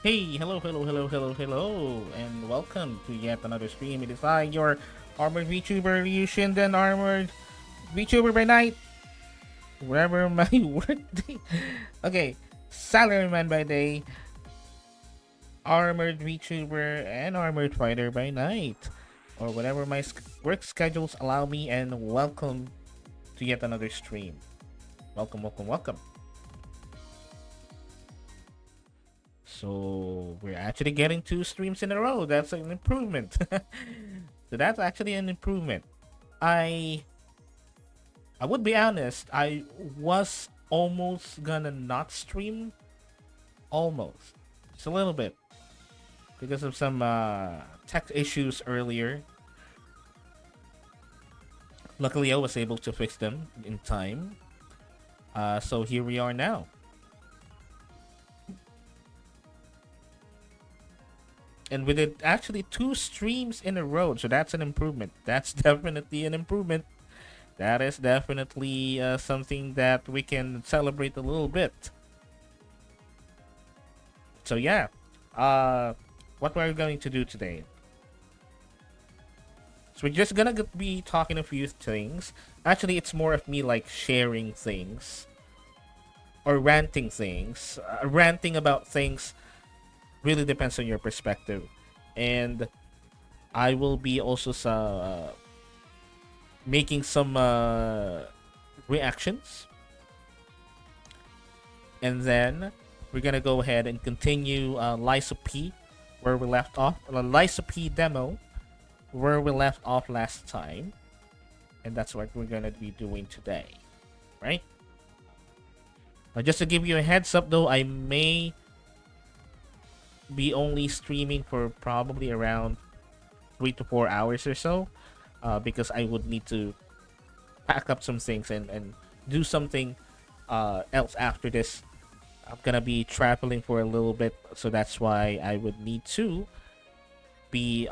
Hey, hello, and welcome to yet another stream. It is I, your armored VTuber, Ryu Shinden, armored VTuber by night, wherever my work day. Okay, salaryman by day, armored VTuber, and armored fighter by night, or whatever my work schedules allow me. And welcome to yet another stream. Welcome. So we're actually getting two streams in a row. That's an improvement. So that's actually an improvement. I I would be honest, I was almost gonna not stream, almost. Just a little bit because of some tech issues earlier. Luckily I was able to fix them in time. So here we are now. And with it actually two streams in a row, so that's an improvement. That's definitely an improvement. That is definitely something that we can celebrate a little bit. So yeah, uh, what we're going to do today. So we're just gonna be talking a few things. Actually, it's more of me like sharing things or ranting things. Ranting about things really depends on your perspective, and I will be also making some reactions, and then we're gonna go ahead and continue Lysa P where we left off. Lysa P demo where we left off last time, and that's what we're gonna be doing today, right? Just to give you a heads up, though, I may be only streaming for probably around 3 to 4 hours or so, because I would need to pack up some things and do something else after this. I'm gonna be traveling for a little bit, so that's why I would need to be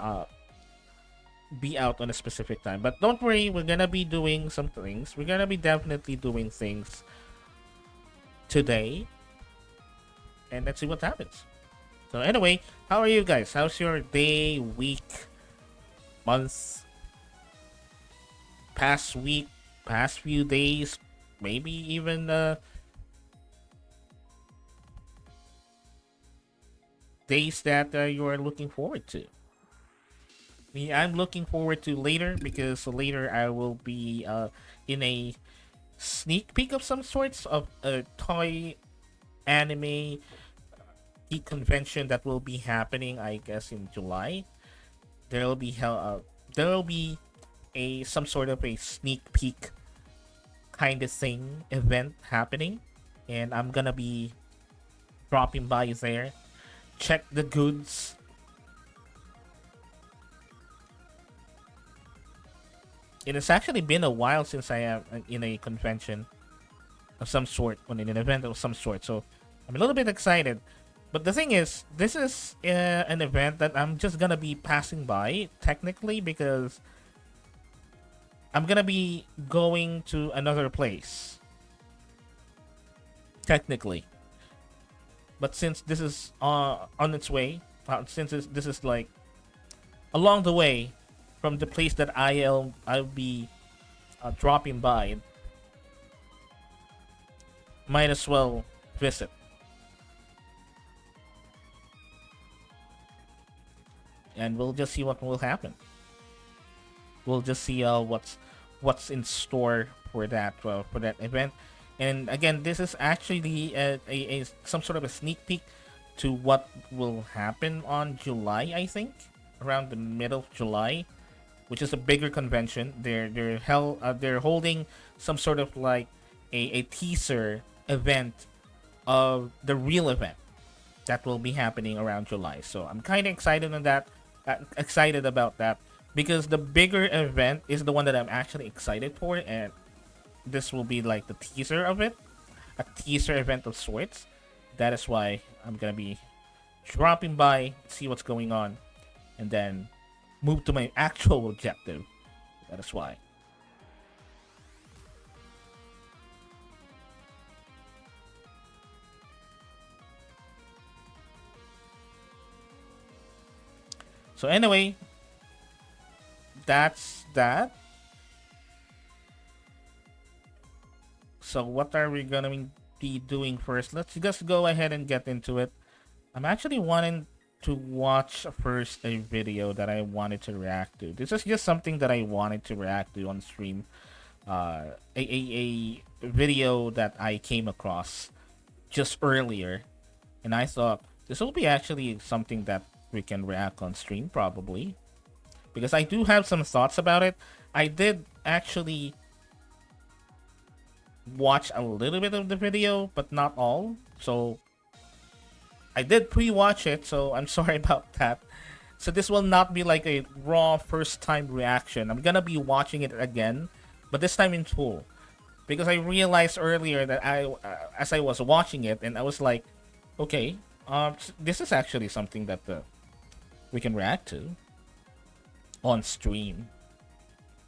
be out on a specific time. But don't worry, we're gonna be doing some things. We're gonna be definitely doing things today, and let's see what happens. So anyway, how are you guys? How's your day, week, month, past few days, maybe even days that you are looking forward to? Me, I'm looking forward to later because later I will be in a sneak peek of some sorts of a toy anime geek convention that will be happening, I guess, in July. There'll be there'll be a some sort of a sneak peek kind of thing event happening, and I'm gonna be dropping by there, check the goods. It has actually been a while since I am in a convention of some sort, on an event of some sort. So I'm a little bit excited. But the thing is, this is an event that I'm just gonna be passing by technically because I'm gonna be going to another place technically. But since this is on its way, since this is like along the way from the place that I'll be dropping by, might as well visit. And we'll just see what will happen. We'll just see what's in store for that event. And again, this is actually a some sort of a sneak peek to what will happen on July, I think, around the middle of July, which is a bigger convention. They're holding some sort of like a teaser event of the real event that will be happening around July. So I'm kind of excited about that because the bigger event is the one that I'm actually excited for, and this will be like the teaser of it, a teaser event of sorts. That is why I'm gonna be dropping by, see what's going on, and then move to my actual objective. That is why. So anyway, that's that. So what are we gonna be doing first? Let's just go ahead and get into it. I'm actually wanting to watch first a video that I wanted to react to. This is just something that I wanted to react to on stream. A video that I came across just earlier, and I thought this will be actually something that we can react on stream probably, because I do have some thoughts about it. I did actually watch a little bit of the video, but not all. So I did pre-watch it, so I'm sorry about that. So this will not be like a raw first time reaction. I'm gonna be watching it again, but this time in full, because I realized earlier that as I was watching it, and I was like, okay, this is actually something that we can react to on stream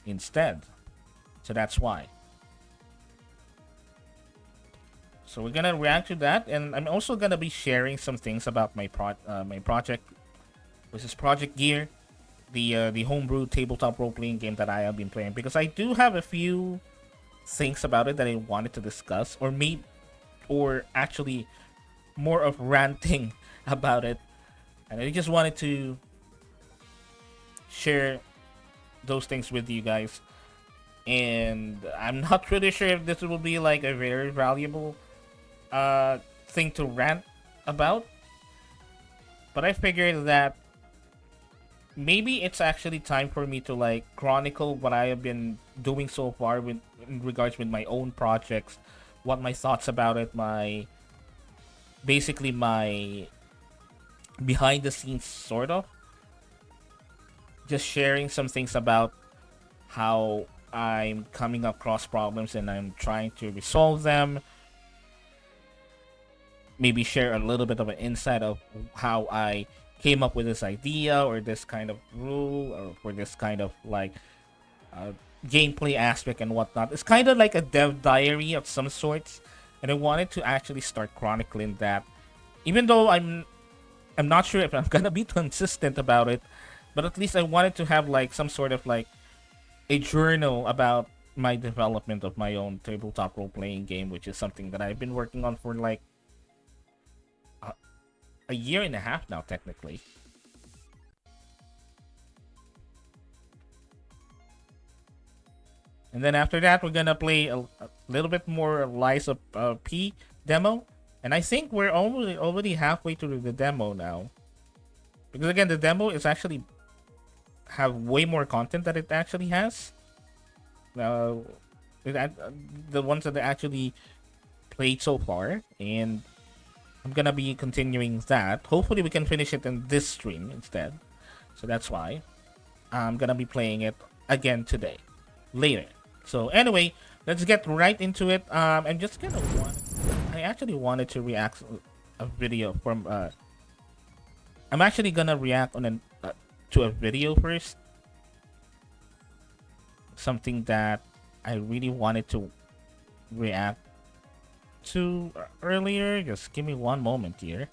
instead. So that's why. So we're gonna react to that, and I'm also gonna be sharing some things about my project, which is Project Gear, the homebrew tabletop role playing game that I have been playing, because I do have a few things about it that I wanted to discuss, or actually more of ranting about it, and I just wanted to share those things with you guys. And I'm not really sure if this will be like a very valuable thing to rant about, but I figured that maybe it's actually time for me to like chronicle what I have been doing so far in regards with my own projects, what my thoughts about it, my basically my behind the scenes, sort of just sharing some things about how I'm coming across problems and I'm trying to resolve them. Maybe share a little bit of an insight of how I came up with this idea or this kind of rule or for this kind of like gameplay aspect and whatnot. It's kind of like a dev diary of some sorts, and I wanted to actually start chronicling that. Even though I'm not sure if I'm gonna be consistent about it, but at least I wanted to have like some sort of like a journal about my development of my own tabletop role playing game, which is something that I've been working on for like a year and a half now, technically. And then after that, we're gonna play a little bit more Lies of P demo, and I think we're already halfway through the demo now. Because again, the demo is actually have way more content that it actually has. Uh, the ones that I actually played so far, and I'm gonna be continuing that. Hopefully, we can finish it in this stream instead. So that's why I'm gonna be playing it again today, later. So anyway, let's get right into it. I'm just gonna I actually wanted to react a video from. I'm actually gonna react on to a video first. Something that I really wanted to react to earlier. Just give me one moment here.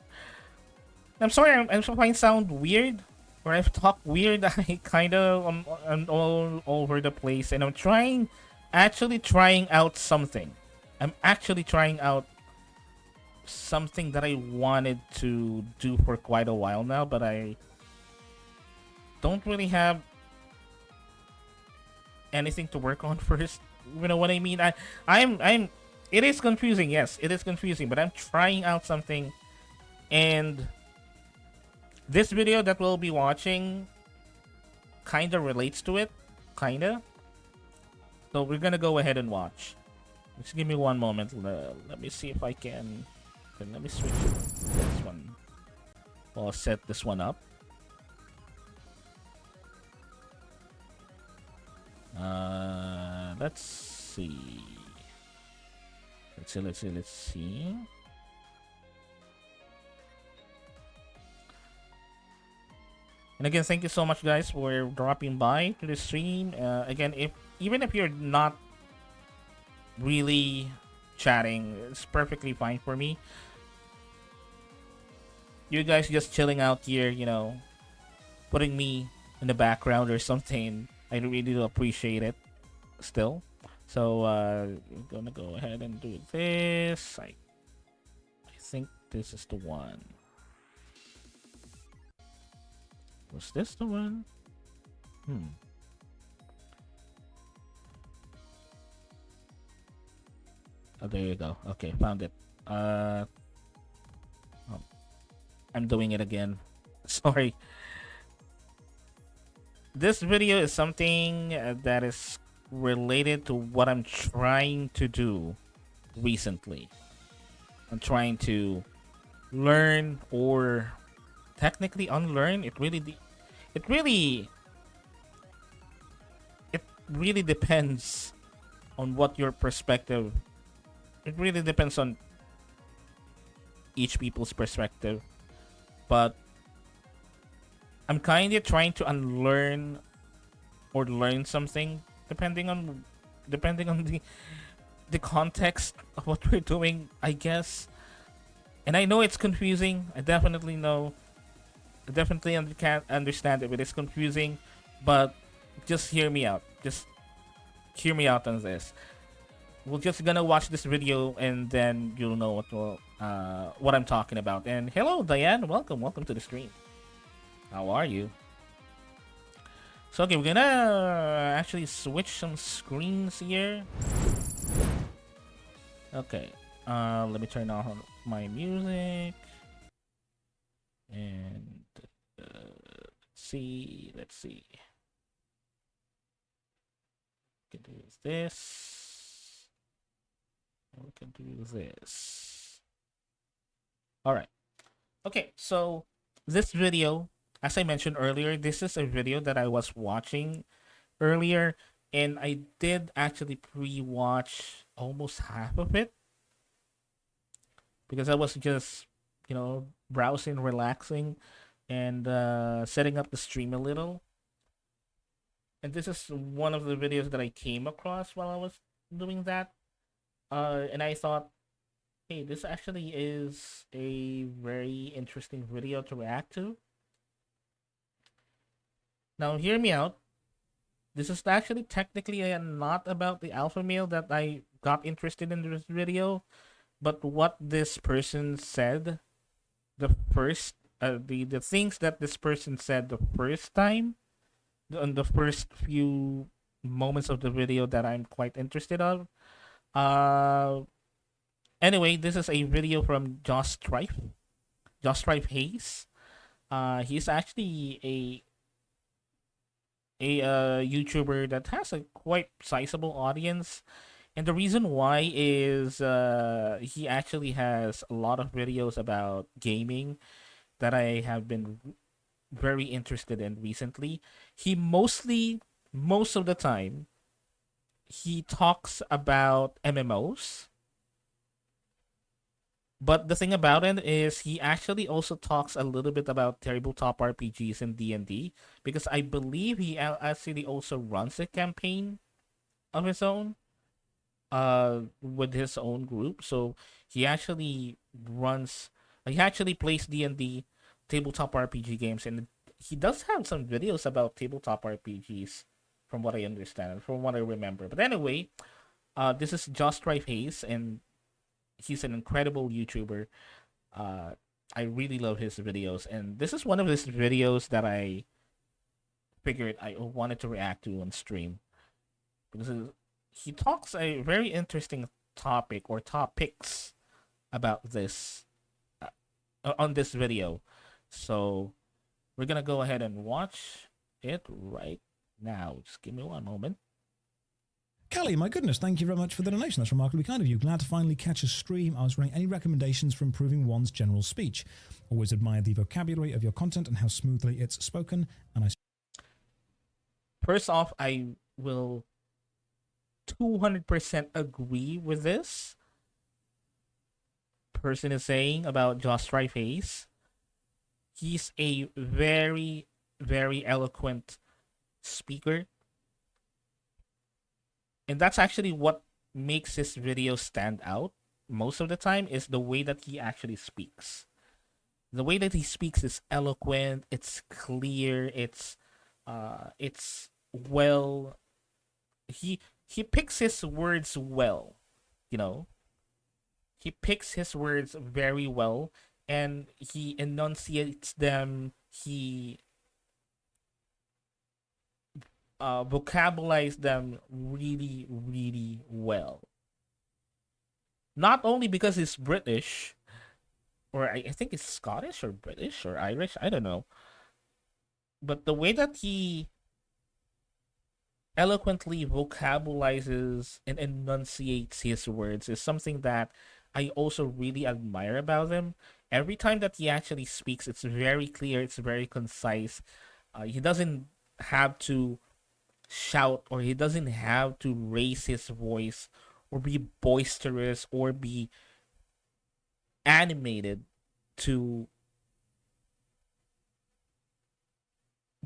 I'm sorry, if I sound weird or I've talked weird. I kind of I'm all over the place, and I'm actually trying out something. I'm actually trying out something that I wanted to do for quite a while now, but I don't really have anything to work on first. You know what I mean? I'm it is confusing, yes, it is confusing, but I'm trying out something, and this video that we'll be watching kinda relates to it. Kinda. So we're gonna go ahead and watch. Just give me one moment. Let me see if I can. Okay, let me switch this one. I'll set this one up. Let's see. Let's see. And again, thank you so much, guys, for dropping by to the stream. Again, even if you're not really chatting, it's perfectly fine for me. You guys just chilling out here, you know, putting me in the background or something. I really do appreciate it still. So I'm gonna go ahead and do this. I think this is the one. Was this the one? Oh, there you go. Okay, found it. Uh, oh, I'm doing it again. Sorry. This video is something that is related to what I'm trying to do recently. I'm trying to learn or technically unlearn. It really it really depends on what your perspective. It really depends on each people's perspective, but I'm kind of trying to unlearn or learn something depending on the context of what we're doing, I guess. And I know it's confusing. I definitely know. I definitely can't understand it, but it's confusing. But just hear me out. Just hear me out on this. We're just gonna watch this video and then you'll know what I'm talking about. And hello, Diane. Welcome to the stream. How are you? So okay, we're gonna actually switch some screens here. Okay, let me turn on my music and let's see. We can do this. We can do this. All right. Okay, so this video, as I mentioned earlier, this is a video that I was watching earlier, and I did actually pre-watch almost half of it because I was just, browsing, relaxing, and setting up the stream a little. And this is one of the videos that I came across while I was doing that. And I thought, hey, this actually is a very interesting video to react to. Now, hear me out. This is actually technically not about the alpha male that I got interested in this video, but what this person said the first, the things that this person said the first time, on the first few moments of the video that I'm quite interested of. Uh, anyway, this is a video from Josh Strife Hayes. He's actually a YouTuber that has a quite sizable audience. And the reason why is he actually has a lot of videos about gaming that I have been very interested in recently. He most of the time, he talks about MMOs. But the thing about it is he actually also talks a little bit about tabletop RPGs and D&D because I believe he actually also runs a campaign of his own with his own group. So he actually runs he actually plays D&D tabletop RPG games, and he does have some videos about tabletop RPGs from what I understand, from what I remember. But anyway, this is Just Rife Hayes, and he's an incredible YouTuber. Uh, I really love his videos, and this is one of his videos that I figured I wanted to react to on stream because he talks a very interesting topic or topics about this on this video. So we're gonna go ahead and watch it right now. Just give me one moment. Kelly, my goodness, thank you very much for the donation. That's remarkably kind of you. Glad to finally catch a stream. I was wondering any recommendations for improving one's general speech. Always admired the vocabulary of your content and how smoothly it's spoken. And I First off, I will 200% agree with this person is saying about Josh Face. He's a very, very eloquent speaker. And that's actually what makes his video stand out most of the time is the way that he actually speaks. The way that he speaks is eloquent. It's clear. It's well. He picks his words well. You know, he picks his words very well, and he enunciates them. He vocabularize them really, really well. Not only because he's British, or I think it's Scottish or British or Irish, I don't know, but the way that he eloquently vocabularizes and enunciates his words is something that I also really admire about him. Every time that he actually speaks, it's very clear, it's very concise. He doesn't have to shout, or he doesn't have to raise his voice or be boisterous or be animated to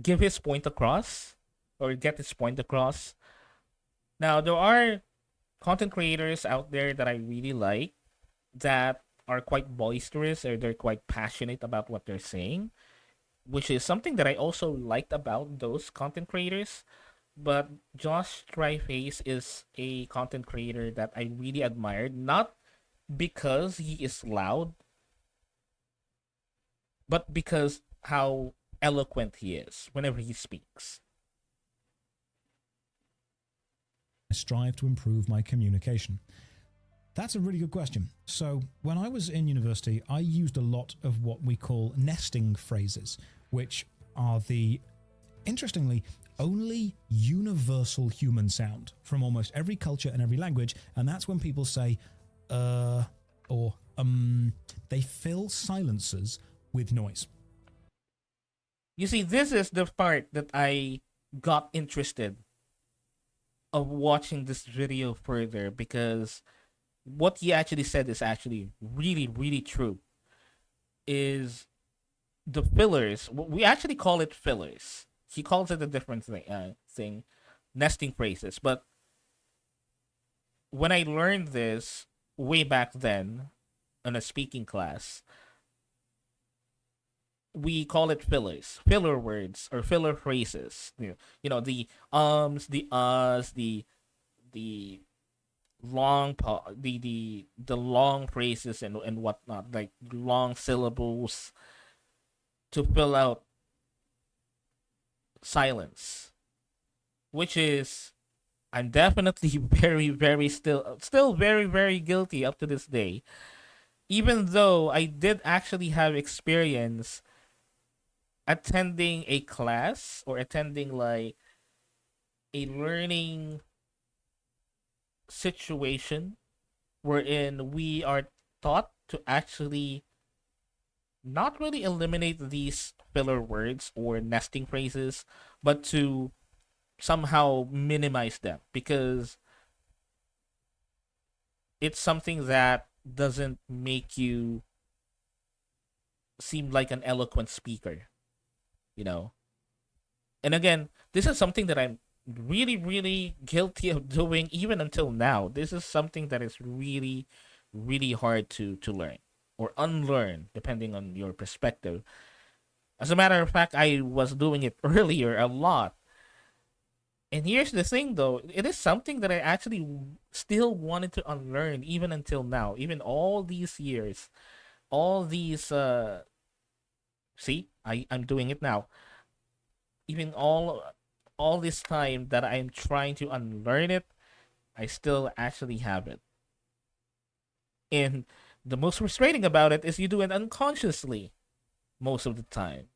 give his point across or get his point across. Now, there are content creators out there that I really like that are quite boisterous, or they're quite passionate about what they're saying, which is something that I also liked about those content creators. But Josh Tryface is a content creator that I really admired, not because he is loud, but because how eloquent he is whenever he speaks. I strive to improve my communication. That's a really good question. So, when I was in university, I used a lot of what we call nesting phrases, which are the, interestingly, only universal human sound from almost every culture and every language, and that's when people say, or they fill silences with noise. You see, this is the part that I got interested of watching this video further, because what he actually said is actually really, really true. Is the fillers? We actually call it fillers. He calls it a different thing, nesting phrases. But when I learned this way back then in a speaking class, we call it fillers, filler words or filler phrases. The the uhs, the the long phrases and whatnot, like long syllables to fill out silence, which is I'm definitely very, very still very, very guilty up to this day. Even though I did actually have experience attending a class or attending like a learning situation wherein we are taught to actually not really eliminate these filler words or nesting phrases, but to somehow minimize them, because it's something that doesn't make you seem like an eloquent speaker, you know? And again, this is something that I'm really, really guilty of doing even until now. This is something that is really, really hard to learn or unlearn, depending on your perspective. As a matter of fact, I was doing it earlier a lot. And here's the thing, though, it is something that I actually still wanted to unlearn even until now, even all these years, all these. See, I'm doing it now. Even all this time that I'm trying to unlearn it, I still actually have it. And the most frustrating about it is you do it unconsciously most of the time.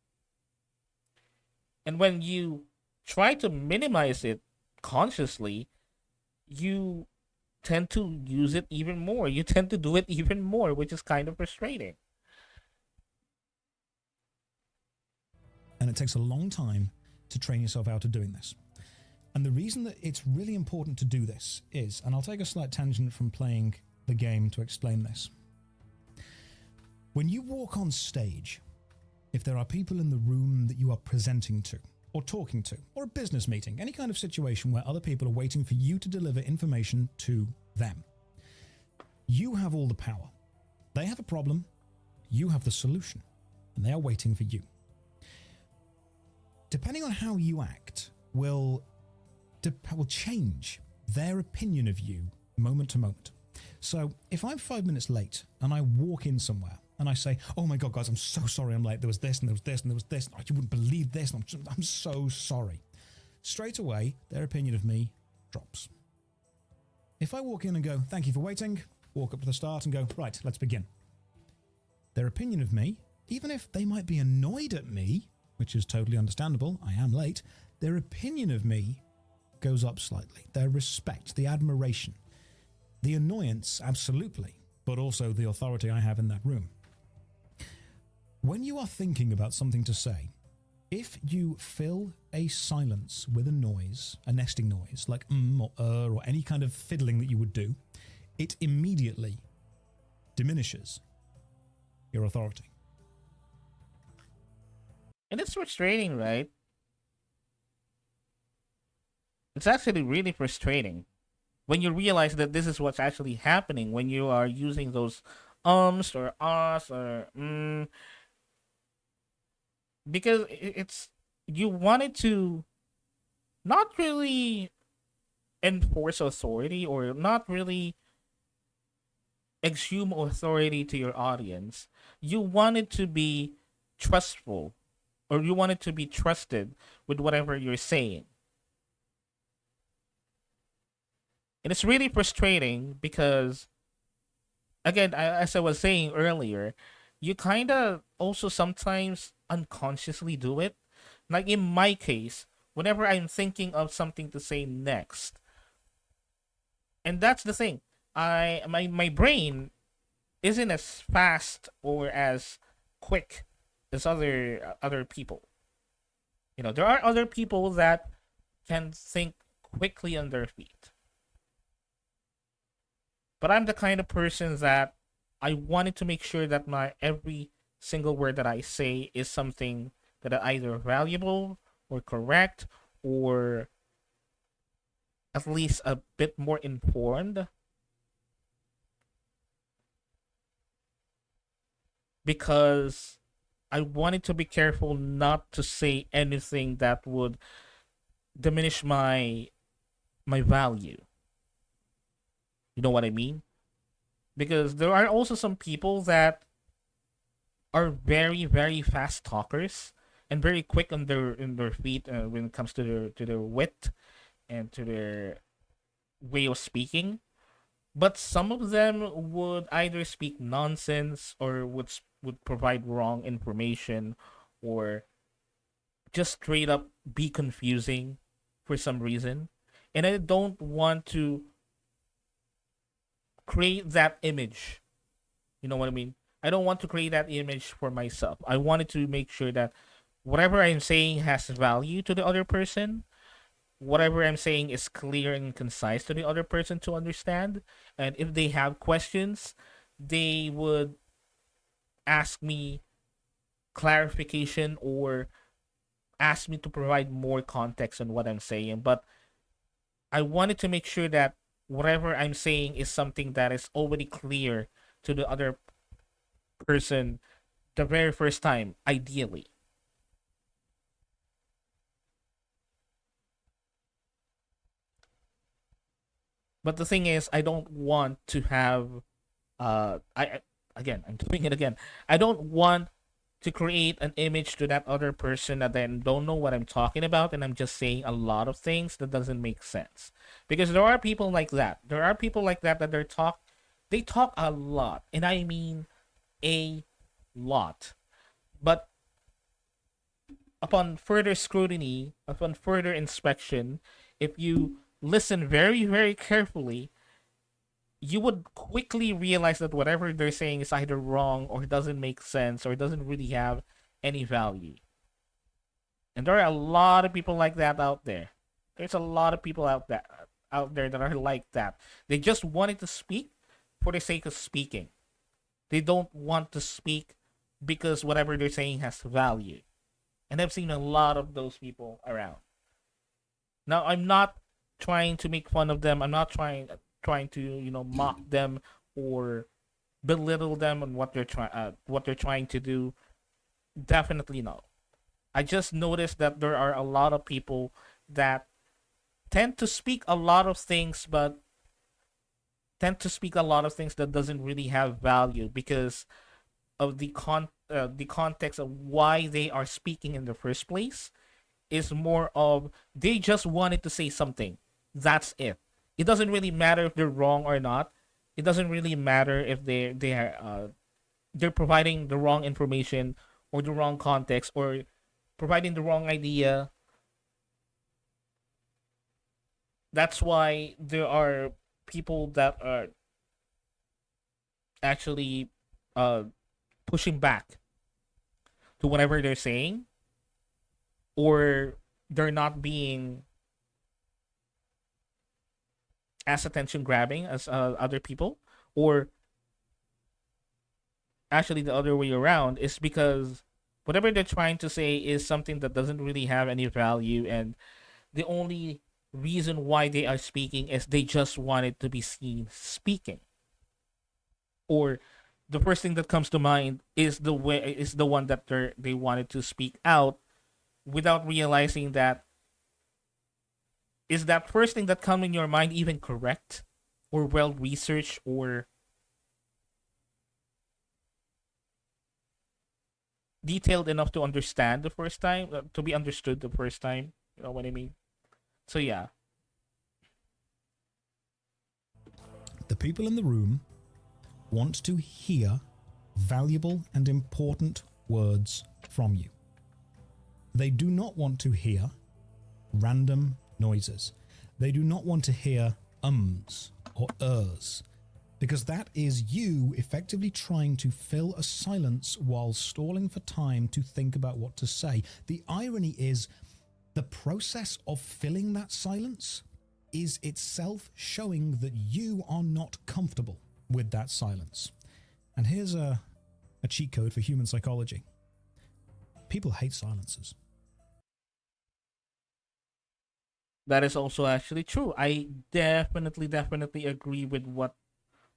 And when you try to minimize it consciously, you tend to use it even more. You tend to do it even more, which is kind of frustrating. And it takes a long time to train yourself out of doing this. And the reason that it's really important to do this is, and I'll take a slight tangent from playing the game to explain this. When you walk on stage, if there are people in the room that you are presenting to, or talking to, or a business meeting, any kind of situation where other people are waiting for you to deliver information to them, you have all the power. They have a problem, you have the solution. and they are waiting for you. Depending on how you act will change their opinion of you moment to moment. So if I'm 5 minutes late and I walk in somewhere and I say, oh my God, guys, I'm so sorry I'm late. There was this and there was this and there was this. Oh, you wouldn't believe this. I'm so sorry. Straight away, their opinion of me drops. If I walk in and go, thank you for waiting, walk up to the start and go, right, let's begin. Their opinion of me, even if they might be annoyed at me, which is totally understandable, I am late, their opinion of me goes up slightly. Their respect, the admiration, the annoyance, absolutely, but also the authority I have in that room. When you are thinking about something to say, if you fill a silence with a noise, a nesting noise, like or any kind of fiddling that you would do, it immediately diminishes your authority. And it's frustrating, right? It's actually really frustrating when you realize that this is what's actually happening when you are using those ums or ahs or because it's you wanted to not really enforce authority or not really exhume authority to your audience. You wanted to be trustful or you wanted to be trusted with whatever you're saying. And it's really frustrating because, again, as I was saying earlier, you kind of also sometimes unconsciously do it. Like in my case, whenever I'm thinking of something to say next, and that's the thing, my brain isn't as fast or as quick as other people. You know, there are other people that can think quickly on their feet. But I'm the kind of person that I wanted to make sure that my every single word that I say is something that are either valuable or correct or at least a bit more informed. Because I wanted to be careful not to say anything that would diminish my value. You know what I mean? Because there are also some people that are very very fast talkers and very quick on their feet when it comes to their wit and to their way of speaking. But some of them would either speak nonsense or would provide wrong information or just straight up be confusing for some reason. And I don't want to create that image. You know what I mean? I don't want to create that image for myself. I wanted to make sure that whatever I'm saying has value to the other person. Whatever I'm saying is clear and concise to the other person to understand. And if they have questions, they would ask me clarification or ask me to provide more context on what I'm saying. But I wanted to make sure that whatever I'm saying is something that is already clear to the other person the very first time, ideally. But the thing is, I don't want to have again, I'm doing it again. I don't want to create an image to that other person that then don't know what I'm talking about and I'm just saying a lot of things that doesn't make sense. Because there are people like that. There are people like that that they talk a lot. And I mean a lot. But upon further scrutiny, upon further inspection, if you listen very, very carefully, you would quickly realize that whatever they're saying is either wrong or doesn't make sense or doesn't really have any value. And there are a lot of people like that out there. There's a lot of people out there that are like that. They just wanted to speak for the sake of speaking. They don't want to speak because whatever they're saying has value. And I've seen a lot of those people around. Now, I'm not trying to make fun of them. I'm not trying to mock them or belittle them on what they're trying to do. Definitely no. I just noticed that there are a lot of people that tend to speak a lot of things, but tend to speak a lot of things that doesn't really have value because of the context of why they are speaking in the first place is more of they just wanted to say something. That's it. It doesn't really matter if they're wrong or not. It doesn't really matter if they're providing the wrong information or the wrong context or providing the wrong idea. That's why there are people that are actually uh, pushing back to whatever they're saying, or they're not being as attention grabbing as other people, or actually the other way around is because whatever they're trying to say is something that doesn't really have any value, and the only reason why they are speaking is they just wanted to be seen speaking, or the first thing that comes to mind is the one that they wanted to speak out without realizing that is that first thing that come in your mind even correct or well researched or detailed enough to understand the first time, to be understood the first time. You know what I mean? So yeah, The people in the room want to hear valuable and important words from you. They do not want to hear random noises. They do not want to hear ums or ers, because that is you effectively trying to fill a silence while stalling for time to think about what to say. The irony is the process of filling that silence is itself showing that you are not comfortable with that silence. And here's a cheat code for human psychology. People hate silences. that is also actually true. I definitely agree with what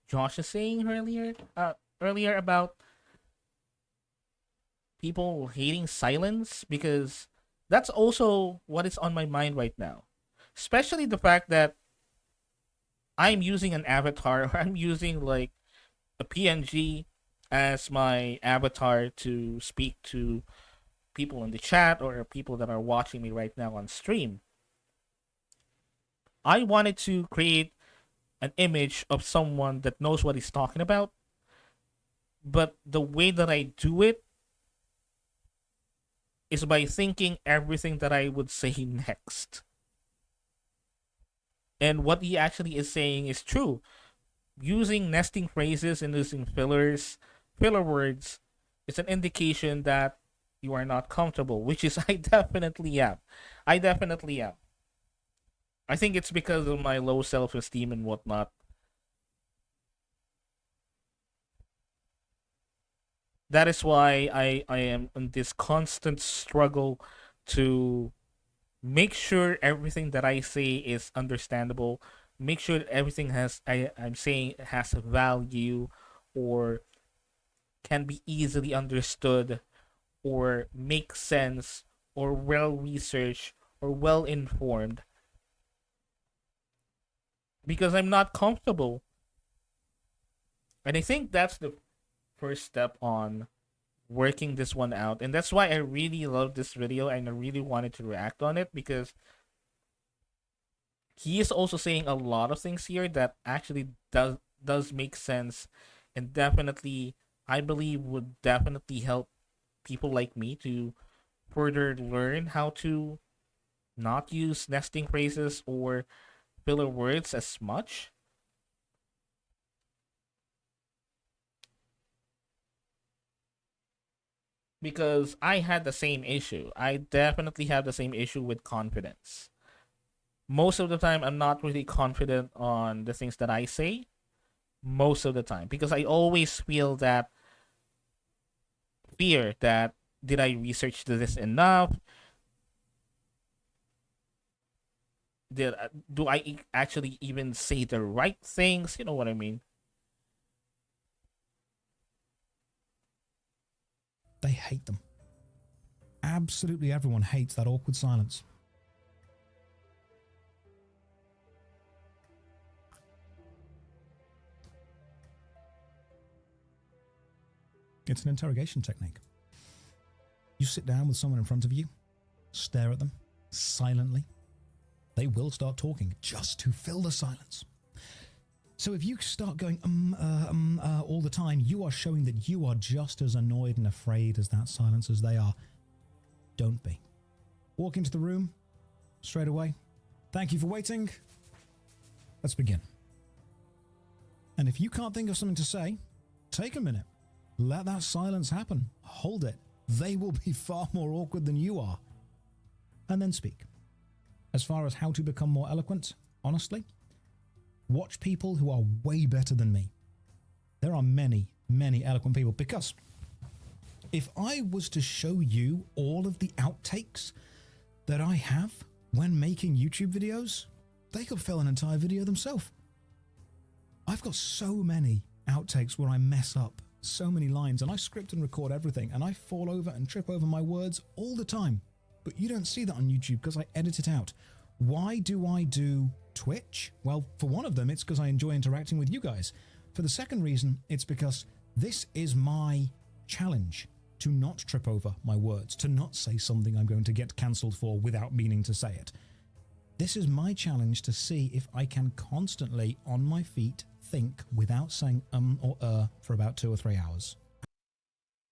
Josh is saying earlier about people hating silence, because that's also what is on my mind right now. Especially the fact that I'm using an avatar or I'm using like a PNG as my avatar to speak to people in the chat or people that are watching me right now on stream. I wanted to create an image of someone that knows what he's talking about, but the way that I do it is by thinking everything that I would say next. And what he actually is saying is true. Using nesting phrases and using filler words, is an indication that you are not comfortable, which is I definitely am. I definitely am. I think it's because of my low self esteem and whatnot. That is why I am in this constant struggle to make sure everything that I say is understandable. Make sure that everything I'm saying has value or can be easily understood or make sense or well researched or well informed, because I'm not comfortable. And I think that's the first step on working this one out. And that's why I really love this video and I really wanted to react on it, because he is also saying a lot of things here that actually does make sense, and definitely I believe would definitely help people like me to further learn how to not use nesting phrases or filler words as much, because I had the same issue. I definitely have the same issue with confidence. Most of the time, I'm not really confident on the things that I say. Most of the time, because I always feel that fear that did I research this enough? Do I actually even say the right things? You know what I mean? They hate them. absolutely everyone hates that awkward silence. It's an interrogation technique. You sit down with someone in front of you, stare at them silently. They will start talking just to fill the silence. So if you start going all the time, you are showing that you are just as annoyed and afraid as that silence as they are. Don't be. Walk into the room straight away. Thank you for waiting. Let's begin. And if you can't think of something to say, take a minute. Let that silence happen. Hold it. They will be far more awkward than you are. And then speak. As far as how to become more eloquent, honestly, watch people who are way better than me. There are many, many eloquent people, because if I was to show you all of the outtakes that I have when making YouTube videos, they could fill an entire video themselves. I've got so many outtakes where I mess up so many lines, and I script and record everything, and I fall over and trip over my words all the time. But you don't see that on YouTube because I edit it out. Why do I do Twitch? Well, for one of them, it's because I enjoy interacting with you guys. For the second reason, it's because this is my challenge to not trip over my words, to not say something I'm going to get cancelled for without meaning to say it. This is my challenge to see if I can constantly, on my feet, think without saying or for about 2 or 3 hours.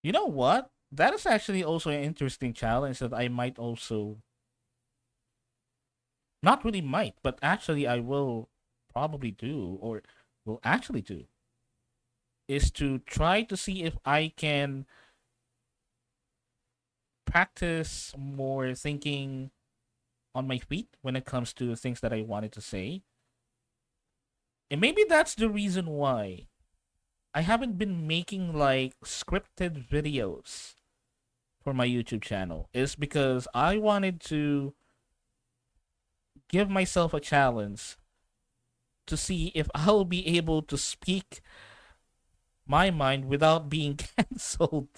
You know what? That is actually also an interesting challenge that I might also... Not really might, but actually I will probably do, or will actually do, is to try to see if I can practice more thinking on my feet when it comes to things that I wanted to say. And maybe that's the reason why I haven't been making like scripted videos for my YouTube channel, is because I wanted to give myself a challenge to see if I'll be able to speak my mind without being cancelled.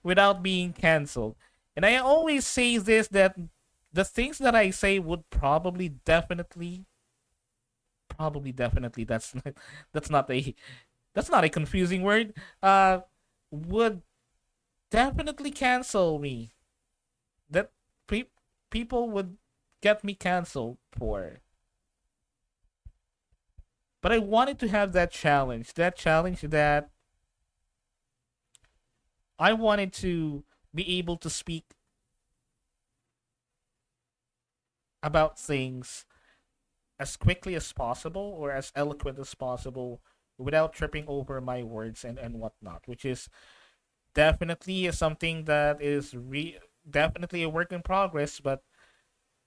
Without being cancelled. And I always say this, that the things that I say would probably definitely that's not a confusing word, would definitely cancel me. That people would get me canceled for. But I wanted to have that challenge that I wanted to be able to speak about things as quickly as possible, or as eloquent as possible, without tripping over my words and whatnot, which is definitely something that is definitely a work in progress, but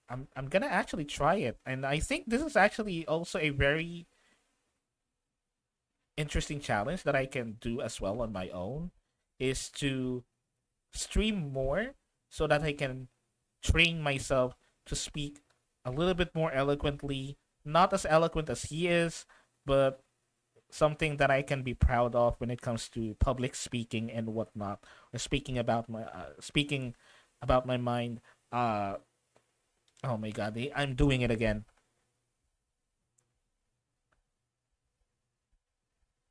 I'm gonna actually try it. And I think this is actually also a very interesting challenge that I can do as well on my own, is to stream more so that I can train myself to speak a little bit more eloquently, not as eloquent as he is, but something that I can be proud of when it comes to public speaking and whatnot, or speaking about my mind. Oh my god, I'm doing it again.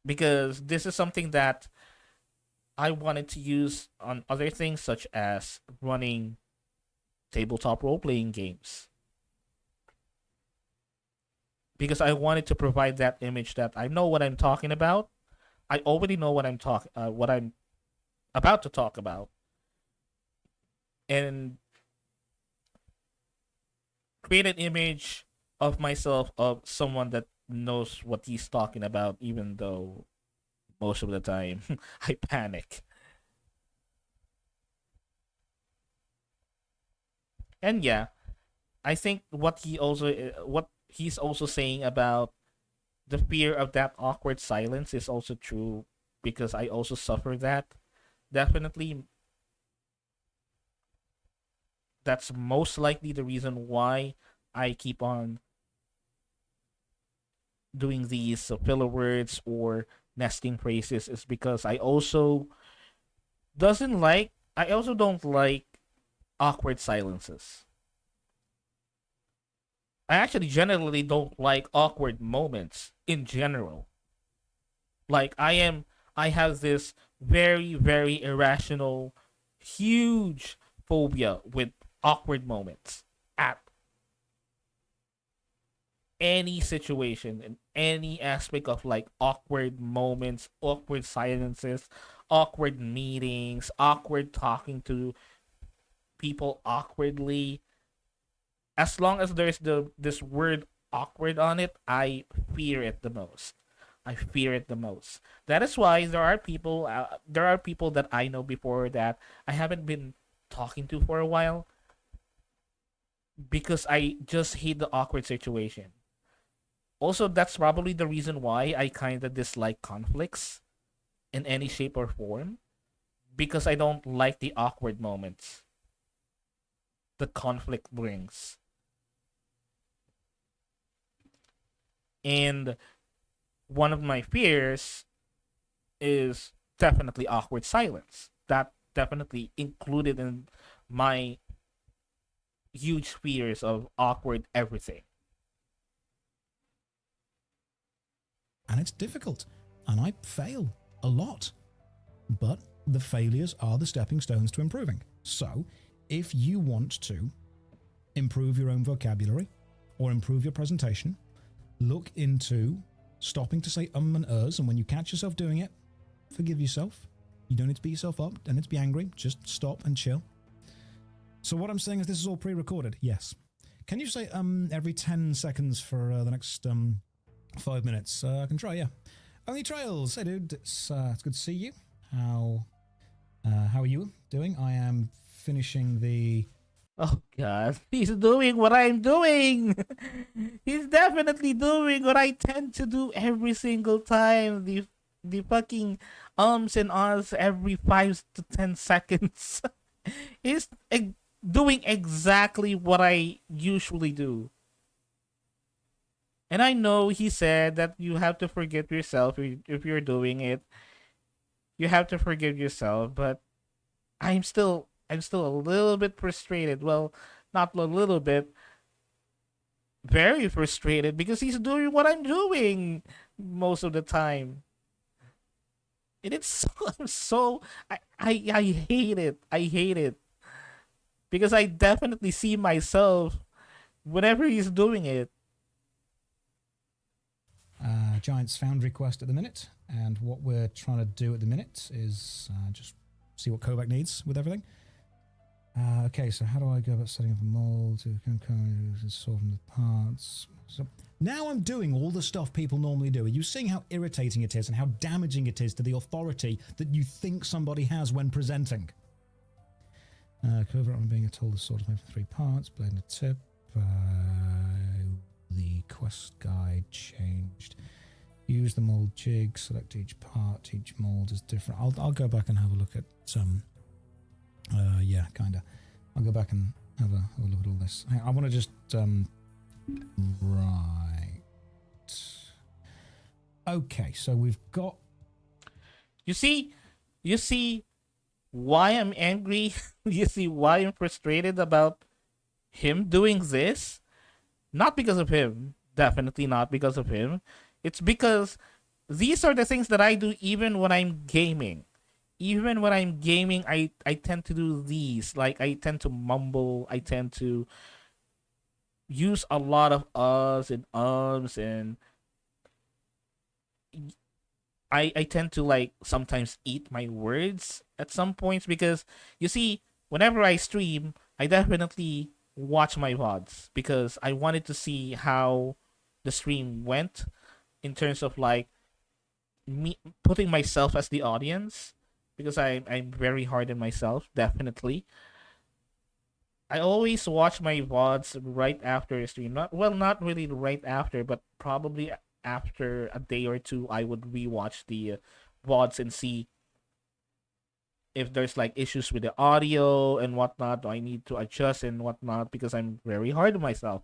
Because this is something that I wanted to use on other things, such as running tabletop role playing games. Because I wanted to provide that image that I know what I'm talking about. I already know what I'm about to talk about, and create an image of myself, of someone that knows what he's talking about, even though most of the time I panic. And yeah, I think what he's also saying about the fear of that awkward silence is also true, because I also suffer that. Definitely, that's most likely the reason why I keep on doing these filler words or nesting phrases, is because I also don't like awkward silences. I actually generally don't like awkward moments in general. Like I have this very, very irrational, huge phobia with awkward moments at any situation, in any aspect of like awkward moments, awkward silences, awkward meetings, awkward talking to people awkwardly. As long as there's this word awkward on it, I fear it the most. I fear it the most. That is why there are people that I know before that I haven't been talking to for a while because I just hate the awkward situation. Also, that's probably the reason why I kind of dislike conflicts in any shape or form because I don't like the awkward moments the conflict brings. And one of my fears is definitely awkward silence. That definitely included in my huge fears of awkward everything. And it's difficult. And I fail a lot. But the failures are the stepping stones to improving. So, if you want to improve your own vocabulary or improve your presentation, look into stopping to say and ers, and when you catch yourself doing it, forgive yourself. You don't need to beat yourself up, don't need to be angry, just stop and chill. So what I'm saying is this is all pre-recorded, yes. Can you say every 10 seconds for the next 5 minutes? I can try, yeah. Only Trails, hey dude, it's good to see you. How are you doing? I am finishing the... Oh god, he's doing what I'm doing. He's definitely doing what I tend to do every single time. The fucking and ahs every 5 to 10 seconds. He's doing exactly what I usually do. And I know he said that you have to forgive yourself if you're doing it. You have to forgive yourself, but I'm still a little bit frustrated. Well, not a little bit, very frustrated because he's doing what I'm doing most of the time. And it's so, I'm so I hate it. I hate it because I definitely see myself whenever he's doing it. Giants Foundry quest at the minute, and what we're trying to do at the minute is just see what Kovac needs with everything. Okay, so how do I go about setting up a mold to solving the parts? So now I'm doing all the stuff people normally do. Are you seeing how irritating it is and how damaging it is to the authority that you think somebody has when presenting? Covert on being told the sword is made for 3 parts, blade and a tip. The quest guide changed. Use the mold jig, select each part, each mold is different. I'll go back and have a look at some. Yeah, kinda. I'll go back and have a look at all this. I want to just right. Okay, so we've got. You see why I'm angry? You see why I'm frustrated about him doing this? Not because of him. Definitely not because of him. It's because these are the things that I do even when I'm gaming. Even when I'm gaming, I tend to do these. Like, I tend to mumble. I tend to use a lot of uhs and ums. And I tend to, like, sometimes eat my words at some points. Because, you see, whenever I stream, I definitely watch my VODs. Because I wanted to see how the stream went. In terms of, like, me putting myself as the audience. Because I'm very hard on myself, definitely. I always watch my VODs right after a stream. Not really right after, but probably after a day or two, I would rewatch the VODs and see if there's like issues with the audio and whatnot. Do I need to adjust and whatnot? Because I'm very hard on myself.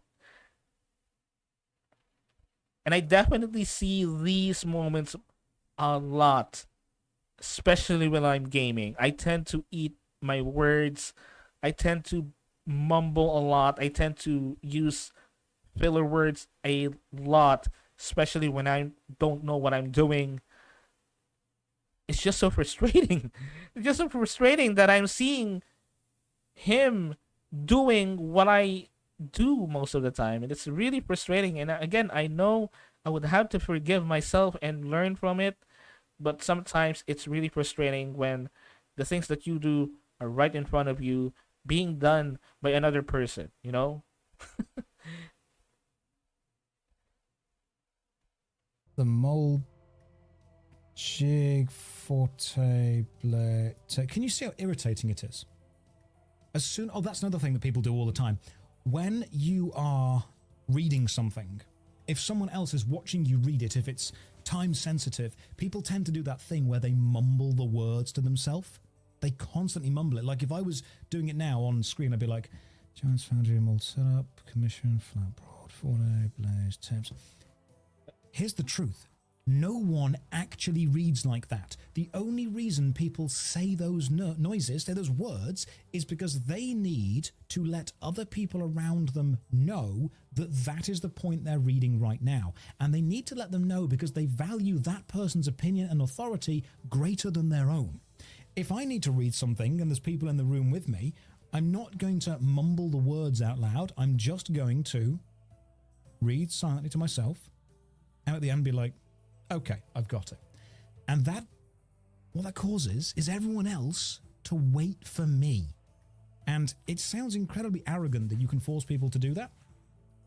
And I definitely see these moments a lot, especially when I'm gaming. I tend to eat my words. I tend to mumble a lot. I tend to use filler words a lot, especially when I don't know what I'm doing. It's just so frustrating. It's just so frustrating that I'm seeing him doing what I do most of the time, and it's really frustrating. And again, I know I would have to forgive myself and learn from it, but sometimes it's really frustrating when the things that you do are right in front of you being done by another person, you know? The mole jig forte blade. Can you see how irritating it is? Oh, that's another thing that people do all the time. When you are reading something, if someone else is watching you read it, if it's time sensitive, people tend to do that thing where they mumble the words to themselves. They constantly mumble it. Like if I was doing it now on screen, I'd be like, Giants Foundry mold setup, commission, flat broad, forte, blaze, tips. Here's the truth. No one actually reads like that. The only reason people say those noises, say those words, is because they need to let other people around them know that that is the point they're reading right now. And they need to let them know because they value that person's opinion and authority greater than their own. If I need to read something and there's people in the room with me, I'm not going to mumble the words out loud. I'm just going to read silently to myself and at the end be like, okay, I've got it. And what that causes is everyone else to wait for me. And it sounds incredibly arrogant that you can force people to do that.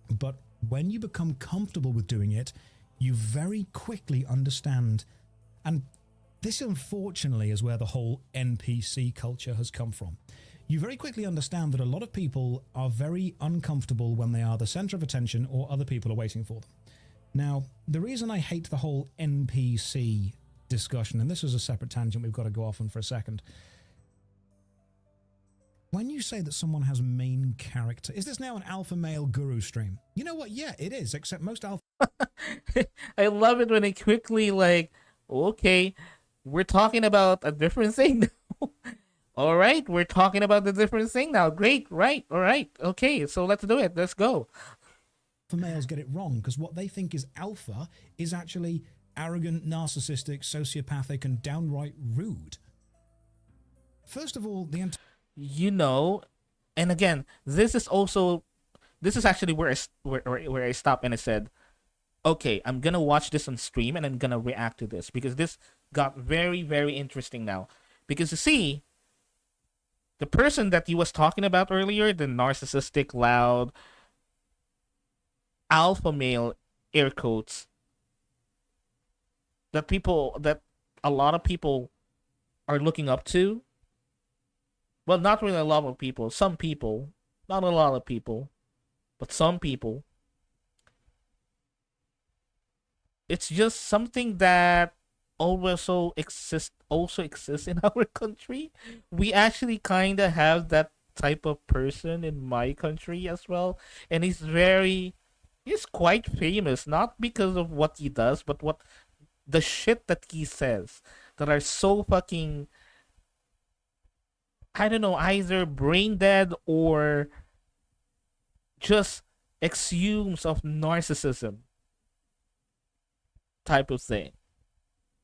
But when you become comfortable with doing it, you very quickly understand. And this, unfortunately, is where the whole NPC culture has come from. You very quickly understand that a lot of people are very uncomfortable when they are the center of attention or other people are waiting for them. Now, the reason I hate the whole NPC discussion, and this is a separate tangent we've got to go off on for a second. When you say that someone has main character, is this now an alpha male guru stream? You know what? Yeah, it is, except most alpha... I love it when they quickly like, okay, we're talking about a different thing now. All right, we're talking about the different thing now. Great, right, all right, okay, so let's do it. Let's go. Males get it wrong because what they think is alpha is actually arrogant, narcissistic, sociopathic, and downright rude. First of all, you know, and again, this is actually where I stopped and I said, okay, I'm gonna watch this on stream and I'm gonna react to this because this got very, very interesting now. Because you see, the person that he was talking about earlier, the narcissistic, loud, alpha male, air quotes, that a lot of people are looking up to. Well, not really a lot of people. Some people, not a lot of people, but some people. It's just something that also exists in our country. We actually kind of have that type of person in my country as well, and he's quite famous, not because of what he does, but what the shit that he says that are so fucking, I don't know, either brain dead or just exhumes of narcissism type of thing.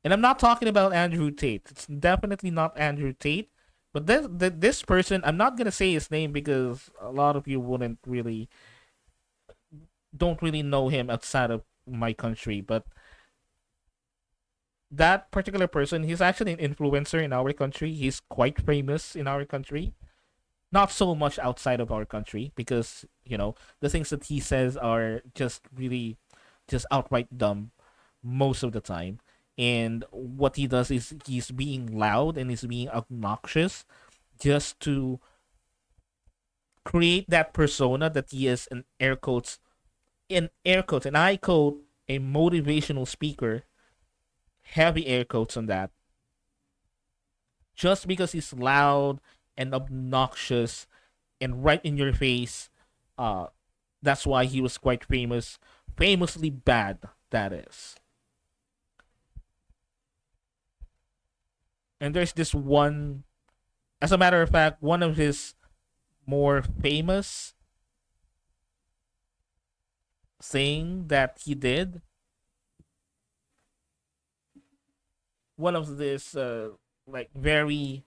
And I'm not talking about Andrew Tate. It's definitely not Andrew Tate. But this person, I'm not gonna say his name because a lot of you don't really know him outside of my country. But that particular person, he's actually an influencer in our country. He's quite famous in our country. Not so much outside of our country because, the things that he says are just really just outright dumb most of the time. And what he does is he's being loud and he's being obnoxious just to create that persona that he is an air quotes, and I quote, a motivational speaker, heavy air quotes on that, just because he's loud and obnoxious and right in your face. That's why he was quite famous, famously bad, that is. And there's this one, as a matter of fact, one of his more famous thing that he did, one of this like very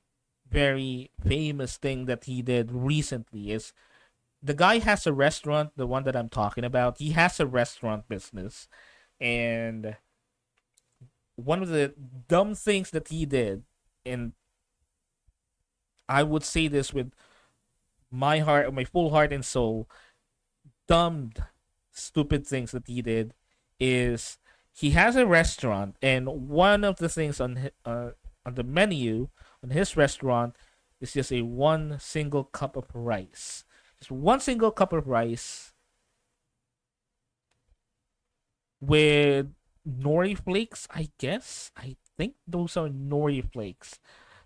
famous thing that he did recently is the guy has a restaurant, the one that I'm talking about. He has a restaurant business, and one of the dumb things that he did, and I would say this with my full heart and soul, dumb, stupid things that he did is he has a restaurant, and one of the things on the menu on his restaurant is just a one single cup of rice, just one single cup of rice with nori flakes. I guess I think those are nori flakes,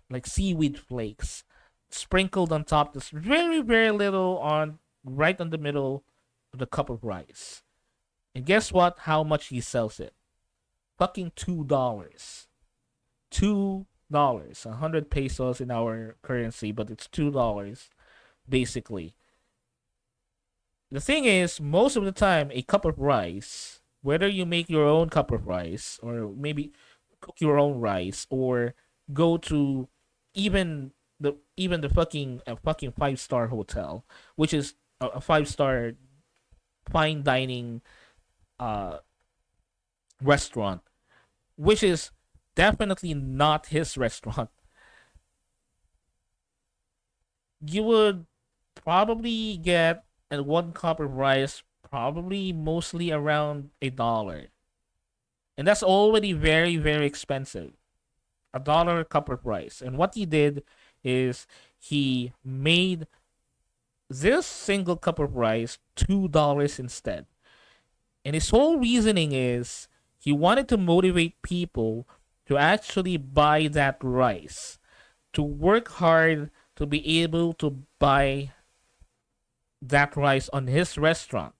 like seaweed flakes, sprinkled on top. Just very little on right on the middle of the cup of rice. And guess what? How much he sells it? Fucking $2. $2. 100 pesos in our currency, but it's $2 basically. The thing is, most of the time, a cup of rice, whether you make your own cup of rice or maybe cook your own rice or go to even the fucking 5-star hotel, which is a 5-star fine dining uh restaurant, which is definitely not his restaurant, you would probably get one cup of rice probably mostly around $1. And that's already very expensive. $1 a cup of rice. And what he did is he made this single cup of rice $2 instead. And his whole reasoning is he wanted to motivate people to actually buy that rice, to work hard to be able to buy that rice on his restaurant.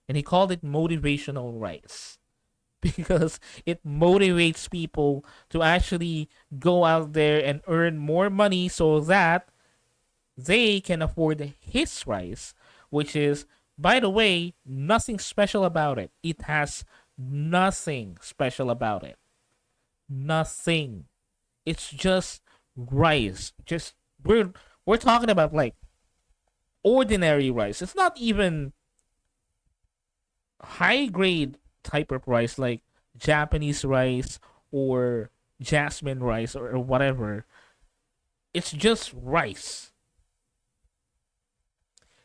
And he called it motivational rice because it motivates people to actually go out there and earn more money so that they can afford his rice, which is, by the way, nothing special about it. It has nothing special about it. Nothing. It's just rice. Just we're talking about like ordinary rice. It's not even high grade type of rice like Japanese rice or jasmine rice or whatever. It's just rice.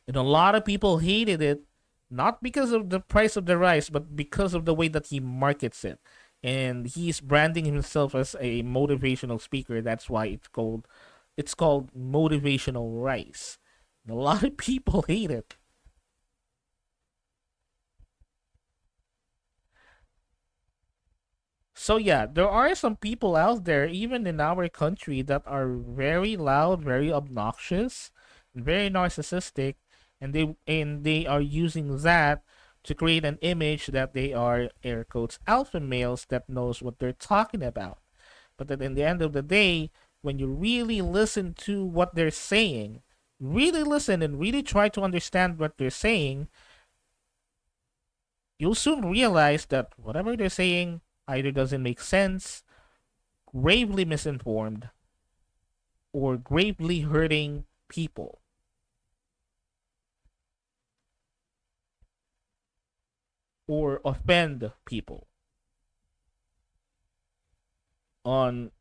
And a lot of people hated it, not because of the price of the rice, but because of the way that he markets it. And he's branding himself as a motivational speaker. That's why it's called motivational rice. And a lot of people hate it. So yeah, there are some people out there, even in our country, that are very loud, very obnoxious, very narcissistic, and they are using that to create an image that they are air quotes alpha males that knows what they're talking about. But then in the end of the day, when you really listen to what they're saying, really listen and really try to understand what they're saying, you'll soon realize that whatever they're saying either doesn't make sense, gravely misinformed, or gravely hurting people or offend people on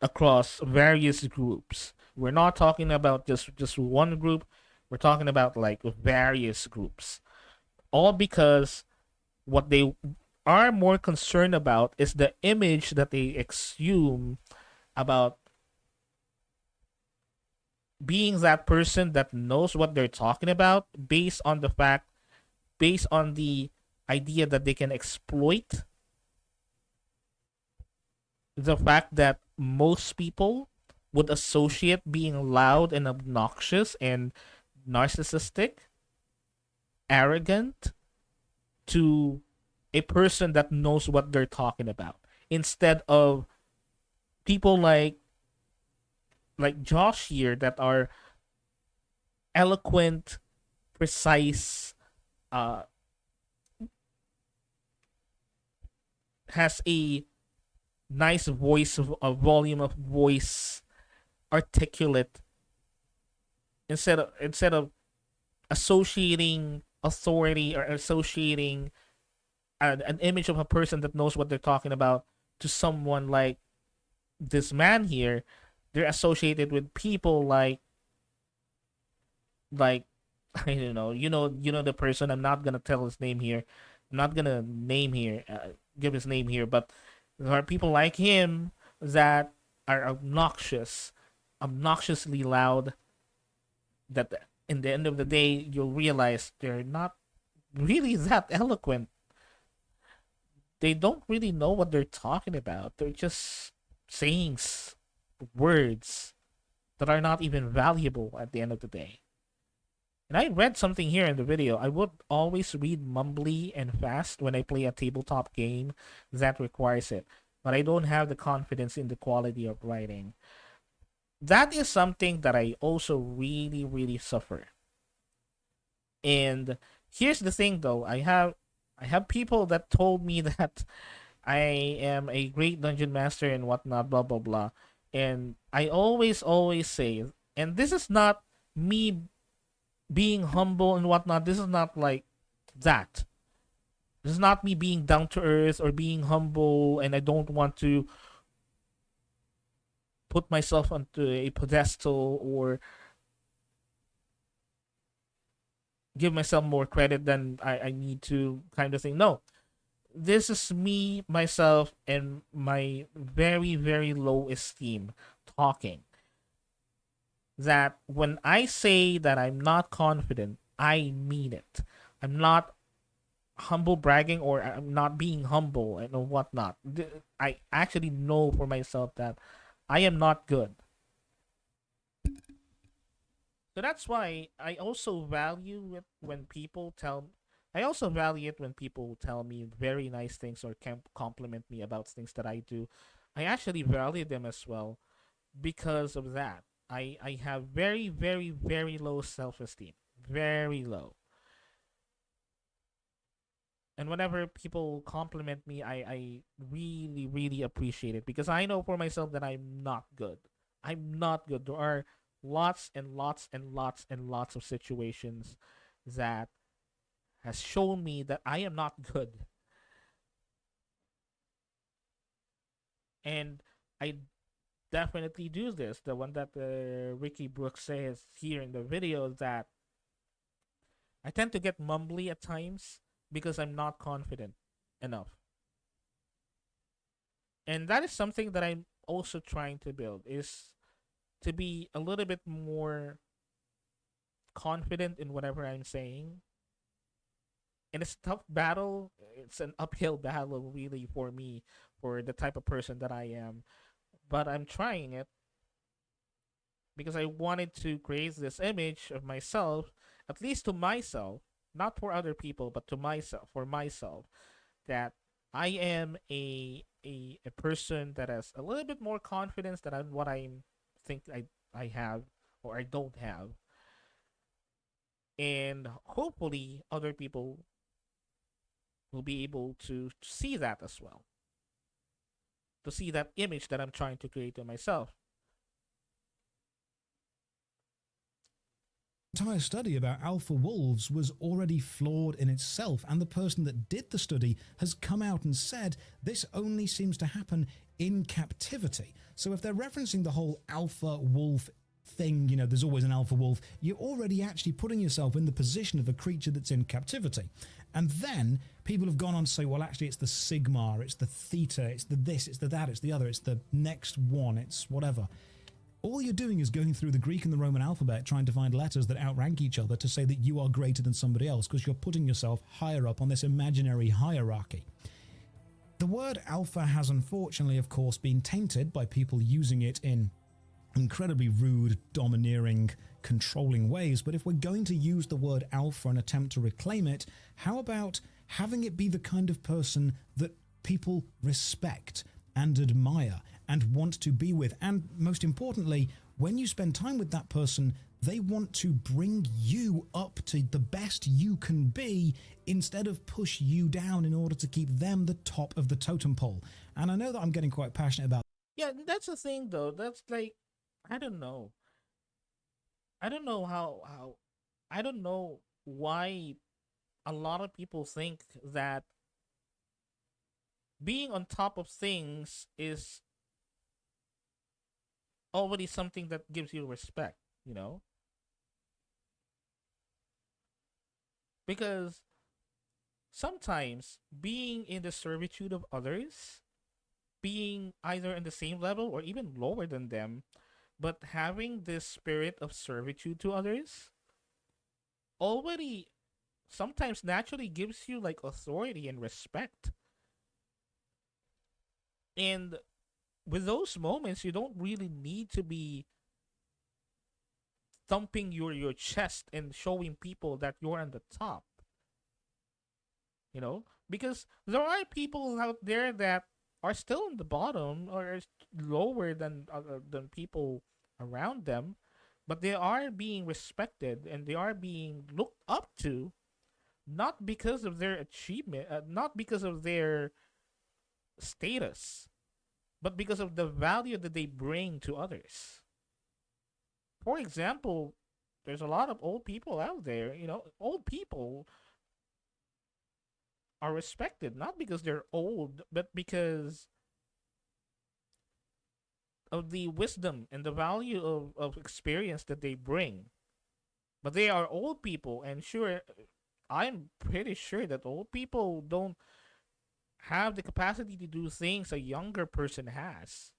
across various groups. We're not talking about just one group. We're talking about like various groups. All because what they are more concerned about is the image that they assume about being that person that knows what they're talking about based on the idea that they can exploit the fact that most people would associate being loud and obnoxious and narcissistic, arrogant to a person that knows what they're talking about instead of people like Josh here that are eloquent, precise, uh, has a nice voice, a volume of voice, articulate, instead of associating authority or associating an image of a person that knows what they're talking about to someone like this man here. They're associated with people like I don't know. You know the person. I'm not gonna tell his name here. I'm not gonna give his name here. But there are people like him that are obnoxious, obnoxiously loud. That in the end of the day, you'll realize they're not really that eloquent. They don't really know what they're talking about. They're just saying words that are not even valuable at the end of the day. And I read something here in the video. I would always read mumbly and fast when I play a tabletop game that requires it. But I don't have the confidence in the quality of writing. That is something that I also really, really suffer. And here's the thing though, I have people that told me that I am a great dungeon master and whatnot, blah blah blah. And I always say, and this is not me being humble and whatnot. This is not like that. This is not me being down to earth or being humble, and I don't want to put myself onto a pedestal or give myself more credit than I need to, kind of thing. No, this is me, myself, and my very, very low esteem talking. That when I say that I'm not confident, I mean it. I'm not humble bragging or I'm not being humble and whatnot. I actually know for myself that I am not good. So that's why I also value it when people tell. I also value it when people tell me very nice things or can compliment me about things that I do. I actually value them as well because of that. I have very, very, very low self esteem. Very low. And whenever people compliment me, I really, really appreciate it because I know for myself that I'm not good. I'm not good. There are lots and lots and lots and lots of situations that has shown me that I am not good. And I definitely do this. The one that Ricky Brooks says here in the video is that I tend to get mumbly at times because I'm not confident enough. And that is something that I'm also trying to build is to be a little bit more confident in whatever I'm saying. And it's a tough battle. It's an uphill battle really for me, for the type of person that I am. But I'm trying it because I wanted to create this image of myself, at least to myself, not for other people, but to myself, for myself, that I am a person that has a little bit more confidence than what I think I have or I don't have. And hopefully other people will be able to see that as well. To see that image that I'm trying to create in myself. Entire study about alpha wolves was already flawed in itself, and the person that did the study has come out and said this only seems to happen in captivity. So if they're referencing the whole alpha wolf thing, you know, there's always an alpha wolf, you're already actually putting yourself in the position of a creature that's in captivity. And then people have gone on to say, well, actually it's the sigma, it's the theta, it's the this, it's the that, it's the other, it's the next one, it's whatever. All you're doing is going through the Greek and the Roman alphabet trying to find letters that outrank each other to say that you are greater than somebody else because you're putting yourself higher up on this imaginary hierarchy. The word alpha has unfortunately, of course, been tainted by people using it in incredibly rude, domineering, controlling ways, but if we're going to use the word alpha and attempt to reclaim it, how about having it be the kind of person that people respect and admire and want to be with? And most importantly, when you spend time with that person, They want to bring you up to the best you can be instead of push you down in order to keep them the top of the totem pole. And I know that I'm getting quite passionate about. Yeah, that's the thing though. That's like, I don't know. I don't know how I don't know why a lot of people think that being on top of things is already something that gives you respect, you know? Because sometimes being in the servitude of others, being either in the same level or even lower than them, but having this spirit of servitude to others already sometimes naturally gives you like authority and respect. And with those moments, you don't really need to be thumping your chest and showing people that you're on the top, you know? Because there are people out there that are still in the bottom or lower than people around them, but they are being respected and they are being looked up to, not because of their achievement, not because of their status, but because of the value that they bring to others. For example, there's a lot of old people out there. You know, old people are respected not because they're old, but because of the wisdom and the value of experience that they bring. But they are old people, and sure, I'm pretty sure that old people don't have the capacity to do things a younger person has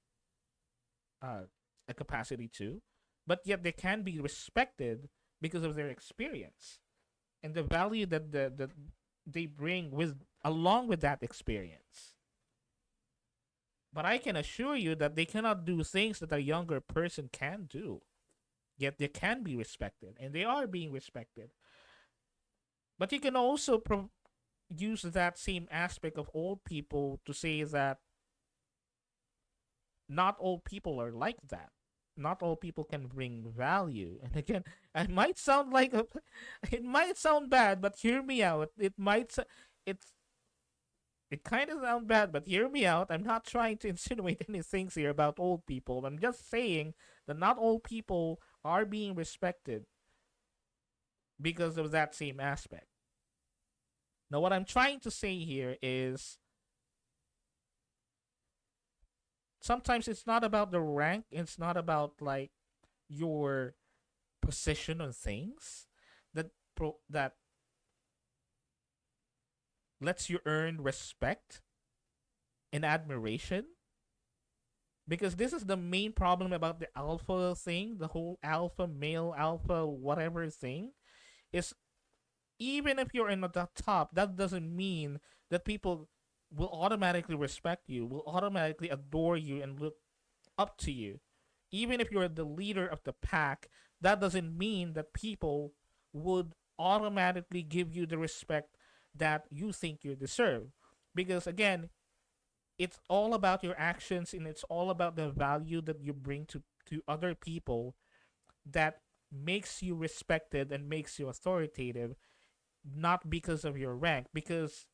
uh, a capacity to, but yet they can be respected because of their experience and the value that they bring with along with that experience. But I can assure you that they cannot do things that a younger person can do. Yet they can be respected, and they are being respected. But you can also use that same aspect of old people to say that not all people are like that. Not all people can bring value. And again, it might sound like it might sound bad, but hear me out. It's it kind of sound bad, but hear me out. I'm not trying to insinuate any things here about old people. I'm just saying that not all people are being respected because of that same aspect. Now, what I'm trying to say here is sometimes it's not about the rank, it's not about like your position on things that lets you earn respect and admiration, because this is the main problem about the alpha thing, the whole alpha male, alpha whatever thing is. Even if you're in the top, that doesn't mean that people will automatically respect you, will automatically adore you and look up to you. Even if you're the leader of the pack, that doesn't mean that people would automatically give you the respect that you think you deserve. Because again, it's all about your actions and it's all about the value that you bring to other people that makes you respected and makes you authoritative, not because of your rank. Because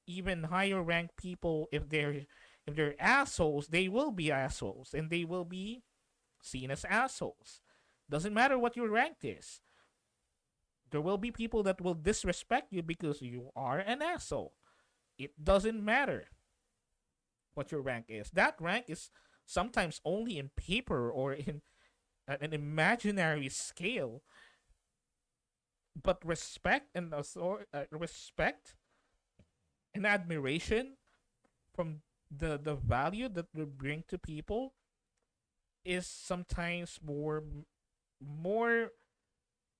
even higher ranked people, if they're assholes, they will be assholes and they will be seen as assholes. Doesn't matter what your rank is. There will be people that will disrespect you because you are an asshole. It doesn't matter what your rank is. That rank is sometimes only in paper or in an imaginary scale. But respect and admiration from the value that we bring to people is sometimes more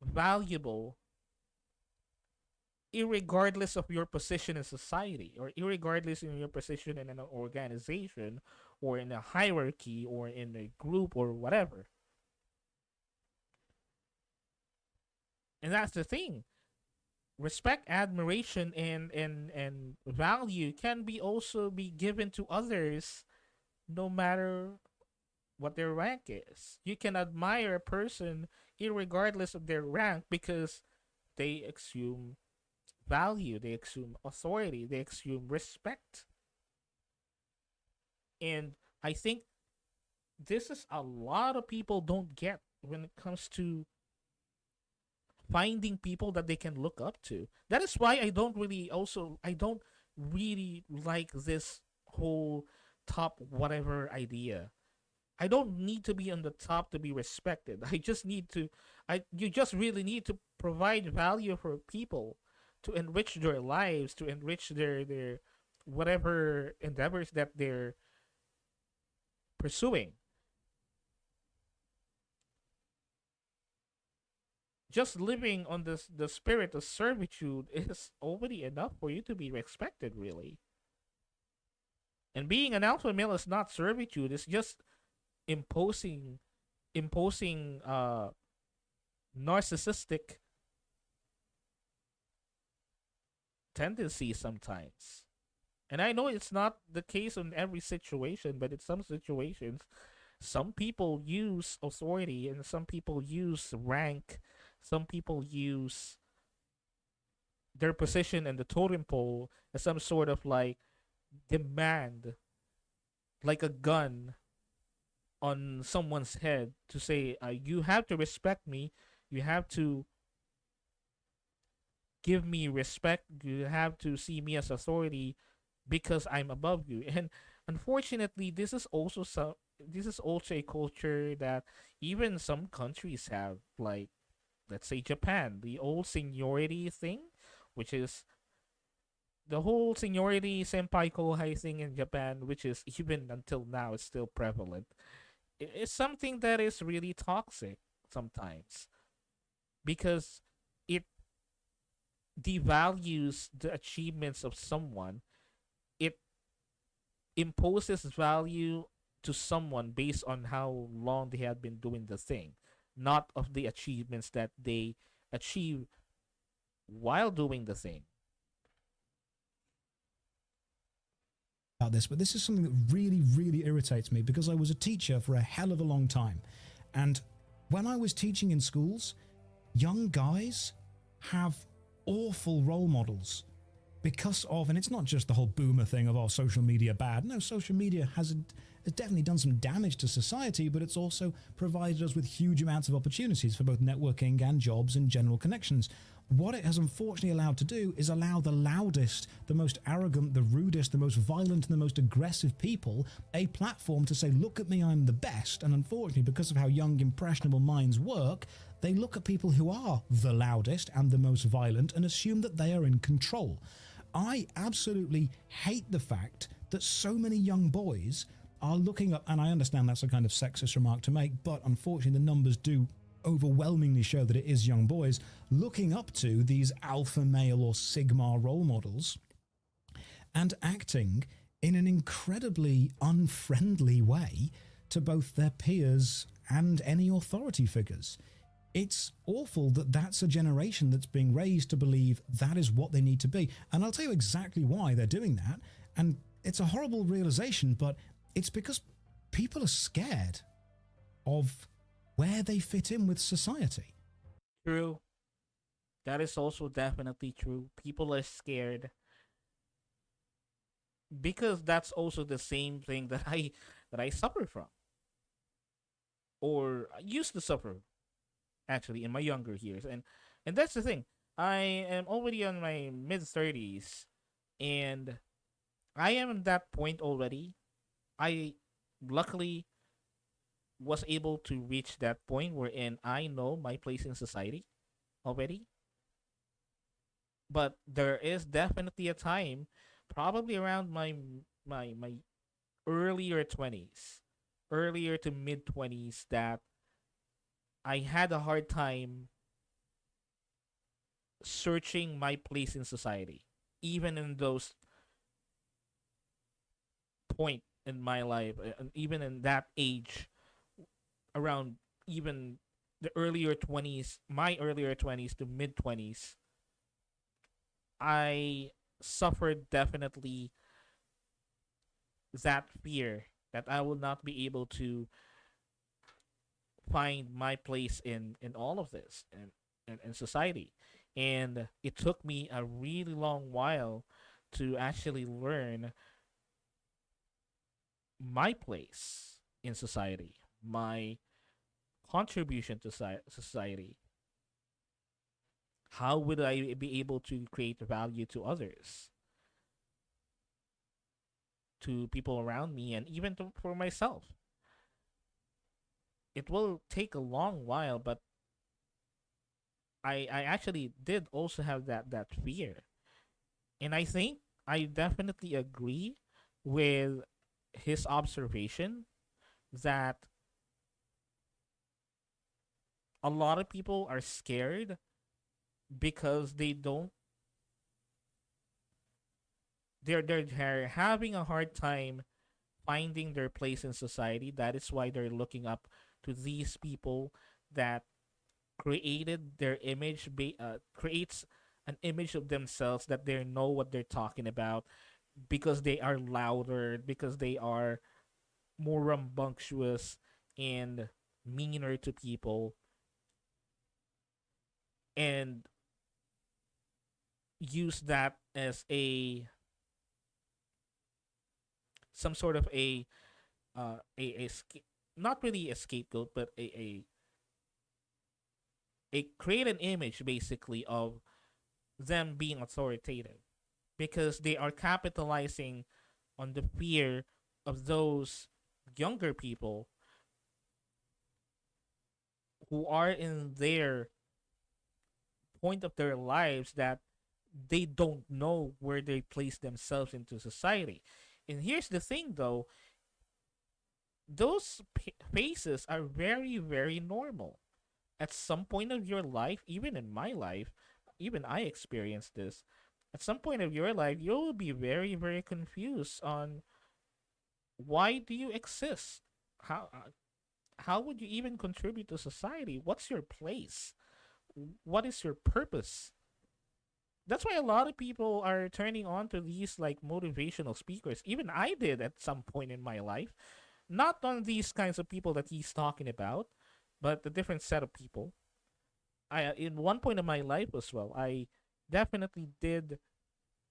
valuable, irregardless of your position in society or irregardless in your position in an organization or in a hierarchy or in a group or whatever. And that's the thing. Respect, admiration, and value can be also be given to others no matter what their rank is. You can admire a person irregardless of their rank, because they assume value, they assume authority, they assume respect. And I think this is a lot of people don't get when it comes to finding people that they can look up to. That is why I don't really like this whole top whatever idea. I don't need to be on the top to be respected. I just need to I you just really need to provide value for people, to enrich their lives, to enrich their whatever endeavors that they're pursuing. Just living on this the spirit of servitude is already enough for you to be respected, really. And being an alpha male is not servitude, it's just imposing narcissistic tendencies sometimes. And I know it's not the case in every situation, but in some situations, some people use authority and some people use rank, some people use their position in the totem pole as some sort of like demand, like a gun on someone's head to say, you have to respect me, you have to give me respect, you have to see me as authority because I'm above you. And unfortunately, this is also a culture that even some countries have, like let's say Japan, the old seniority thing, which is the whole seniority senpai kohai thing in Japan, which is even until now is still prevalent. It's something that is really toxic sometimes because it devalues the achievements of someone. It imposes value to someone based on how long they have been doing the thing, not of the achievements that they achieve while doing the thing. About this, but this is something that really, really irritates me because I was a teacher for a hell of a long time. And when I was teaching in schools, young guys have awful role models because of, and it's not just the whole boomer thing of, oh, social media bad. No, social media has definitely done some damage to society, but it's also provided us with huge amounts of opportunities for both networking and jobs and general connections. What it has unfortunately allowed to do is allow the loudest, the most arrogant, the rudest, the most violent, and the most aggressive people a platform to say, look at me, I'm the best. And unfortunately, because of how young, impressionable minds work, they look at people who are the loudest and the most violent and assume that they are in control. I absolutely hate the fact that so many young boys are looking up, and I understand that's a kind of sexist remark to make, but unfortunately the numbers do overwhelmingly show that it is young boys looking up to these alpha male or sigma role models and acting in an incredibly unfriendly way to both their peers and any authority figures. It's awful that that's a generation that's being raised to believe that is what they need to be. And I'll tell you exactly why they're doing that. And it's a horrible realization, but it's because people are scared of where they fit in with society. True. That is also definitely true. People are scared because that's also the same thing that I suffer from, or I used to suffer actually in my younger years. And that's the thing. I am already on my mid 30s, and I am at that point already. I luckily was able to reach that point wherein I know my place in society already. But there is definitely a time, probably around my earlier 20s, earlier to mid 20s, that I had a hard time searching my place in society, even in those point in my life, and even in that age, around even the earlier 20s, my earlier 20s to mid 20s, I suffered definitely that fear that I will not be able to find my place in all of this and in society. And it took me a really long while to actually learn my place in society, my contribution to society. How would I be able to create value to others, to people around me, and even for myself? It will take a long while, but I actually did also have that fear. And I think I definitely agree with his observation that a lot of people are scared because they're having a hard time finding their place in society. That is why they're looking up to these people that created their image, creates an image of themselves that they know what they're talking about, because they are louder, because they are more rambunctious and meaner to people, and use that as a some sort of not really a scapegoat, but a create an image basically of them being authoritative, because they are capitalizing on the fear of those younger people who are in their point of their lives that they don't know where they place themselves into society. And here's the thing though, those phases are very, very normal. At some point of your life, even in my life, even I experienced this. At some point of your life, you'll be very, very confused on why do you exist? How would you even contribute to society? What's your place? What is your purpose? That's why a lot of people are turning on to these like motivational speakers. Even I did at some point in my life. Not on these kinds of people that he's talking about, but a different set of people. I in one point of my life as well, I definitely did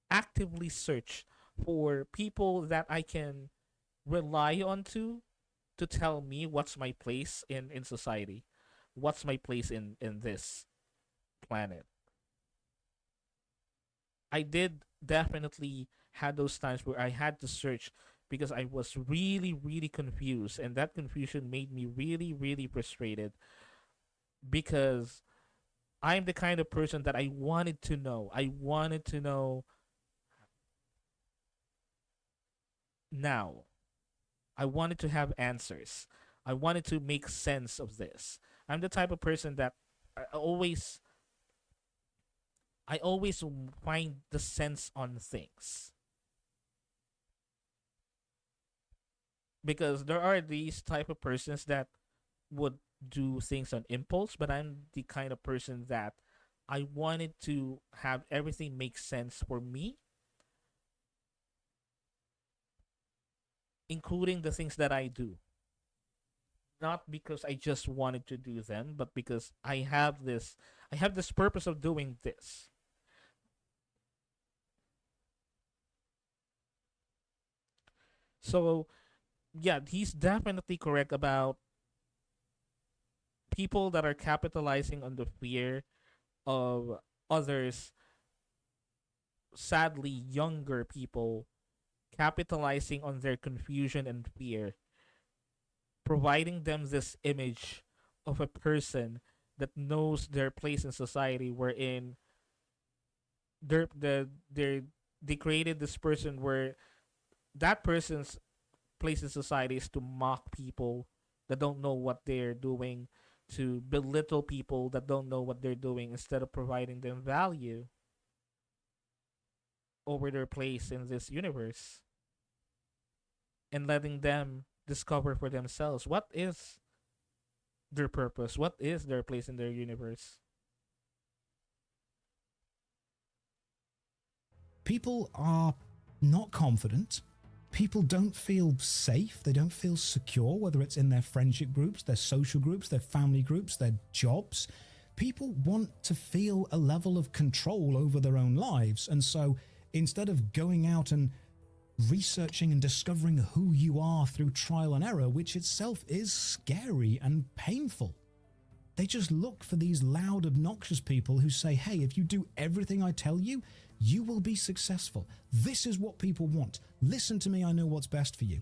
actively search for people that I can rely on to tell me what's my place in society, what's my place in this planet. I did definitely had those times where I had to search because I was really, really confused, and that confusion made me really, really frustrated because I'm the kind of person that I wanted to know. I wanted to know now. I wanted to have answers. I wanted to make sense of this. I'm the type of person that I always I always find the sense on things, because there are these type of persons that would do things on impulse, but I'm the kind of person that I wanted to have everything make sense for me, including the things that I do. Not because I just wanted to do them, but because I have this purpose of doing this. So yeah, he's definitely correct about people that are capitalizing on the fear of others, sadly younger people capitalizing on their confusion and fear, providing them this image of a person that knows their place in society, wherein they they created this person where that person's place in society is to mock people that don't know what they're doing, to belittle people that don't know what they're doing, instead of providing them value over their place in this universe and letting them discover for themselves what is their purpose, what is their place in their universe. People are not confident People don't feel safe, they don't feel secure, whether it's in their friendship groups, their social groups, their family groups, their jobs. People want to feel a level of control over their own lives. And so instead of going out and researching and discovering who you are through trial and error, which itself is scary and painful, they just look for these loud, obnoxious people who say, hey, if you do everything I tell you, you will be successful. This is what people want. Listen to me, I know what's best for you.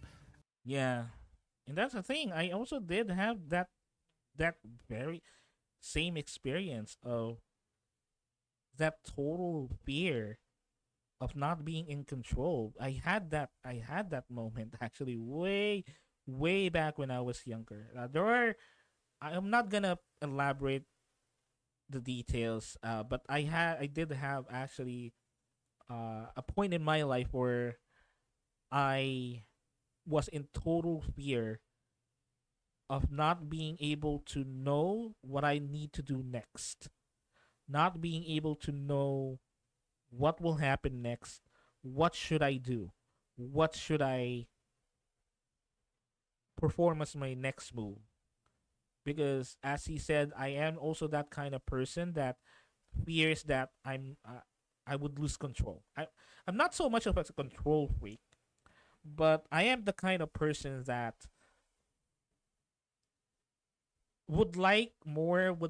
Yeah, and that's the thing. I also did have that very same experience of that total fear of not being in control. I had that moment actually way back when I was younger. I'm not gonna elaborate the details, but I did have actually a point in my life where I was in total fear of not being able to know what I need to do next, not being able to know what will happen next, what should I do, what should I perform as my next move. Because as he said, I am also that kind of person that fears that I would lose control. I'm not so much of a control freak, but I am the kind of person that would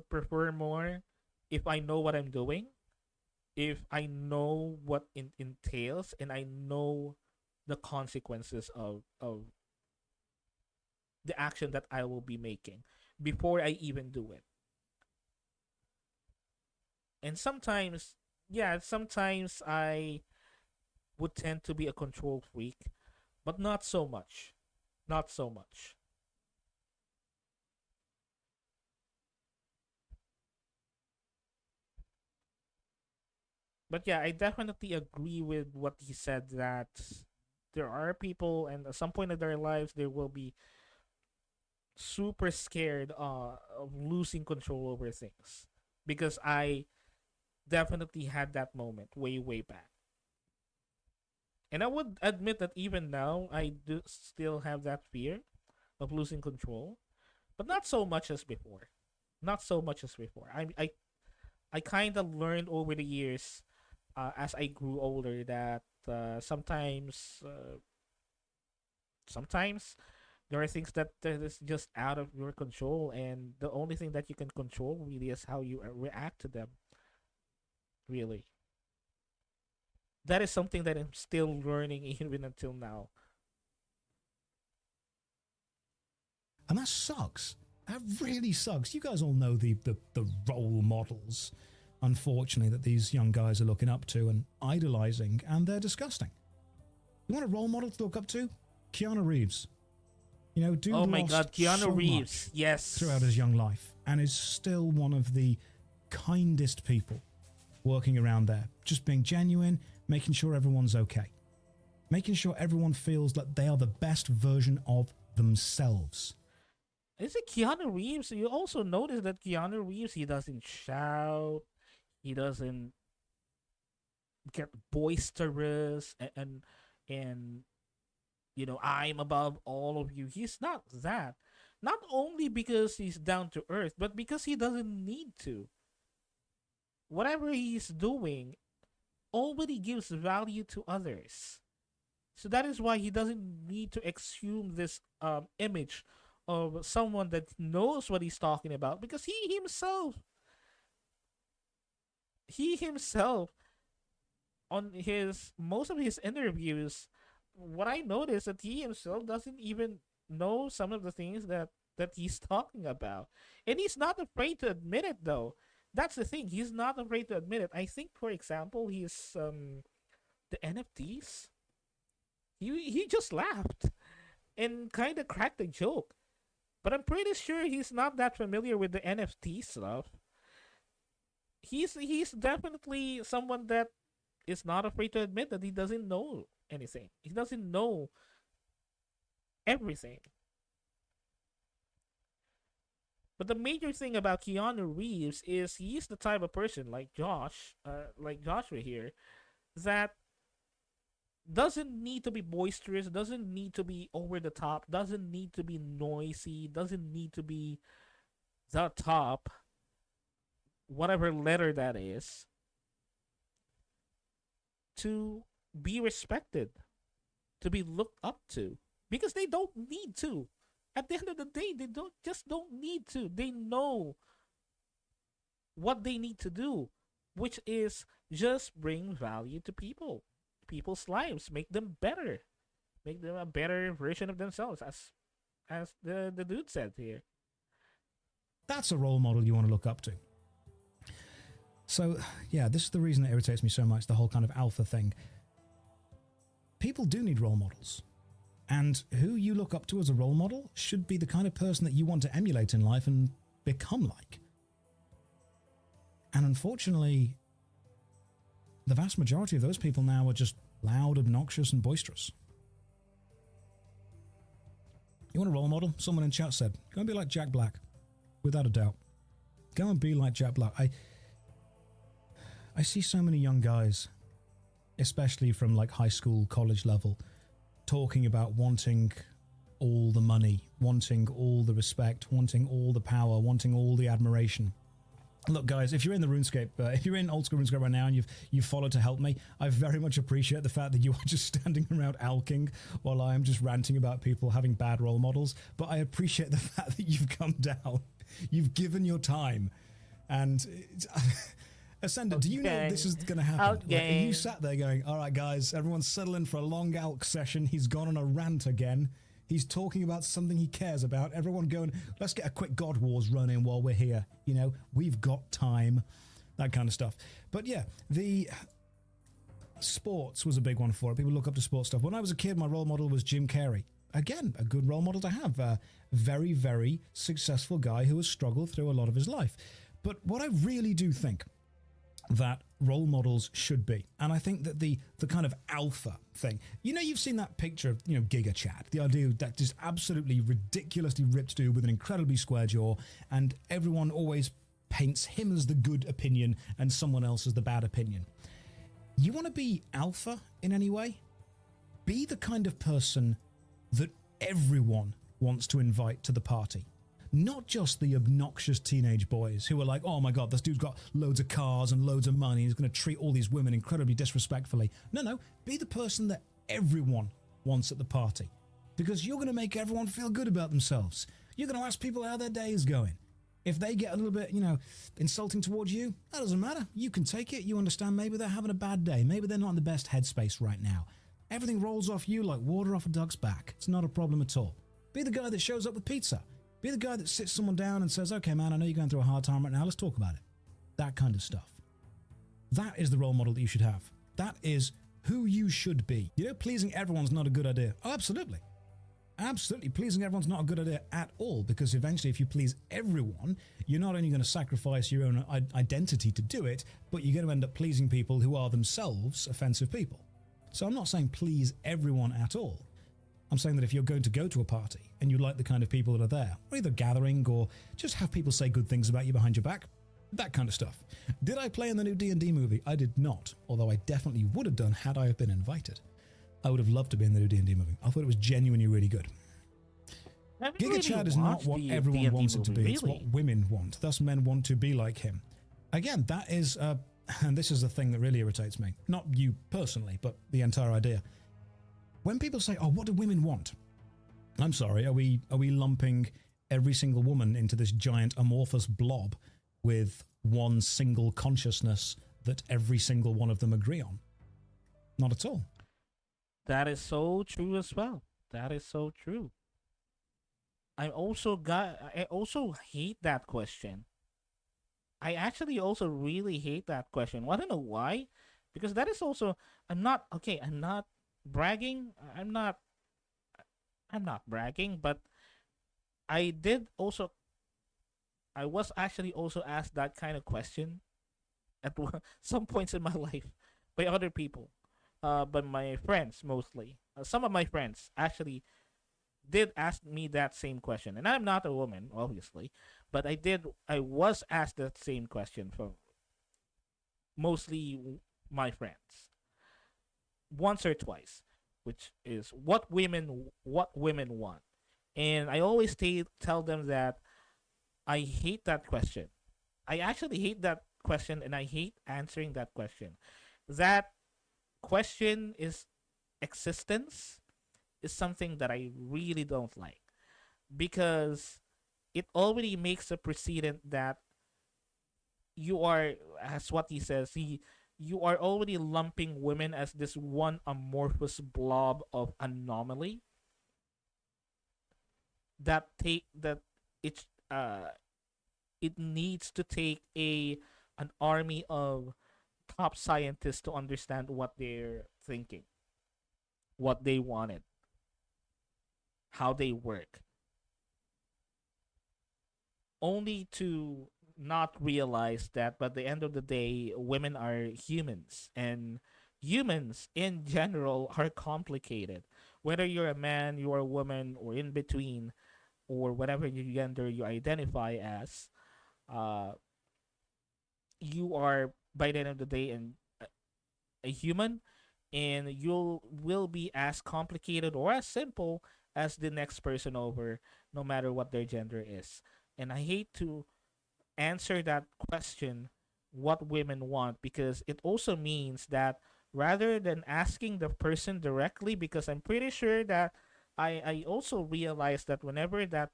prefer more if I know what I'm doing, if I know what it entails, and I know the consequences of the action that I will be making before I even do it. And sometimes, yeah, sometimes I would tend to be a control freak, but not so much. Not so much. But yeah, I definitely agree with what he said that there are people, and at some point in their lives, they will be super scared of losing control over things. Because I definitely had that moment way back. And I would admit that even now, I do still have that fear of losing control, but not so much as before. Not so much as before. I kind of learned over the years, as I grew older, that sometimes there are things that is just out of your control, and the only thing that you can control really is how you react to them. Really, that is something that I'm still learning even until now. And that sucks. That really sucks. You guys all know the role models, unfortunately, that these young guys are looking up to and idolizing, and they're disgusting. You want a role model to look up to? Keanu Reeves. You know, dude Oh my lost God, Keanu so Reeves, much yes. throughout his young life and is still one of the kindest people working around there. Just being genuine, making sure everyone's okay. Making sure everyone feels that they are the best version of themselves. Is it Keanu Reeves? You also notice that Keanu Reeves, he doesn't shout, he doesn't get boisterous, and I'm above all of you. He's not that. Not only because he's down to earth, but because he doesn't need to. Whatever he's doing already gives value to others. So that is why he doesn't need to assume this image of someone that knows what he's talking about, because he himself on his most of his interviews, what I noticed that he himself doesn't even know some of the things that he's talking about, and he's not afraid to admit it though. That's the thing. He's not afraid to admit it. I think, for example, he's the NFTs. He just laughed and kind of cracked a joke, but I'm pretty sure he's not that familiar with the NFT stuff. He's definitely someone that is not afraid to admit that he doesn't know anything. He doesn't know everything. But the major thing about Keanu Reeves is he's the type of person like Joshua here, that doesn't need to be boisterous, doesn't need to be over the top, doesn't need to be noisy, doesn't need to be the top, whatever letter that is, to be respected, to be looked up to, because they don't need to. At the end of the day, they don't need to. They know what they need to do, which is just bring value to people's lives, make them better, make them a better version of themselves, as the dude said here. That's a role model you want to look up to. So, yeah, this is the reason it irritates me so much, the whole kind of alpha thing. People do need role models. And who you look up to as a role model should be the kind of person that you want to emulate in life and become like. And unfortunately, the vast majority of those people now are just loud, obnoxious, and boisterous. You want a role model? Someone in chat said, go and be like Jack Black. Without a doubt. Go and be like Jack Black. I see so many young guys, especially from like high school, college level, talking about wanting all the money, wanting all the respect, wanting all the power, wanting all the admiration. Look, guys, if you're in the RuneScape, if you're in old school RuneScape right now and you've followed to help me, I very much appreciate the fact that you are just standing around alking while I am just ranting about people having bad role models. But I appreciate the fact that you've come down, you've given your time, and Ascendant, do you know this is going to happen? Like, are you sat there going, all right, guys, everyone settle in for a long alk session. He's gone on a rant again. He's talking about something he cares about. Everyone going, let's get a quick God Wars run in while we're here. You know, we've got time. That kind of stuff. But yeah, the sports was a big one for it. People look up to sports stuff. When I was a kid, my role model was Jim Carrey. Again, a good role model to have. A very, very successful guy who has struggled through a lot of his life. But what I really do think that role models should be, and I think that the kind of alpha thing, you know, you've seen that picture of, you know, Giga Chad, the idea that just absolutely ridiculously ripped dude with an incredibly square jaw, and everyone always paints him as the good opinion and someone else as the bad opinion. You want to be alpha in any way? Be the kind of person that everyone wants to invite to the party. Not just the obnoxious teenage boys who are like, oh my god, this dude's got loads of cars and loads of money, he's going to treat all these women incredibly disrespectfully. No, be the person that everyone wants at the party. Because you're going to make everyone feel good about themselves. You're going to ask people how their day is going. If they get a little bit, you know, insulting towards you, that doesn't matter. You can take it. You understand maybe they're having a bad day. Maybe they're not in the best headspace right now. Everything rolls off you like water off a duck's back. It's not a problem at all. Be the guy that shows up with pizza. Be the guy that sits someone down and says, okay, man, I know you're going through a hard time right now. Let's talk about it. That kind of stuff. That is the role model that you should have. That is who you should be. You know, pleasing everyone's not a good idea. Oh, absolutely. Absolutely. Pleasing everyone's not a good idea at all, because eventually if you please everyone, you're not only going to sacrifice your own identity to do it, but you're going to end up pleasing people who are themselves offensive people. So I'm not saying please everyone at all. I'm saying that if you're going to go to a party and you like the kind of people that are there, or either gathering or just have people say good things about you behind your back, that kind of stuff. Did I play in the new D&D movie? I did not, although I definitely would have done had I have been invited. I would have loved to be in the new D&D movie. I thought it was genuinely really good. Giga Chad is not what everyone D&D wants it to be. movie, It's what women want. Thus, men want to be like him. Again, that is, and this is the thing that really irritates me. Not you personally, but the entire idea. When people say, oh, what do women want? I'm sorry, are we lumping every single woman into this giant amorphous blob with one single consciousness that every single one of them agree on? Not at all. That is so true as well. That is so true. I also hate that question. I actually also really hate that question. Well, I don't know why, because that is also, I'm not bragging. I'm not bragging, but I was actually also asked that kind of question at some points in my life by other people, but my friends mostly. Some of my friends actually did ask me that same question, and I'm not a woman, obviously, but I was asked that same question from mostly my friends. once or twice, which is what women want. And I always tell them that I hate that question. I actually hate that question, and I hate answering that question. That question is existence is something that I really don't like, because it already makes a precedent that you are, as what he says, you are already lumping women as this one amorphous blob of anomaly that it uh it needs to take a an army of top scientists to understand what they're thinking, what they wanted, how they work, only to not realize that by the end of the day, women are humans, and humans in general are complicated. Whether you're a man, you're a woman, or in between, or whatever your gender you identify as, uh, you are by the end of the day a human, and you will be as complicated or as simple as the next person over, no matter what their gender is. And I hate to answer that question, what women want, because it also means that rather than asking the person directly, because I'm pretty sure that I also realize that whenever that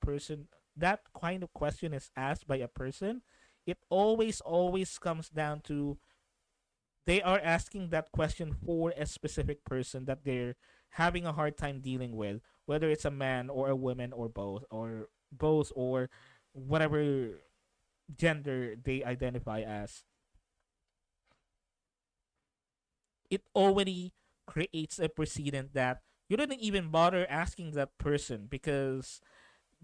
kind of question is asked by a person, it always comes down to they are asking that question for a specific person that they're having a hard time dealing with, whether it's a man or a woman or both or whatever gender they identify as. It already creates a precedent that you didn't even bother asking that person because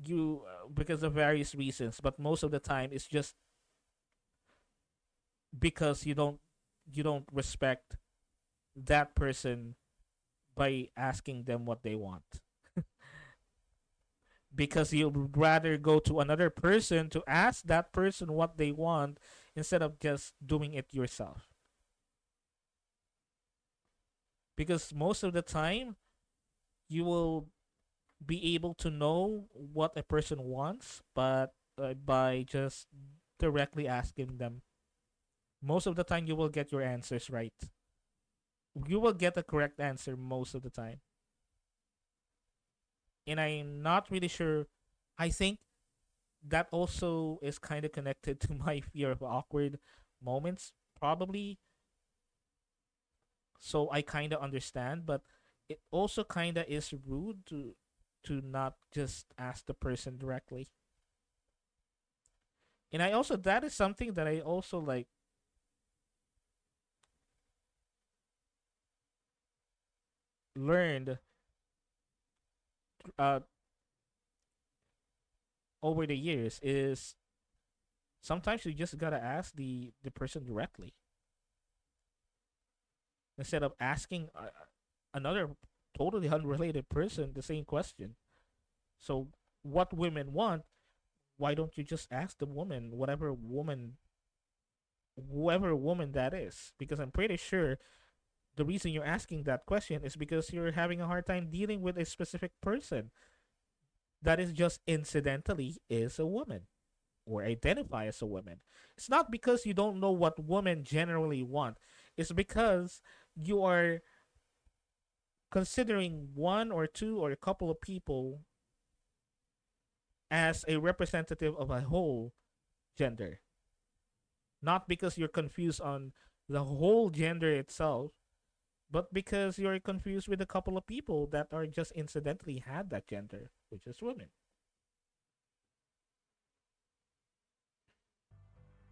of various reasons, but most of the time it's just because you don't respect that person by asking them what they want, because you'd rather go to another person to ask that person what they want instead of just doing it yourself, because most of the time you will be able to know what a person wants, but by just directly asking them. Most of the time, you will get your answers right. You will get the correct answer most of the time. And I'm not really sure. I think that also is kind of connected to my fear of awkward moments, probably. So I kind of understand, but it also kind of is rude to not just ask the person directly. And I also that is something that I also like learned uh over the years is sometimes you just gotta ask the person directly instead of asking another totally unrelated person the same question. So what women want, why don't you just ask the woman, whoever woman that is? Because I'm pretty sure the reason you're asking that question is because you're having a hard time dealing with a specific person that is just incidentally is a woman or identify as a woman. It's not because you don't know what women generally want. It's because you are considering one or two or a couple of people as a representative of a whole gender. Not because you're confused on the whole gender itself, but because you're confused with a couple of people that are just incidentally had that gender, which is women.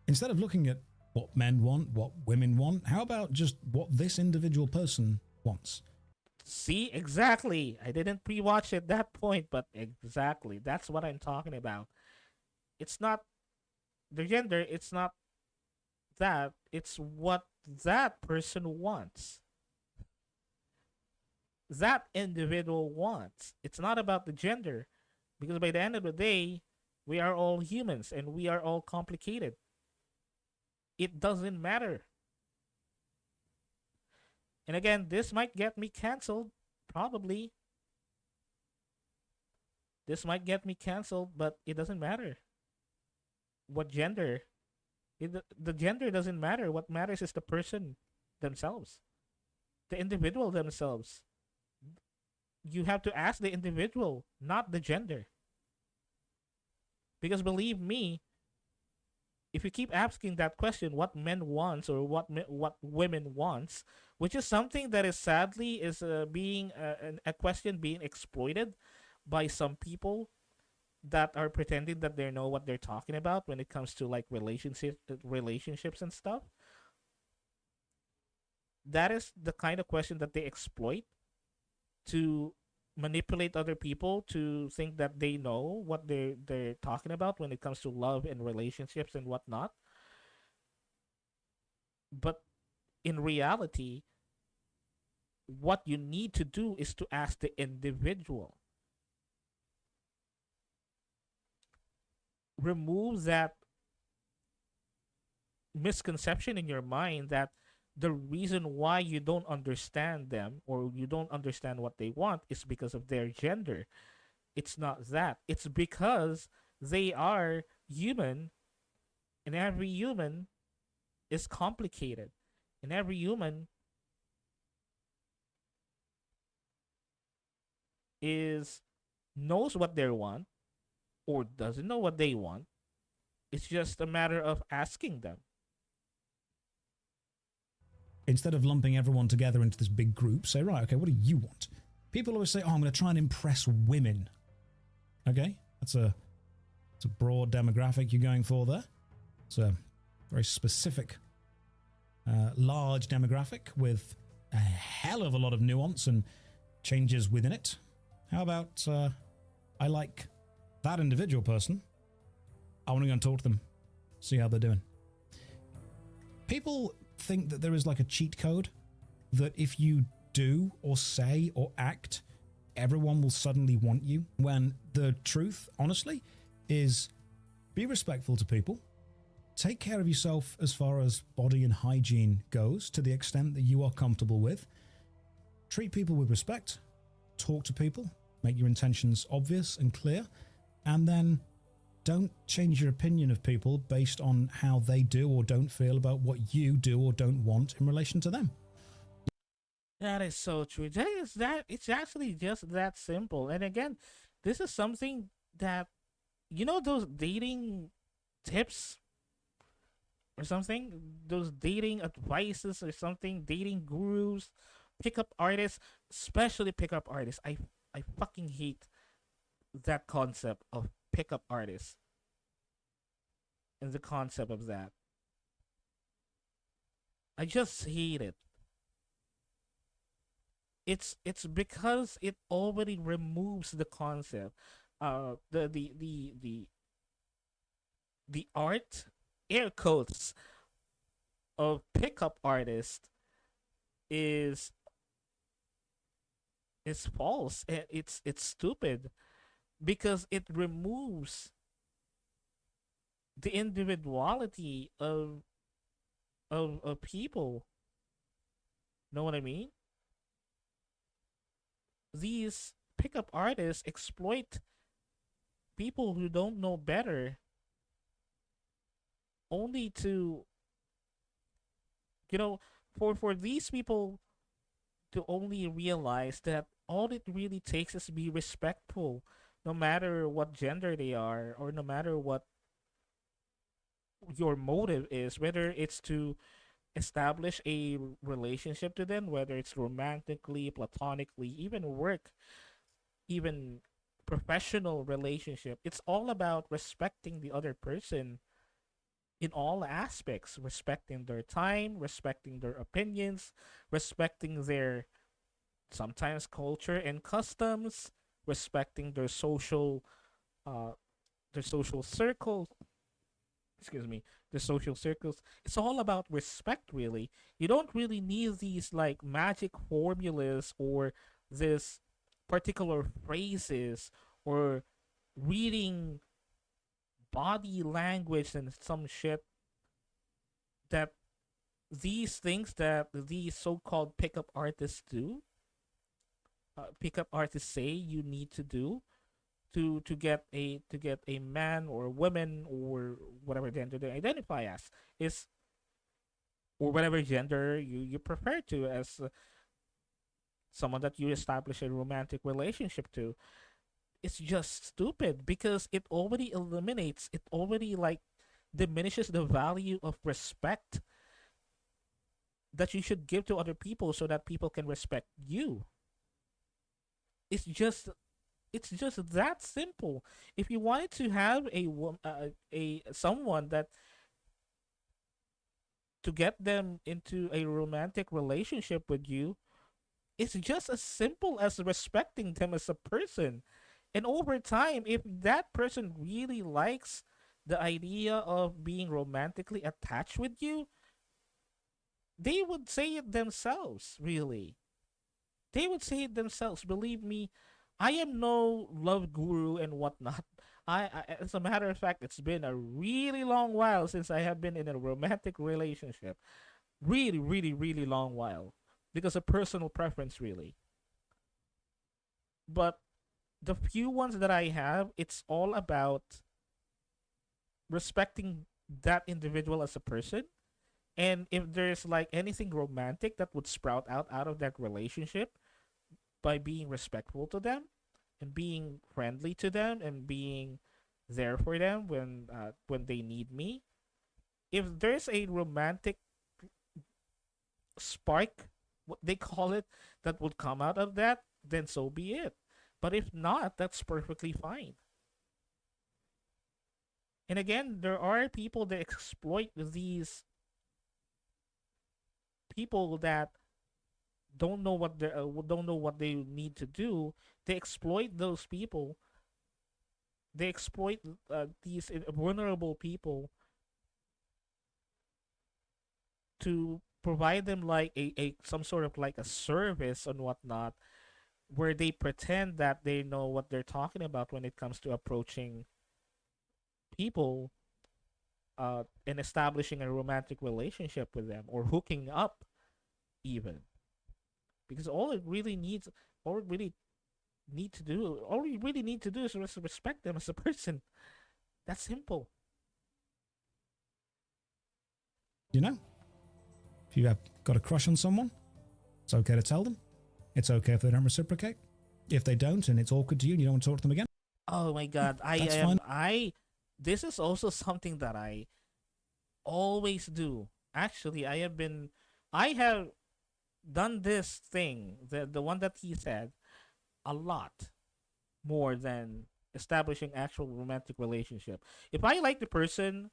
Instead of looking at what men want, what women want, how about just what this individual person wants? See, exactly. I didn't pre-watch at that point, but exactly. That's what I'm talking about. It's not the gender, it's not that, it's what that person wants. That individual wants. It's not about the gender, because by the end of the day, we are all humans and we are all complicated. It doesn't matter. And again, this might get me canceled. Probably. This might get me canceled, but it doesn't matter. What gender? The gender doesn't matter. What matters is the person themselves, the individual themselves. You have to ask the individual, not the gender. Because believe me, if you keep asking that question, what men wants or what women wants, which is something that is sadly is being a question being exploited by some people that are pretending that they know what they're talking about when it comes to like relationships and stuff. That is the kind of question that they exploit to manipulate other people to think that they know what they're talking about when it comes to love and relationships and whatnot. But in reality, what you need to do is to ask the individual. Remove that misconception in your mind that the reason why you don't understand them or you don't understand what they want is because of their gender. It's not that. It's because they are human, and every human is complicated. And every human is knows what they want or doesn't know what they want. It's just a matter of asking them. Instead of lumping everyone together into this big group, say, right, okay, what do you want? People always say, oh, I'm going to try and impress women. Okay, it's a broad demographic you're going for there. It's a very specific, large demographic with a hell of a lot of nuance and changes within it. How about I like that individual person. I want to go and talk to them, see how they're doing. People think that there is like a cheat code that if you do or say or act, everyone will suddenly want you, when the truth, honestly, is be respectful to people. Take care of yourself as far as body and hygiene goes, to the extent that you are comfortable with. Treat people with respect. Talk to people. Make your intentions obvious and clear. And then don't change your opinion of people based on how they do or don't feel about what you do or don't want in relation to them. That is so true. It's actually just that simple. And again, this is something that those dating tips or something, those dating advices or something, dating gurus, pickup artists, especially pickup artists. I fucking hate that concept of pickup artists and the concept of that. I just hate it. It's because it already removes the concept, the art, air quotes, of pickup artist is false. It's stupid because it removes the individuality of people. Know what I mean? These pickup artists exploit people who don't know better only to you know for these people to only realize that all it really takes is to be respectful, no matter what gender they are or no matter what your motive is, whether it's to establish a relationship to them, whether it's romantically, platonically, even work, even professional relationship. It's all about respecting the other person in all aspects, respecting their time, respecting their opinions, respecting their sometimes culture and customs, respecting uh their social circle, excuse me, the social circles. It's all about respect, really. You don't really need these like magic formulas or this particular phrases or reading body language and some shit that these things that these so-called pickup artists do, pickup artists say you need to do to get a man or woman or whatever gender they identify as is, or whatever gender you prefer to, as someone that you establish a romantic relationship to. It's just stupid because it already eliminates, it already like diminishes the value of respect that you should give to other people so that people can respect you. It's just it's just that simple. If you wanted to have a someone that to get them into a romantic relationship with you, it's just as simple as respecting them as a person. And over time, if that person really likes the idea of being romantically attached with you, they would say it themselves, really. They would say it themselves. Believe me, I am no love guru and whatnot. As a matter of fact, it's been a really long while since I have been in a romantic relationship. Really, really, really long while. Because of personal preference, really. But the few ones that I have, it's all about respecting that individual as a person. And if there's like anything romantic that would sprout out of that relationship by being respectful to them and being friendly to them and being there for them when they need me. If there's a romantic spark, what they call it, that would come out of that, then so be it. But if not, that's perfectly fine. And again, there are people that exploit these people that don't know what they need to do. They exploit those people. They exploit these vulnerable people to provide them like a some sort of like a service and whatnot, where they pretend that they know what they're talking about when it comes to approaching people and establishing a romantic relationship with them or hooking up even, because all it really all you really need to do is respect them as a person. That's simple. You know, if you have got a crush on someone, it's okay to tell them. It's okay if they don't reciprocate. If they don't and it's awkward to you and you don't want to talk to them again, Oh my god, that's fine. I this is also something that I always do. Actually, I have done this thing, the one that he said, a lot more than establishing actual romantic relationship. If I like the person,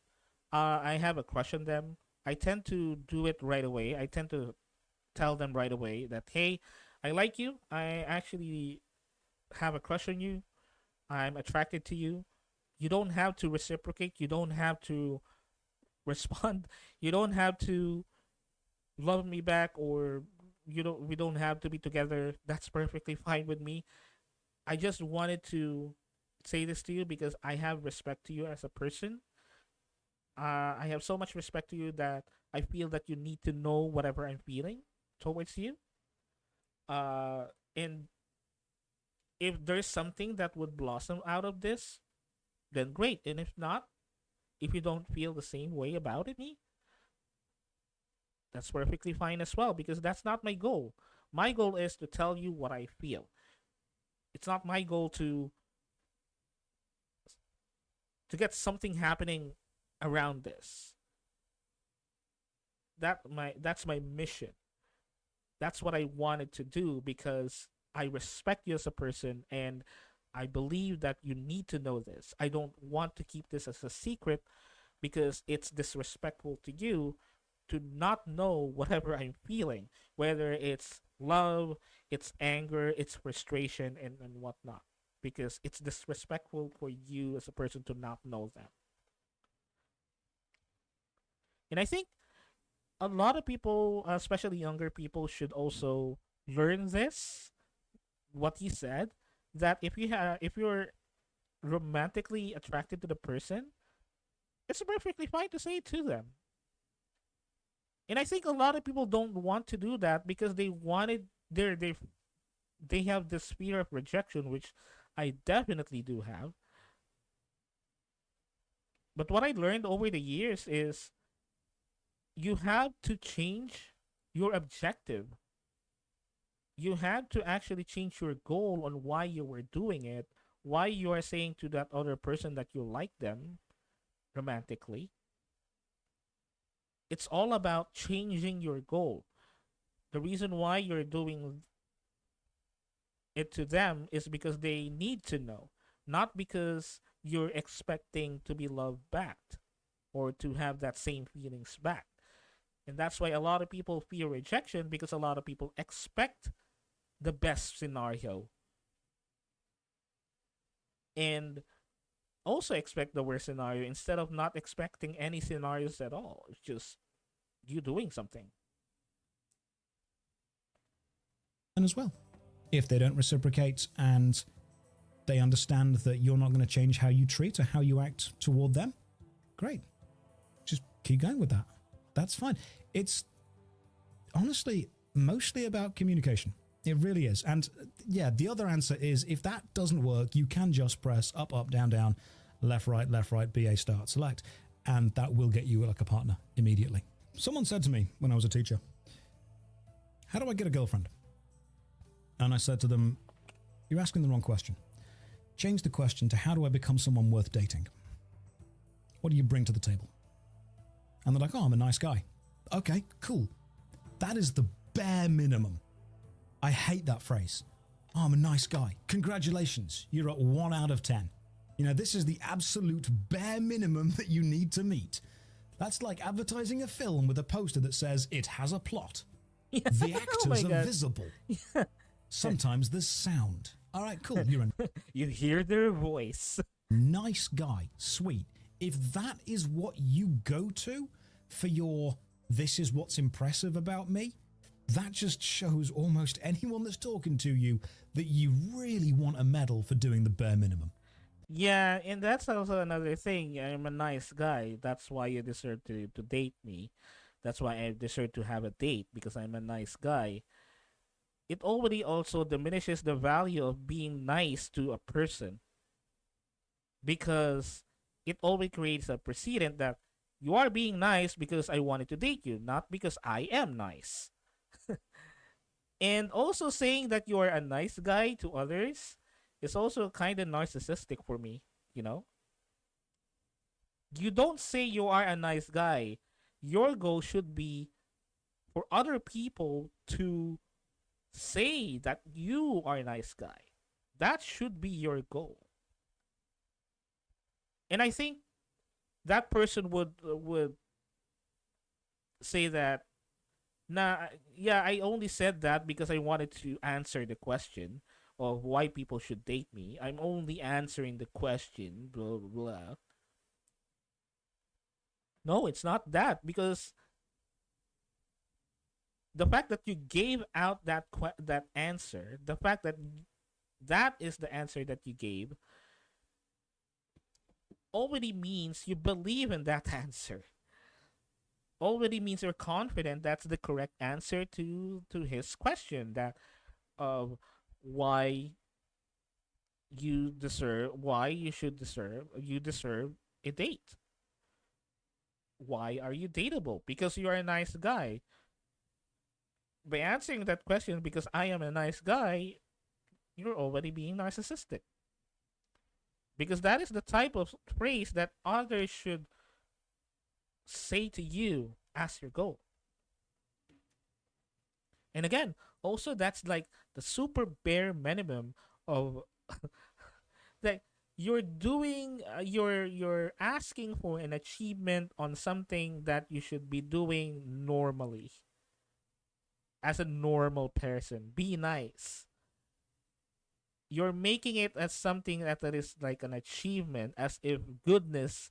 I have a crush on them, I tend to do it right away. I tend to tell them right away that, hey, I like you. I actually have a crush on you. I'm attracted to you. You don't have to reciprocate. You don't have to respond. You don't have to love me back, or we don't have to be together. That's perfectly fine with me. I just wanted to say this to you because I have respect to you as a person. I have so much respect to you that I feel that you need to know whatever I'm feeling towards you. Uh, and if there's something that would blossom out of this, then great. And if not, if you don't feel the same way about it, me, that's perfectly fine as well, because that's not my goal. My goal is to tell you what I feel. It's not my goal to get something happening around this. That's my mission. That's what I wanted to do because I respect you as a person, and I believe that you need to know this. I don't want to keep this as a secret because it's disrespectful to you to not know whatever I'm feeling, whether it's love, it's anger, it's frustration, and whatnot. Because it's disrespectful for you as a person to not know that. And I think a lot of people, especially younger people, should also learn this. What he said, that if you're romantically attracted to the person, it's perfectly fine to say it to them. And I think a lot of people don't want to do that because they wanted they have this fear of rejection, which I definitely do have. But what I learned over the years is you have to change your objective. You have to actually change your goal on why you were doing it, why you are saying to that other person that you like them romantically. It's all about changing your goal. The reason why you're doing it to them is because they need to know, not because you're expecting to be loved back or to have that same feelings back. And that's why a lot of people fear rejection because a lot of people expect the best scenario and also expect the worst scenario instead of not expecting any scenarios at all. It's just you doing something. And as well, if they don't reciprocate and they understand that you're not going to change how you treat or how you act toward them, great. Just keep going with that. That's fine. It's honestly mostly about communication. It really is. And yeah, the other answer is if that doesn't work, you can just press up, up, down, down, left, right, BA, start, select, and that will get you like a partner immediately. Someone said to me when I was a teacher, how do I get a girlfriend? And I said to them, you're asking the wrong question. Change the question to how do I become someone worth dating? What do you bring to the table? And they're like, oh, I'm a nice guy. Okay, cool. That is the bare minimum. I hate that phrase. Oh, I'm a nice guy. Congratulations. You're at 1 out of 10. You know, this is the absolute bare minimum that you need to meet. That's like advertising a film with a poster that says it has a plot. Yeah. The actors are visible. Yeah. Sometimes there's sound. All right, cool. You're a You hear their voice. nice guy. Sweet. If that is what you go to for your this is what's impressive about me, that just shows almost anyone that's talking to you that you really want a medal for doing the bare minimum. Yeah, and that's also another thing. I'm a nice guy. That's why you deserve to date me. That's why I deserve to have a date because I'm a nice guy. It already also diminishes the value of being nice to a person because it already creates a precedent that you are being nice because I wanted to date you, not because I am nice. And also saying that you are a nice guy to others is also kind of narcissistic for me, you know? You don't say you are a nice guy. Your goal should be for other people to say that you are a nice guy. That should be your goal. And I think that person would say that, nah, yeah, I only said that because I wanted to answer the question of why people should date me. I'm only answering the question, blah blah blah. No, it's not that because the fact that you gave out that answer, the fact that that is the answer that you gave, already means you believe in that answer. Already means you're confident that's the correct answer to his question that of why why you deserve a date. Why are you dateable? Because you are a nice guy. By answering that question because I am a nice guy, you're already being narcissistic. Because that is the type of phrase that others should say to you as your goal. And again, also that's like the super bare minimum of that you're doing you're asking for an achievement on something that you should be doing normally as a normal person. Be nice. You're making it as something that is like an achievement, as if goodness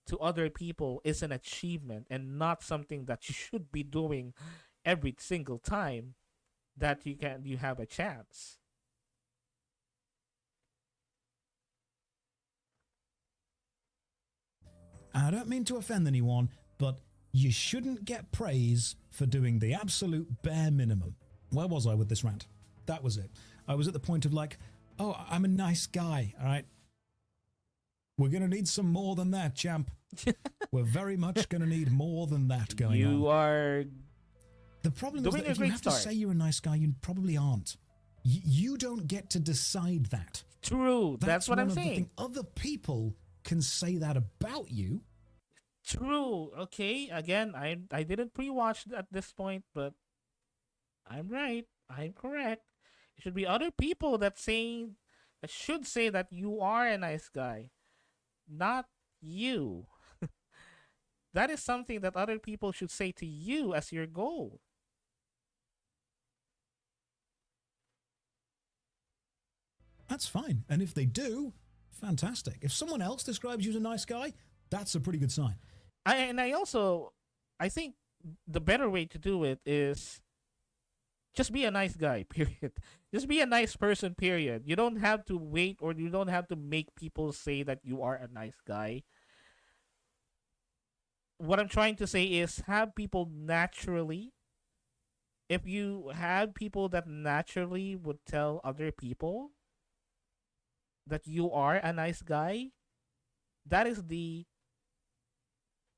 to other people is an achievement and not something that you should be doing every single time that you have a chance. I don't mean to offend anyone, but you shouldn't get praise for doing the absolute bare minimum. Where was I with this rant? That was it. I was at the point of like, oh, I'm a nice guy, all right? We're going to need some more than that, champ. We're very much going to need more than that going on. You are The problem is that if you have to say you're a nice guy, you probably aren't. You don't get to decide that. true. That's what I'm saying. Other people can say that about you. True. Okay. Again, I didn't pre-watch at this point, but I'm right. I'm correct. It should be other people that should say that you are a nice guy, not you. That is something that other people should say to you as your goal. That's fine. And if they do, fantastic. If someone else describes you as a nice guy, that's a pretty good sign. I think the better way to do it is just be a nice guy, period. Just be a nice person, period. You don't have to wait, or you don't have to make people say that you are a nice guy. What I'm trying to say is have people naturally. If you have people that naturally would tell other people that you are a nice guy, that is the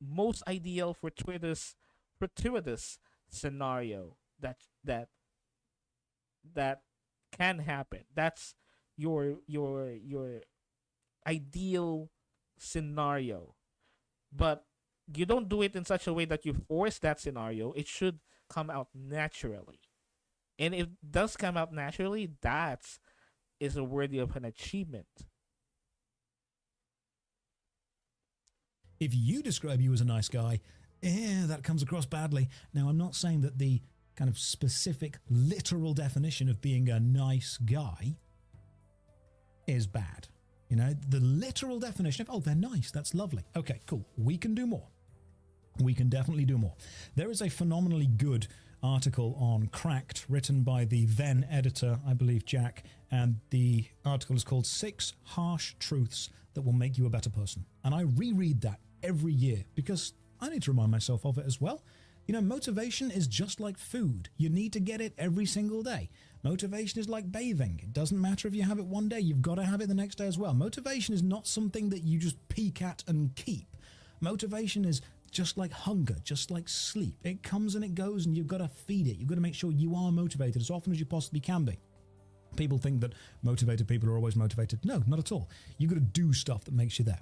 most ideal fortuitous scenario that can happen. That's your ideal scenario. But you don't do it in such a way that you force that scenario. It should come out naturally. And if it does come out naturally, that is worthy of an achievement. If you describe you as a nice guy, that comes across badly. Now, I'm not saying that the kind of specific, literal definition of being a nice guy is bad. You know, the literal definition of, oh, they're nice, that's lovely. Okay, cool. We can do more. We can definitely do more. There is a phenomenally good article on Cracked written by the then editor, I believe, Jack, and the article is called 6 Harsh Truths That Will Make You a Better Person. And I reread that every year because I need to remind myself of it as well. You know, motivation is just like food. You need to get it every single day. Motivation is like bathing. It doesn't matter if you have it one day, you've got to have it the next day as well. Motivation is not something that you just peek at and keep. Motivation is just like hunger, just like sleep. It comes and it goes and you've got to feed it. You've got to make sure you are motivated as often as you possibly can be. People think that motivated people are always motivated. No, not at all. You've got to do stuff that makes you there.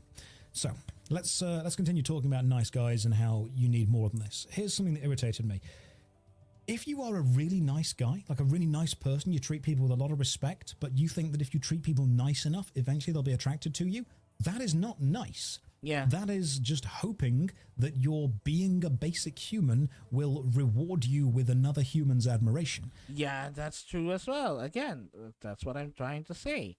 So let's continue talking about nice guys and how you need more than this. Here's something that irritated me. If you are a really nice guy, like a really nice person, you treat people with a lot of respect, but you think that if you treat people nice enough, eventually they'll be attracted to you, that is not nice. Yeah. That is just hoping that your being a basic human will reward you with another human's admiration. Yeah, that's true as well. Again, that's what I'm trying to say.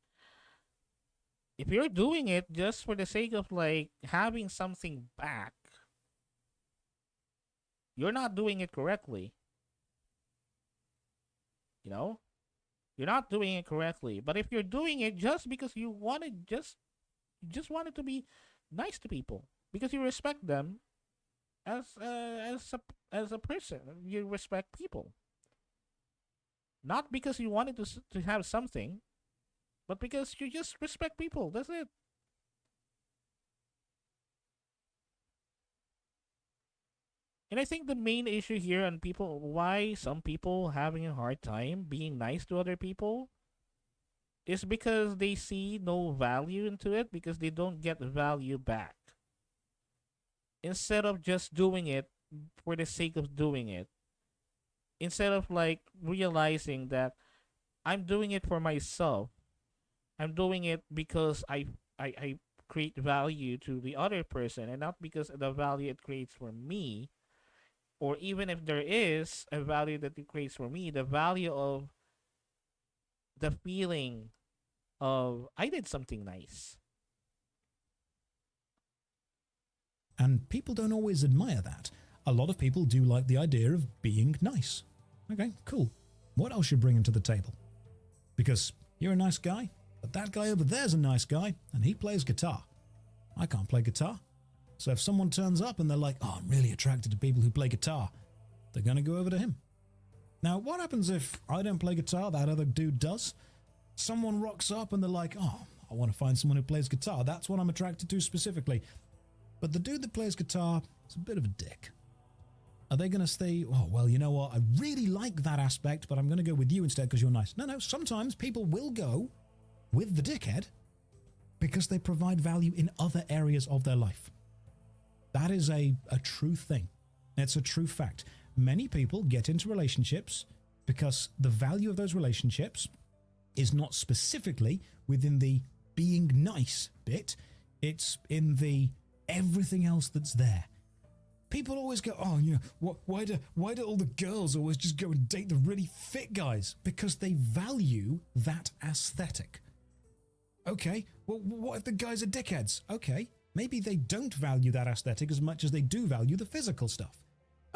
If you're doing it just for the sake of like having something back, you're not doing it correctly. You know? You're not doing it correctly. But if you're doing it just because you wanted just wanted to be nice to people, because you respect them as a person, you respect people. Not because you wanted to have something, but because you just respect people. That's it. And I think the main issue here and why some people having a hard time being nice to other people is because they see no value into it, because they don't get value back. Instead of just doing it for the sake of doing it, instead of like realizing that I'm doing it for myself, I'm doing it because I create value to the other person and not because of the value it creates for me, or even if there is a value that it creates for me, the value of the feeling of I did something nice. And people don't always admire that. A lot of people do like the idea of being nice. Okay, cool. What else you bringing to the table? Because you're a nice guy, but that guy over there's a nice guy, and he plays guitar. I can't play guitar. So if someone turns up and they're like, oh, I'm really attracted to people who play guitar, they're going to go over to him. Now, what happens if I don't play guitar, that other dude does? Someone rocks up and they're like, oh, I want to find someone who plays guitar. That's what I'm attracted to specifically. But the dude that plays guitar is a bit of a dick. Are they going to stay, oh, well, you know what? I really like that aspect, but I'm going to go with you instead because you're nice. No, sometimes people will go with the dickhead because they provide value in other areas of their life. That is a true thing. It's a true fact. Many people get into relationships because the value of those relationships is not specifically within the being nice bit. It's in the everything else that's there. People always go, oh, you know, why do all the girls always just go and date the really fit guys? Because they value that aesthetic. Okay, well, what if the guys are dickheads? Okay, maybe they don't value that aesthetic as much as they do value the physical stuff.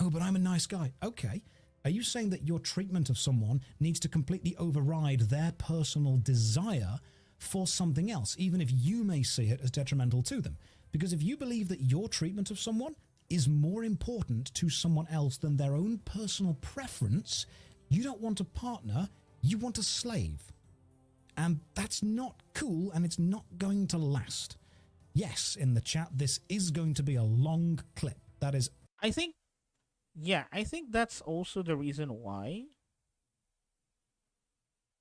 Oh, but I'm a nice guy. Okay, are you saying that your treatment of someone needs to completely override their personal desire for something else, even if you may see it as detrimental to them? Because if you believe that your treatment of someone is more important to someone else than their own personal preference, you don't want a partner, you want a slave. And that's not cool, and it's not going to last. Yes, in the chat, this is going to be a long clip. That is... I think that's also the reason why.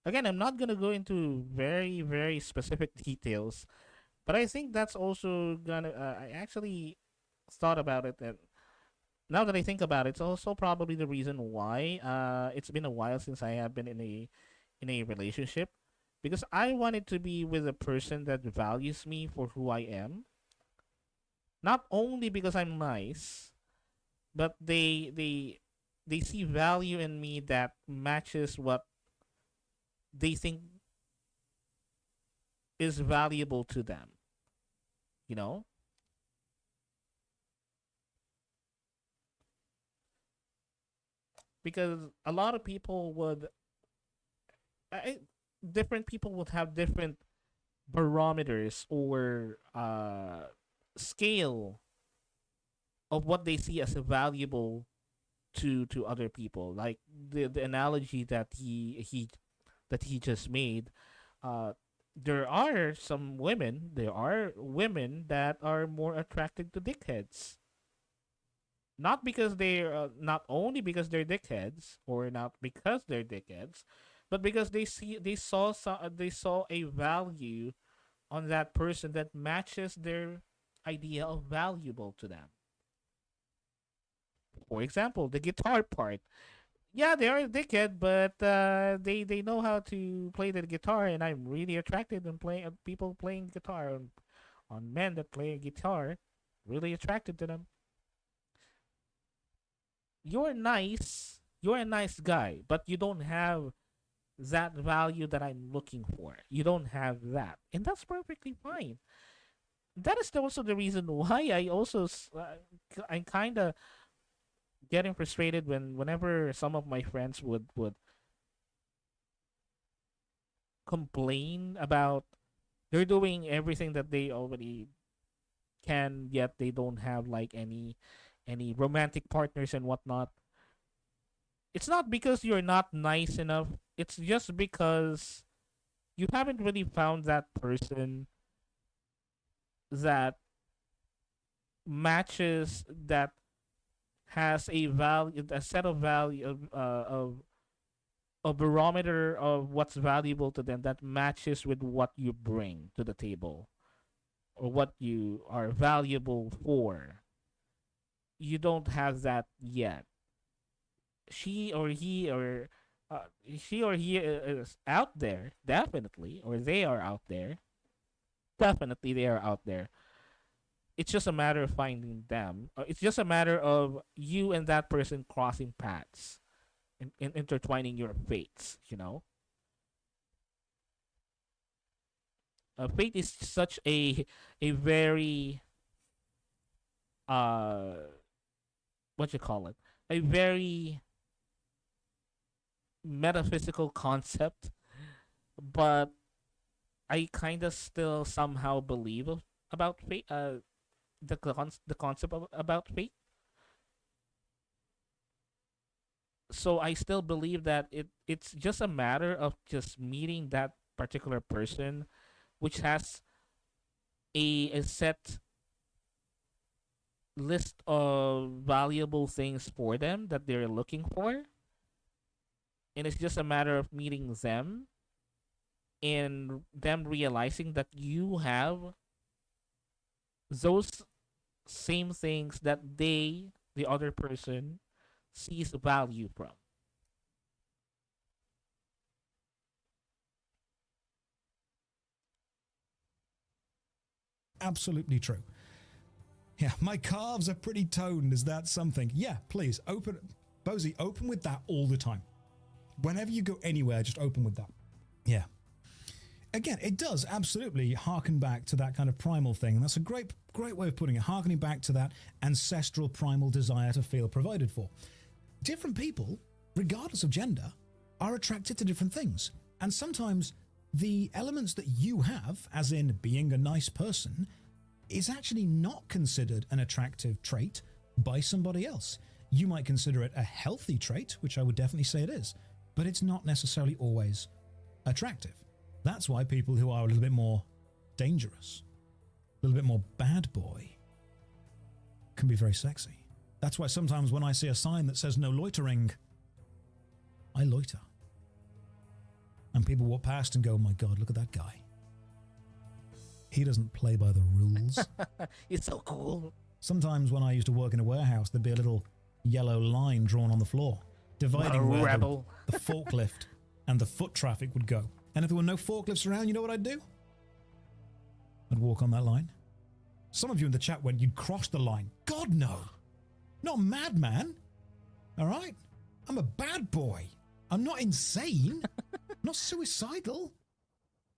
Again, I'm not gonna go into very, very specific details, but I think that's also gonna. I actually thought about it, and now that I think about it, it's also probably the reason why. It's been a while since I have been in a relationship, because I wanted to be with a person that values me for who I am. Not only because I'm nice, but they see value in me that matches what they think is valuable to them. You know, because a lot of people would, I, different people would have different barometers or scale of what they see as valuable to other people. Like the analogy that he just made. Uh, there are women that are more attracted to dickheads. Not because they're not only because they're dickheads or not because they're dickheads, but because they saw a value on that person that matches their idea of valuable to them. For example, the guitar part. Yeah, they are a dickhead, but they know how to play the guitar, and I'm really attracted in playing people playing guitar on men that play guitar. Really attracted to them. You're a nice guy, but you don't have that value that I'm looking for. You don't have that, and that's perfectly fine. That is also the reason why I'm kind of getting frustrated whenever some of my friends would complain about they're doing everything that they already can, yet they don't have like any romantic partners and whatnot. It's not because you're not nice enough. It's just because you haven't really found that person that matches, that has a value, a set of value of a barometer of what's valuable to them that matches with what you bring to the table or what you are valuable for. You don't have that yet. She or he or she or he is out there, definitely, or they are out there. Definitely, they are out there. It's just a matter of finding them. It's just a matter of you and that person crossing paths and intertwining your fates. You know, fate is such a very uh what you call it, a very metaphysical concept, but I kind of still somehow believe about fate. the concept about fate. So I still believe that it's just a matter of just meeting that particular person, which has a set list of valuable things for them that they're looking for, and it's just a matter of meeting them and them realizing that you have those same things that the other person, sees value from. Absolutely true. Yeah, my calves are pretty toned. Is that something? Yeah, please open. Bozy, open with that all the time. Whenever you go anywhere, just open with that. Yeah. Again, it does absolutely harken back to that kind of primal thing. And that's a great way of putting it. Harkening back to that ancestral primal desire to feel provided for. Different people, regardless of gender, are attracted to different things. And sometimes the elements that you have, as in being a nice person, is actually not considered an attractive trait by somebody else. You might consider it a healthy trait, which I would definitely say it is, but it's not necessarily always attractive. That's why people who are a little bit more dangerous, a little bit more bad boy, can be very sexy. That's why sometimes when I see a sign that says no loitering, I loiter. And people walk past and go, oh my God, look at that guy. He doesn't play by the rules. It's so cool. Sometimes when I used to work in a warehouse, there'd be a little yellow line drawn on the floor, dividing where the forklift and the foot traffic would go. And if there were no forklifts around, you know what I'd do? I'd walk on that line. Some of you in the chat went, you'd cross the line. God, no. Not madman. All right? I'm a bad boy. I'm not insane. Not suicidal.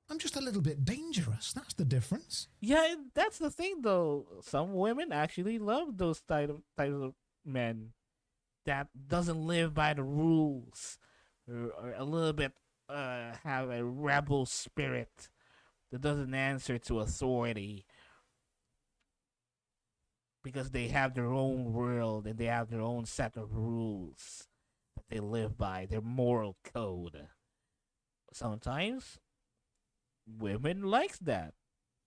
I'm just a little bit dangerous. That's the difference. Yeah, that's the thing, though. Some women actually love those types of men that doesn't live by the rules, or a little bit have a rebel spirit that doesn't answer to authority because they have their own world and they have their own set of rules that they live by, their moral code. Sometimes women likes that.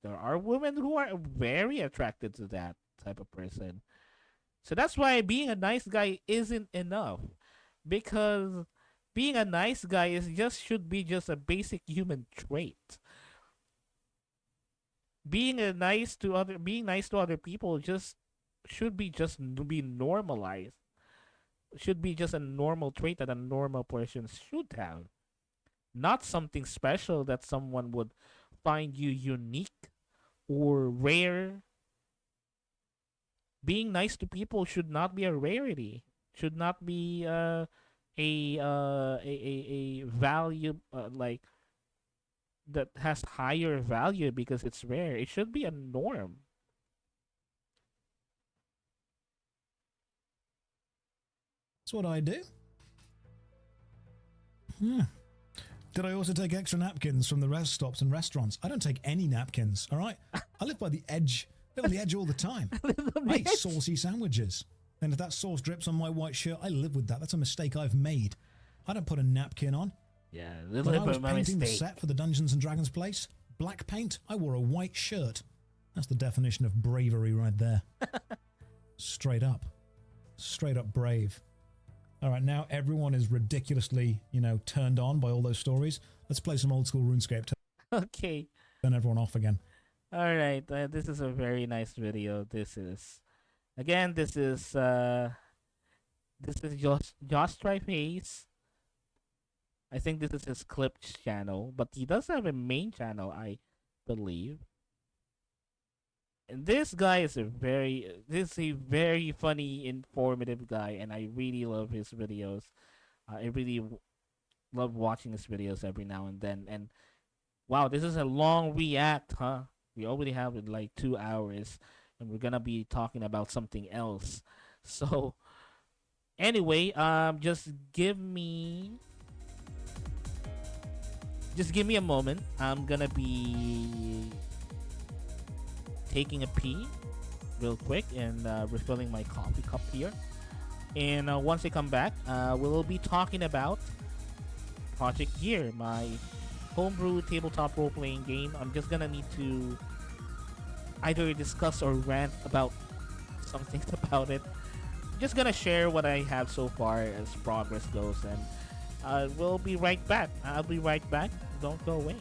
There are women who are very attracted to that type of person. So that's why being a nice guy isn't enough, because being a nice guy should be just a basic human trait. Being nice to other people just should be normalized. Should be just a normal trait that a normal person should have. Not something special that someone would find you unique or rare. Being nice to people should not be a rarity. Should not be a value like that has higher value because it's rare. It should be a norm. That's what I do. Yeah. Did I also take extra napkins from the rest stops and restaurants? I don't take any napkins, all right? I live by the edge. I live on the edge all the time. I eat saucy sandwiches. And if that sauce drips on my white shirt, I live with that. That's a mistake I've made. I don't put a napkin on. Yeah, when I was painting the set for the Dungeons & Dragons place, black paint, I wore a white shirt. That's the definition of bravery right there. Straight up. Straight up brave. All right, now everyone is ridiculously, turned on by all those stories. Let's play some old school RuneScape. Okay. Turn everyone off again. All right, this is a very nice video. This is Josh Triface. I think this is his clipped channel, but he does have a main channel, I believe. And this guy is a very funny, informative guy, and I really love his videos. I really love watching his videos every now and then. And wow, this is a long react, huh? We already have it like 2 hours, and we're gonna be talking about something else. So anyway, just give me a moment. I'm gonna be taking a pee. real quick and refilling my coffee cup here. And once I come back, we'll be talking about Project Gear, my homebrew tabletop role playing game. I'm just gonna need to either discuss or rant about some things about it. Just gonna share what I have so far as progress goes, and we'll be right back. I'll be right back. Don't go away.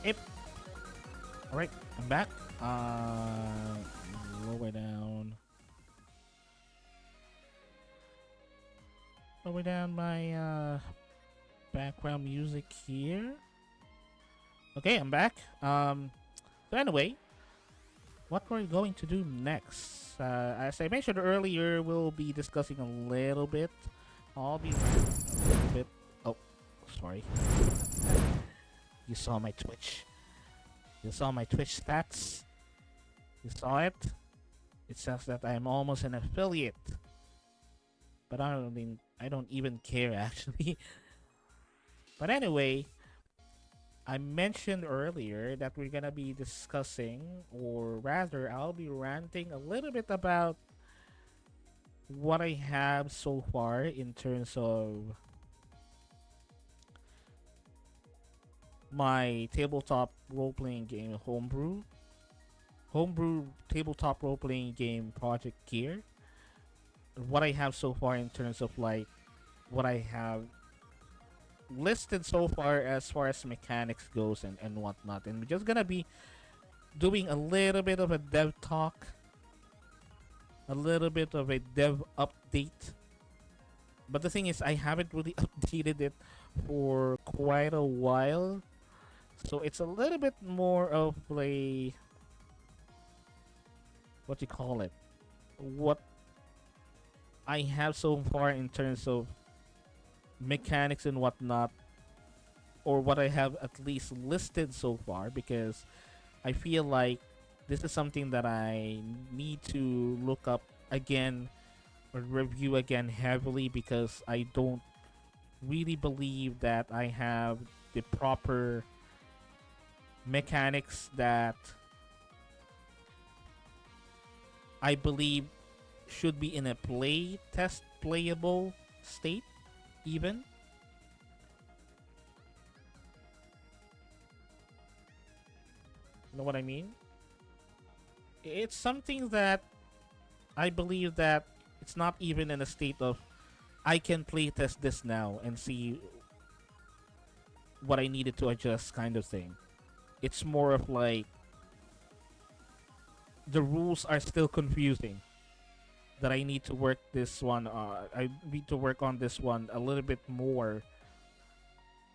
Yep. All right, I'm back. Lower down. Lower down my background music here. Okay, I'm back. So anyway, what we're going to do next? As I mentioned earlier, we'll be discussing a little bit. I'll be ranting a little bit. Oh, sorry. You saw my Twitch. You saw my Twitch stats. You saw it. It says that I'm almost an affiliate. But I don't even care actually. But anyway, I mentioned earlier that we're gonna be discussing, or rather, I'll be ranting a little bit about what I have so far in terms of my tabletop role playing game Homebrew. homebrew tabletop role playing game Project Gear, what I have so far in terms of like what I have listed so far as mechanics goes and whatnot. And we're just gonna be doing a little bit of a dev talk, a little bit of a dev update. But the thing is, I haven't really updated it for quite a while. So it's a little bit more of a, what you call it? What I have so far in terms of mechanics and whatnot, or what I have at least listed so far, because I feel like this is something that I need to look up again or review again heavily, because I don't really believe that I have the proper mechanics that I believe should be in a play test playable state even. You know what I mean? It's something that I believe that it's not even in a state of I can playtest this now and see what I needed to adjust kind of thing. It's more of like the rules are still confusing. That I need to work this one. I need to work on this one a little bit more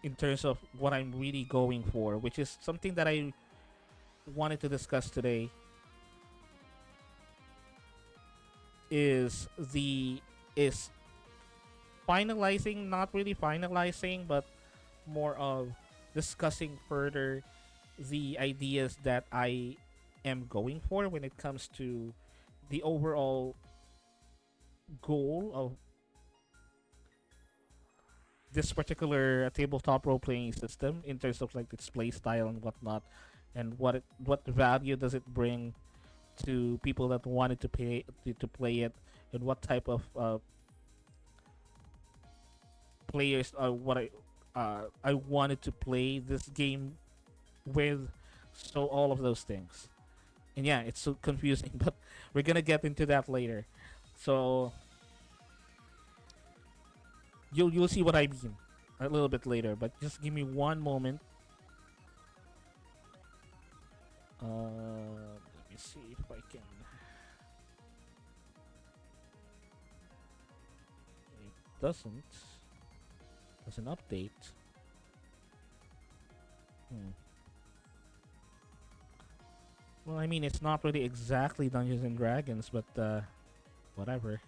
in terms of what I'm really going for, which is something that I wanted to discuss today. Is finalizing, not really finalizing, but more of discussing further the ideas that I am going for when it comes to the overall goal of this particular tabletop role playing system in terms of like its play style and whatnot, and what value does it bring to people that wanted to play it, and what type of players are what I wanted to play this game with. So all of those things, and yeah, it's so confusing, but we're gonna get into that later. So you'll see what I mean a little bit later, but just give me one moment. Let me see if I can. It doesn't update. Hmm. Well, I mean, it's not really exactly Dungeons and Dragons, but whatever.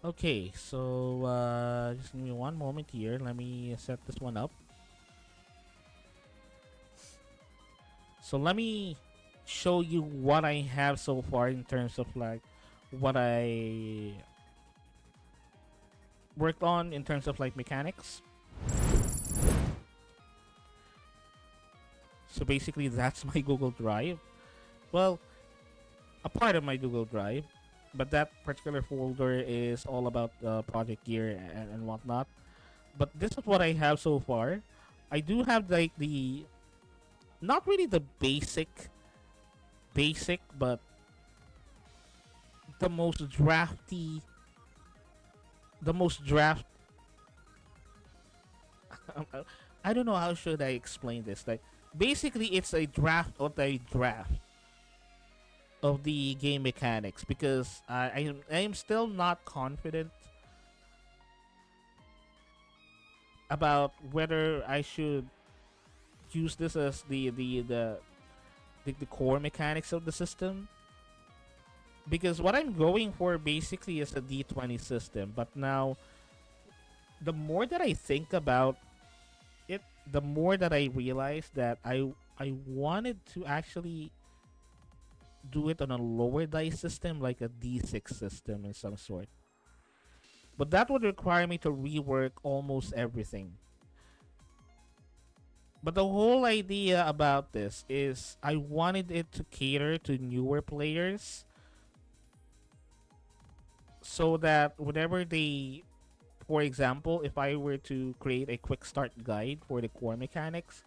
Okay, so just give me one moment here. Let me set this one up. So let me show you what I have so far in terms of like what I worked on in terms of like mechanics. So basically that's my Google Drive. Well, a part of my Google Drive, but that particular folder is all about Project Gear and whatnot. But this is what I have so far. I do have like the, not really the basic, but the most drafty, the most draft. I don't know how should I explain this. Like basically, it's a draft of the draft of the game mechanics, because I am still not confident about whether I should use this as the core mechanics of the system, because what I'm going for basically is a D20 system. But now the more that I think about it, the more that I realize that I wanted to actually do it on a lower dice system, like a D6 system in some sort. But that would require me to rework almost everything. But the whole idea about this is I wanted it to cater to newer players, so that whenever they, for example, if I were to create a quick start guide for the core mechanics,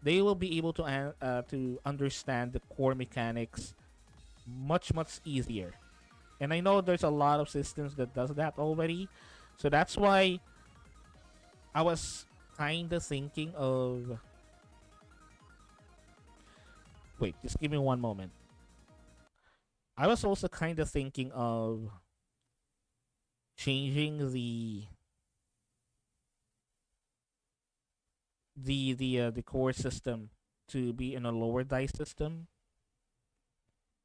they will be able to understand the core mechanics much easier. And I know there's a lot of systems that does that already, so that's why I was kind of thinking of. Wait, just give me one moment. I was also kind of thinking of changing the core system to be in a lower dice system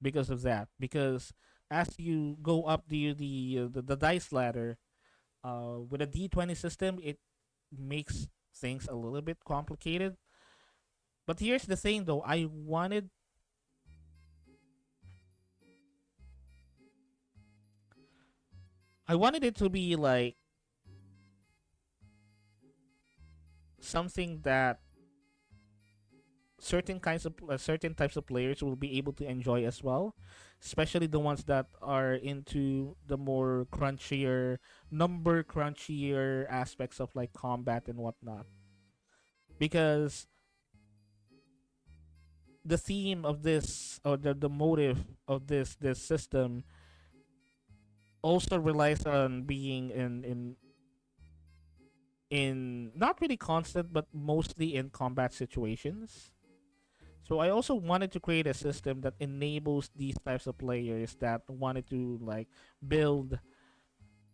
because of that. Because as you go up the dice ladder, with a D20 system, it makes things a little bit complicated. But here's the thing, though. I wanted it to be like something that certain types of players will be able to enjoy as well, especially the ones that are into the more crunchier aspects of like combat and whatnot. Because the theme of this, or the motive of this system, also relies on being in not really constant but mostly in combat situations. So I also wanted to create a system that enables these types of players that wanted to like build,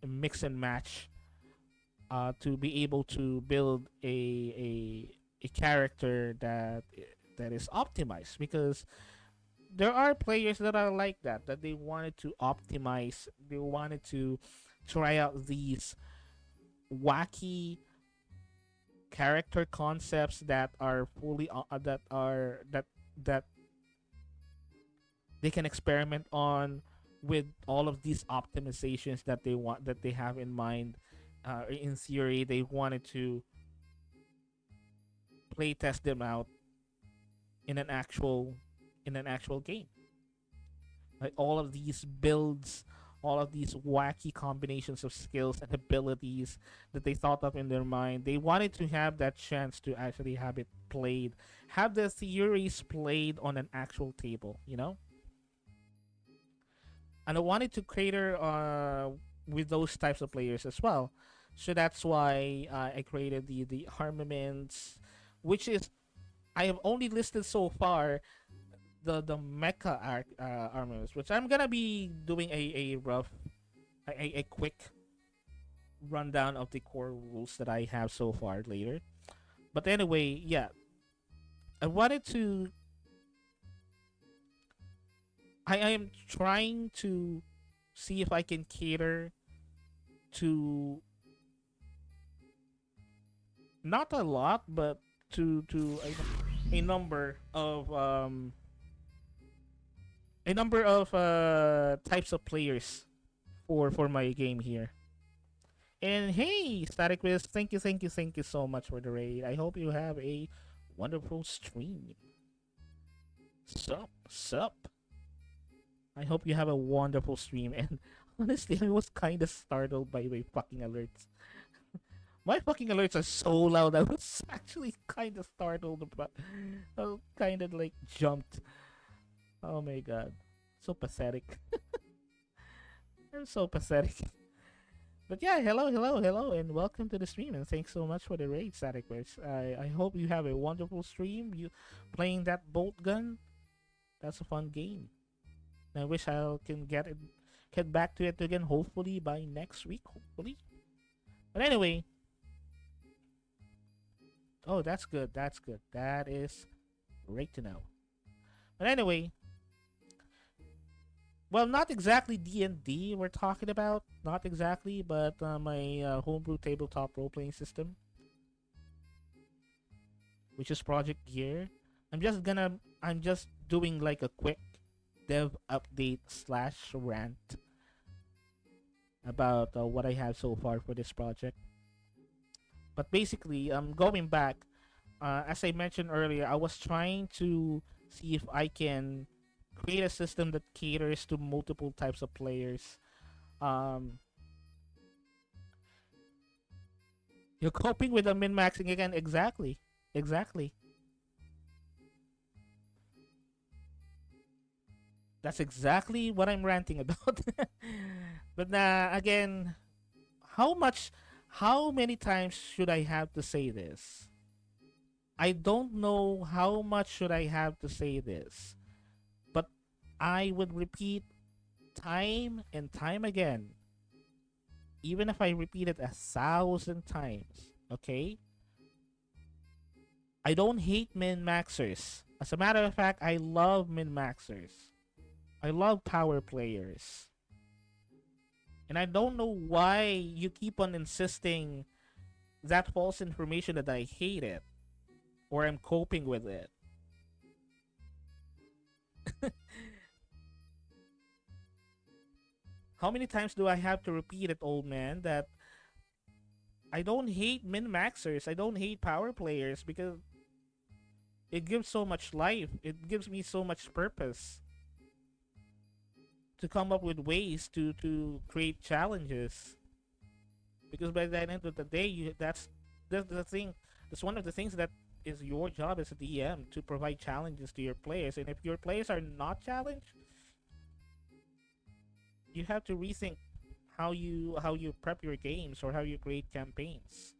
mix and match, to be able to build a character that is optimized. Because there are players that are like that they wanted to optimize, they wanted to try out these wacky character concepts that are fully that they can experiment on with all of these optimizations that they have in mind. In theory, they wanted to play test them out in an actual game. Like all of these builds, all of these wacky combinations of skills and abilities that they thought of in their mind, they wanted to have that chance to actually have it played, have the theories played on an actual table, you know? And I wanted to cater with those types of players as well. So that's why I created the armaments, which is I have only listed so far the mecha armaments, which I'm gonna be doing a quick rundown of the core rules that I have so far later. But anyway, yeah, I wanted to. I am trying to see if I can cater to not a lot, but to a number of types of players for my game here. And hey, Static Wiz, thank you so much for the raid. I hope you have a wonderful stream. Sup. I hope you have a wonderful stream. And honestly, I was kind of startled by my fucking alerts. My fucking alerts are so loud. I was actually kind of startled, but I kind of like jumped. Oh my god, so pathetic. I'm so pathetic. But yeah, hello, and welcome to the stream, and thanks so much for the raid, Static Wiz. I hope you have a wonderful stream. You playing that bolt gun? That's a fun game. I wish I can get back to it again. Hopefully by next week. Hopefully. But anyway, oh, that's good. That's good. That is great to know. But anyway, well, not exactly D&D we're talking about. Not exactly, but my homebrew tabletop role-playing system, which is Project Gear. I'm just doing like a quick dev update slash rant about what I have so far for this project. But basically, going back, as I mentioned earlier, I was trying to see if I can create a system that caters to multiple types of players. Um, you're coping with the min maxing again, exactly. That's exactly what I'm ranting about. But again, how much, how many times should I have to say this? I don't know how much should I have to say this, but I would repeat time and time again, even if I repeat it 1,000 times. Okay, I don't hate min maxers. As a matter of fact, I love min maxers. I love power players. And I don't know why you keep on insisting that false information that I hate it or I'm coping with it. How many times do I have to repeat it, old man, that I don't hate min maxers, I don't hate power players because it gives so much life, it gives me so much purpose to come up with ways to create challenges. Because by the end of the day, that's the thing. That's one of the things that is your job as a DM, to provide challenges to your players. And if your players are not challenged, you have to rethink how you prep your games or how you create campaigns.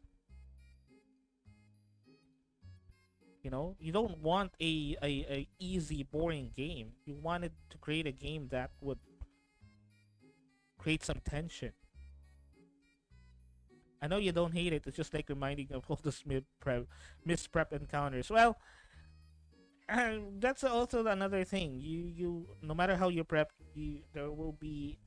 You don't want a easy, boring game. You wanted to create a game that would create some tension. I know you don't hate it. It's just like reminding of all the misprep encounters. Well, that's also another thing. No matter how you prep, there will be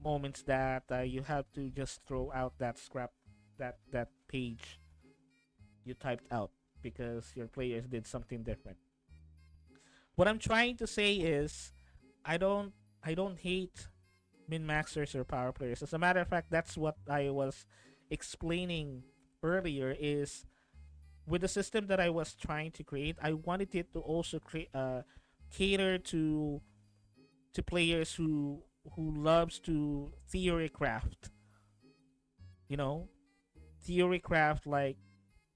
moments that you have to just throw out that scrap, that page you typed out because your players did something different. What I'm trying to say is, I don't I don't hate min maxers or power players. As a matter of fact, that's what I was explaining earlier. Is with the system that I was trying to create, I wanted it to also cater to players who loves to theory craft. You know, theory craft like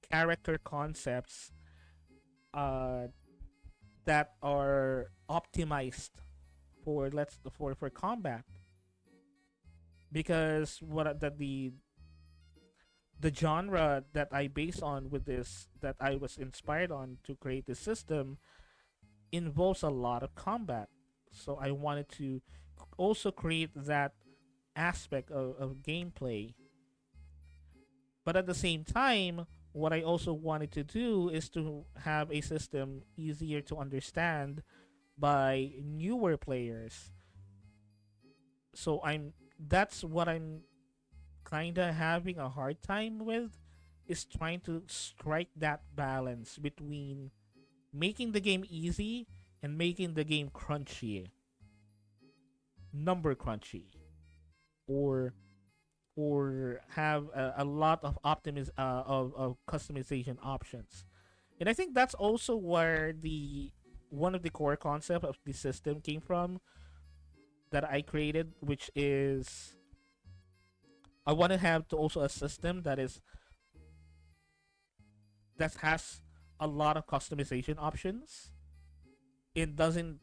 character concepts uh, that are optimized for combat. Because the genre that I base on with this, that I was inspired on to create this system, involves a lot of combat. So I wanted to also create that aspect of gameplay. But at the same time, what I also wanted to do is to have a system easier to understand by newer players. So that's what I'm kind of having a hard time with, is trying to strike that balance between making the game easy and making the game crunchy, number crunchy, or have a lot of of customization options. And I think that's also where the one of the core concept of the system came from, that I created, which is I want to have to also a system that has a lot of customization options. It doesn't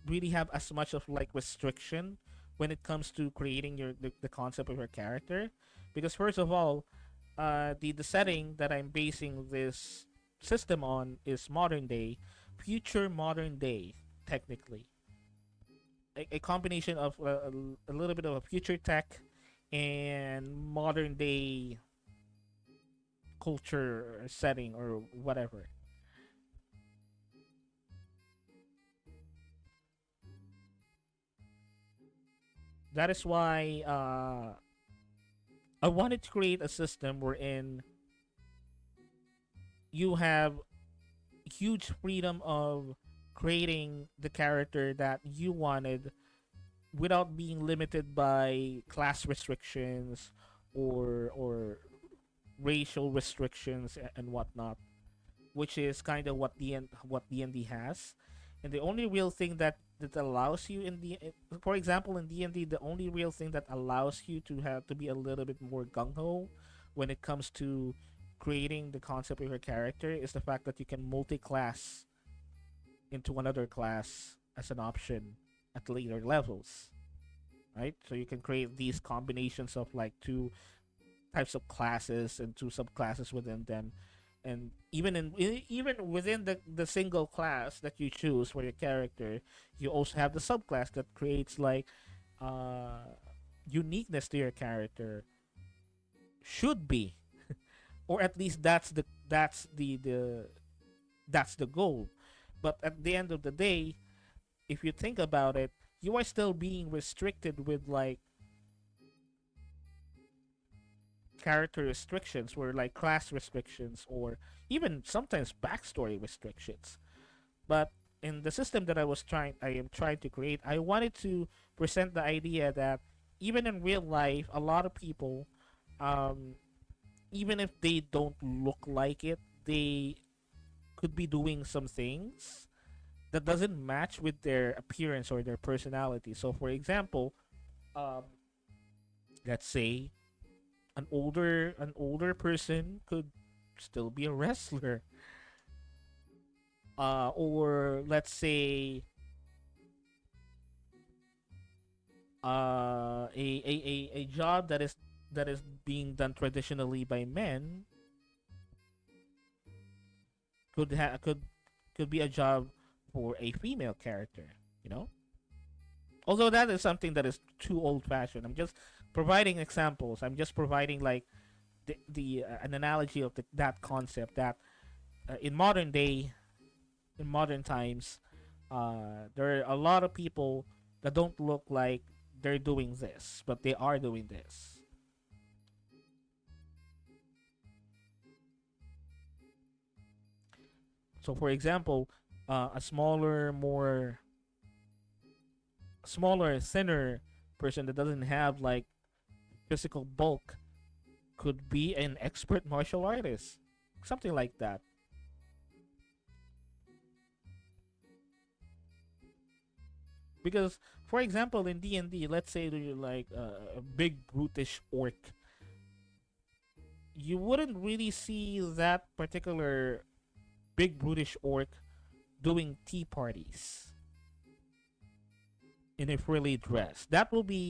really have as much of like restriction when it comes to creating the concept of your character. Because first of all, the setting that I'm basing this system on is modern day, future modern day, technically. A combination of a little bit of a future tech and modern day culture setting or whatever. That is why I wanted to create a system wherein you have huge freedom of creating the character that you wanted without being limited by class restrictions or racial restrictions and whatnot, which is kind of what D&D has. And the only real thing that allows you for example, in D&D, the only real thing that allows you to have to be a little bit more gung ho when it comes to creating the concept of your character is the fact that you can multi-class into another class as an option at later levels, right? So you can create these combinations of like two types of classes and two subclasses within them, and even within the single class that you choose for your character, you also have the subclass that creates like uh uniqueness to your character, should be, or at least that's the goal. But at the end of the day, if you think about it, you are still being restricted with like character restrictions or like class restrictions or even sometimes backstory restrictions. But in the system that I am trying to create, I wanted to present the idea that even in real life, a lot of people, um, even if they don't look like it, they could be doing some things that doesn't match with their appearance or their personality. So, for example, um, let's say an older person could still be a wrestler, or let's say a job that is being done traditionally by men could be a job for a female character, you know. Although that is something that is too old fashioned. I'm just providing examples. I'm just providing like the an analogy of that concept that in modern day, in modern times, there are a lot of people that don't look like they're doing this, but they are doing this. So, for example, a smaller, thinner person that doesn't have like physical bulk could be an expert martial artist, something like that. Because, for example, in D&D, let's say you're like a big brutish orc, you wouldn't really see that particular big brutish orc doing tea parties in a frilly dress. That will be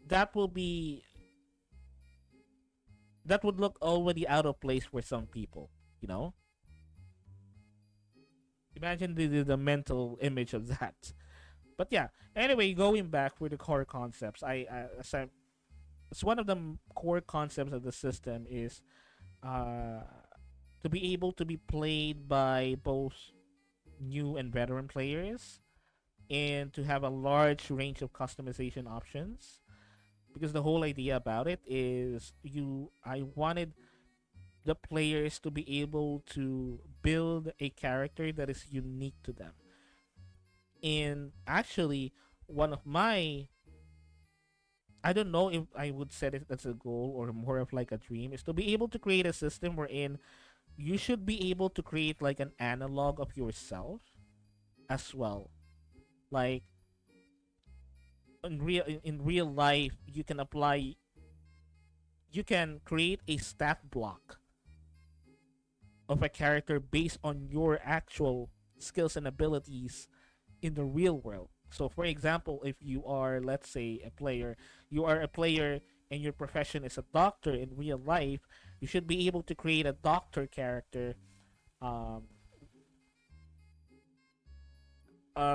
that would look already out of place for some people. You know, imagine the mental image of that. But yeah, anyway, going back with the core concepts, it's one of the core concepts of the system is uh, to be able to be played by both new and veteran players, and to have a large range of customization options. Because the whole idea about it is I wanted the players to be able to build a character that is unique to them. And actually, one of my, I don't know if I would set it as a goal or more of like a dream, is to be able to create a system wherein you should be able to create like an analog of yourself as well. Like in real life, you can create a stat block of a character based on your actual skills and abilities in the real world. So, for example, if you are, let's say, you are a player and your profession is a doctor in real life, you should be able to create a doctor character. Um,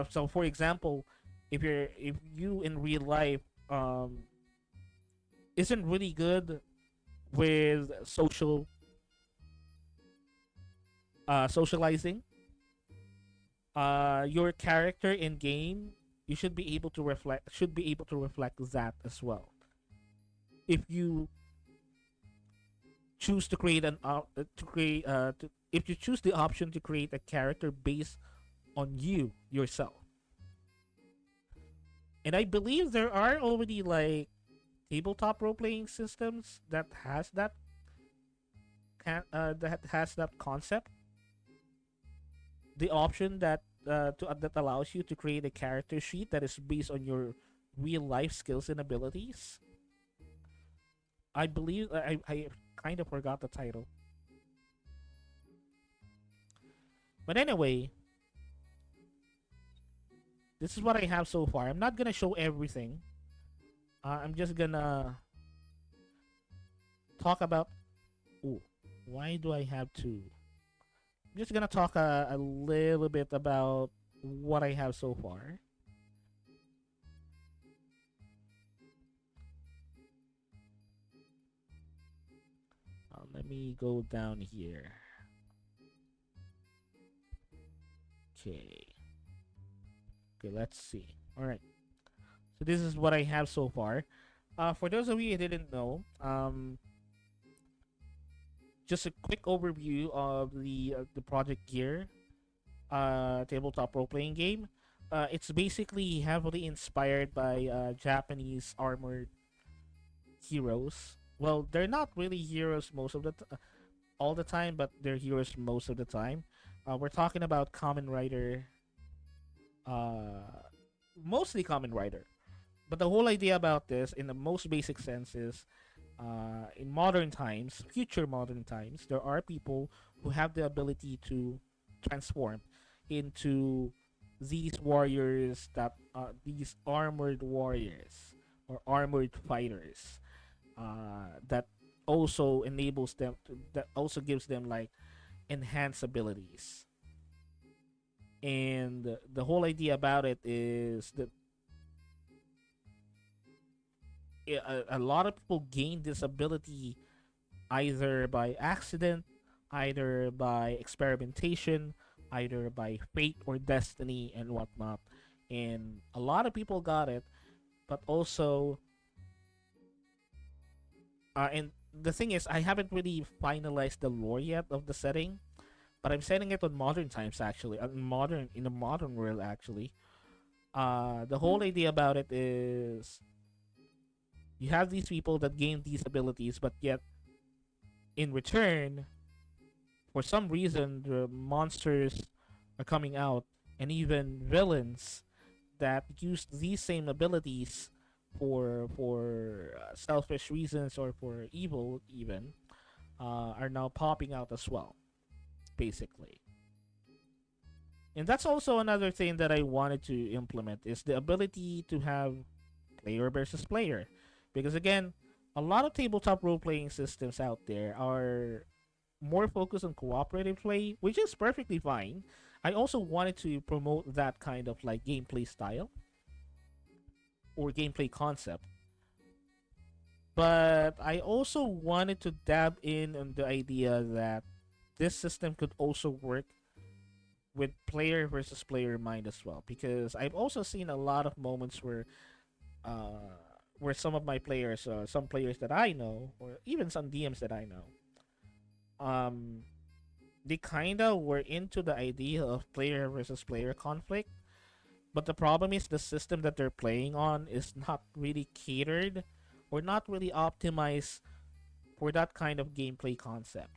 so, for example, if you in real life um, isn't really good with socializing, your character in game, you should be able to reflect that as well. If you choose to create an to create to, if you choose the option to create a character based on you yourself. And I believe there are already like tabletop role playing systems that has that concept, the option that allows you to create a character sheet that is based on your real life skills and abilities. I believe I kind of forgot the title, but anyway, This is what I have so far. I'm not gonna show everything. I'm just gonna talk about. Ooh, why do I have to? I'm just gonna talk a little bit about what I have so far. Let me go down here. Okay. Okay, let's see. All right. So this is what I have so far. For those of you who didn't know, just a quick overview of the Project Gear tabletop role playing game. It's basically heavily inspired by Japanese armored heroes. Well, they're not really heroes most of all the time, but they're heroes most of the time. We're talking about Kamen Rider, uh, mostly Kamen Rider. But the whole idea about this, in the most basic sense, is in modern times, future modern times, there are people who have the ability to transform into these warriors these armored warriors or armored fighters that also that also gives them like enhanced abilities. And the whole idea about it is that a lot of people gain this ability either by accident, either by experimentation, either by fate or destiny and whatnot. And a lot of people got it, but also, and the thing is, I haven't really finalized the lore yet of the setting, but I'm setting it on modern times actually, in the modern world actually. The whole idea about it is you have these people that gain these abilities, but yet in return, for some reason, the monsters are coming out, and even villains that use these same abilities for selfish reasons or for evil even are now popping out as well, basically. And that's also another thing that I wanted to implement is the ability to have player versus player, because again, a lot of tabletop role playing systems out there are more focused on cooperative play, which is perfectly fine. I also wanted to promote that kind of like gameplay style or gameplay concept. But I also wanted to dab in on the idea that this system could also work with player versus player mind as well, because I've also seen a lot of moments where some of my players, some players that I know, or even some DMs that I know, um, they kind of were into the idea of player versus player conflict. But the problem is the system that they're playing on is not really catered or not really optimized for that kind of gameplay concept.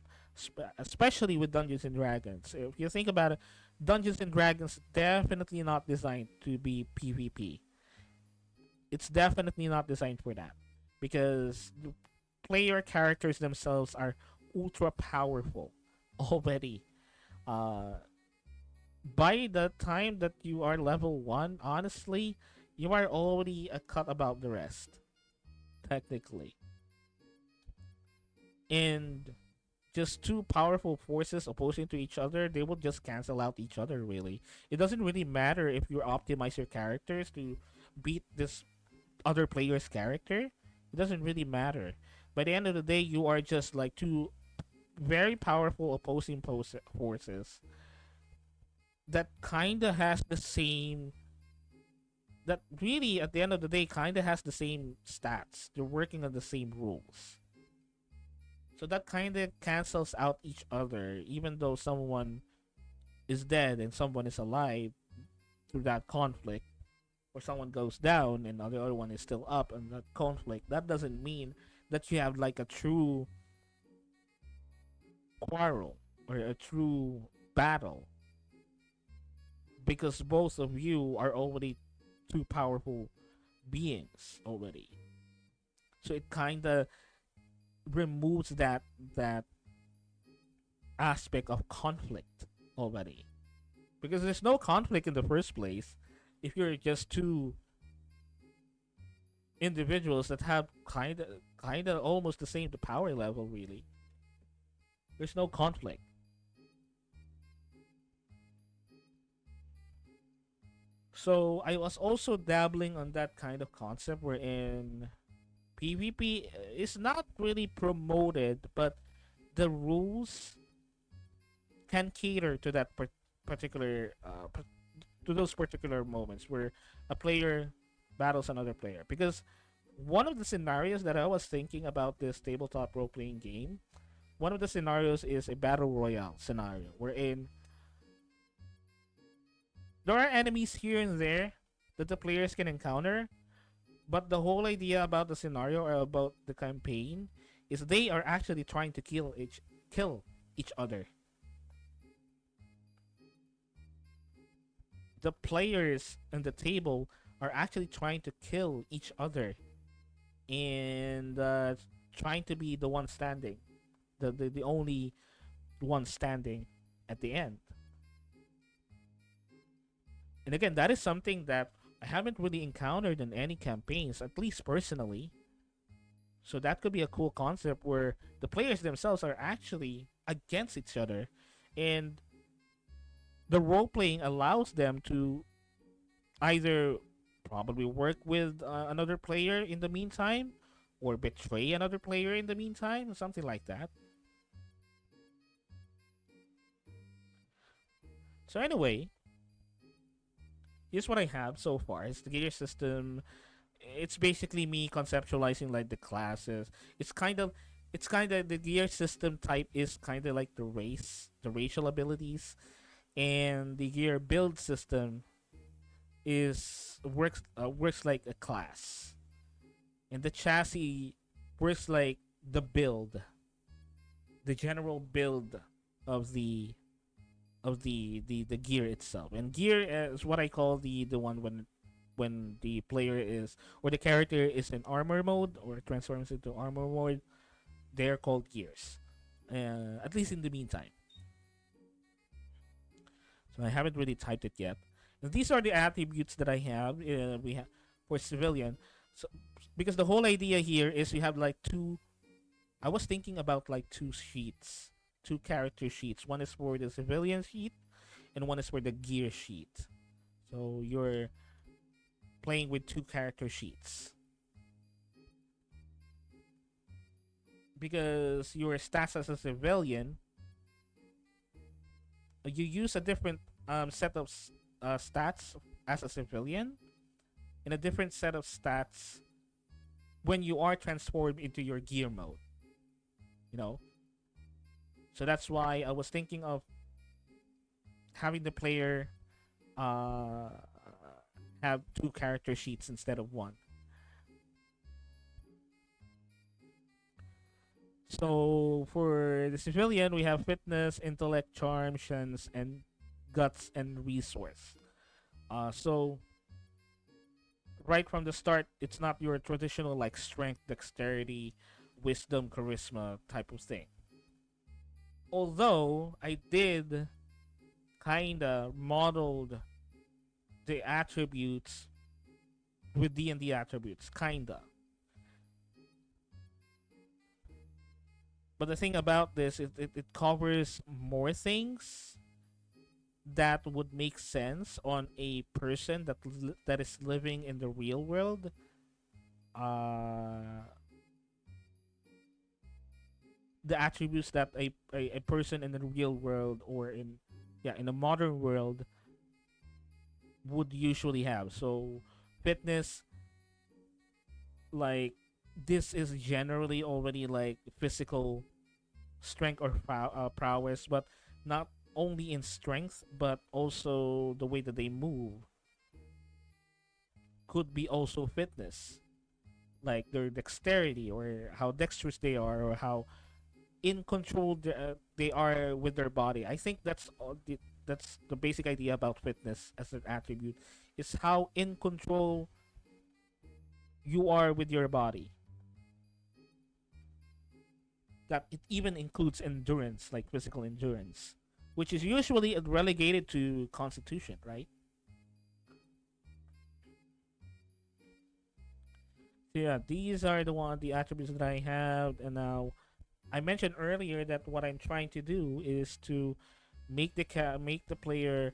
Especially with Dungeons and Dragons. If you think about it, Dungeons and Dragons definitely not designed to be PvP. It's definitely not designed for that, because the player characters themselves are ultra powerful already. Uh, by the time that you are level 1, honestly, you are already a cut above the rest, technically. And just two powerful forces opposing to each other, they will just cancel out each other, really. It doesn't really matter if you optimize your characters to beat this other player's character. It doesn't really matter. By the end of the day, you are just like two very powerful opposing forces that kind of has the same that really at the end of the day kind of has the same stats. They're working on the same rules. So that kind of cancels out each other, even though someone is dead and someone is alive through that conflict, or someone goes down and the other one is still up in that conflict. That doesn't mean that you have like a true quarrel or a true battle, because both of you are already two powerful beings already. So it kind of removes that aspect of conflict already, because there's no conflict in the first place. if you're just two individuals that have kind of almost the same power level, really. There's no conflict. So I was also dabbling on that kind of concept wherein PvP is not really promoted, but the rules can cater to that particular to those particular moments where a player battles another player. Because one of the scenarios that I was thinking about this tabletop role playing game, one of the scenarios is a battle royale scenario wherein there are enemies here and there that the players can encounter, but the whole idea about the scenario or about the campaign is they are actually trying to kill each other. The players on the table are actually trying to kill each other and trying to be the one standing, the only one standing at the end. And again, that is something that I haven't really encountered in any campaigns, at least personally. So that could be a cool concept where the players themselves are actually against each other, and the role playing allows them to either probably work with another player in the meantime, or betray another player in the meantime, something like that. So anyway, here's what I have so far. It's the gear system. It's basically me conceptualizing like the classes. It's kind of the gear system type is kind of like the racial abilities, and the gear build system is works like a class, and the chassis works like the build, the general build of the gear itself. And gear is what I call the one when the player is or the character is in armor mode or transforms into armor mode. They're called gears, at least in the meantime. So I haven't really typed it yet. And these are the attributes that I have. We have for civilian. So because the whole idea here is we have like two. I was thinking about like two sheets, two character sheets. One is for the civilian sheet, and one is for the gear sheet. So you're playing with two character sheets because your stats as a civilian, you use a different set of stats as a civilian, and a different set of stats when you are transformed into your gear mode. You know, so that's why I was thinking of having the player uh, have two character sheets instead of one. So for the civilian, we have fitness, intellect, charm, chance, and guts and resource. So right from the start, it's not your traditional like strength, dexterity, wisdom, charisma type of thing. Although I did kinda modeled the attributes with D&D attributes, kinda. But the thing about this is it covers more things that would make sense on a person that is living in the real world. Uh, the attributes that a person in the real world or in a modern world would usually have. So fitness, like this is generally already like physical strength or prowess, but not only in strength but also the way that they move could be also fitness, like their dexterity or how dexterous they are or how in control they are with their body. I think that's the basic idea about fitness as an attribute, is how in control you are with your body. That it even includes endurance, like physical endurance, which is usually relegated to constitution, right? yeah, these are the attributes that I have, and now I mentioned earlier that what I'm trying to do is to make the player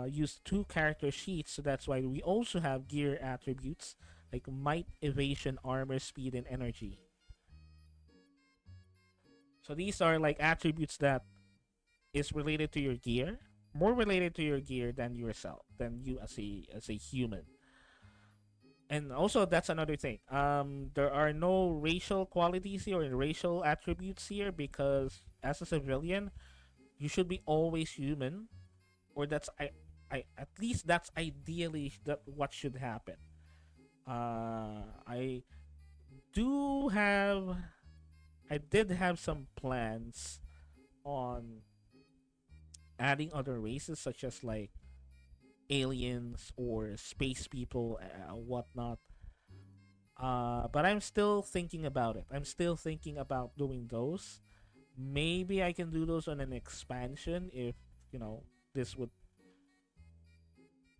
use two character sheets. So that's why we also have gear attributes like might, evasion, armor, speed, and energy. So these are like attributes that is related to your gear, more related to your gear than yourself, than you as a human. And also that's another thing. There are no racial qualities here or racial attributes here because as a civilian, you should be always human, or I at least that's ideally that what should happen. I do have I did have some plans on adding other races such as like aliens or space people, whatnot. But I'm still thinking about it. I'm still thinking about doing those. Maybe I can do those on an expansion if you know this would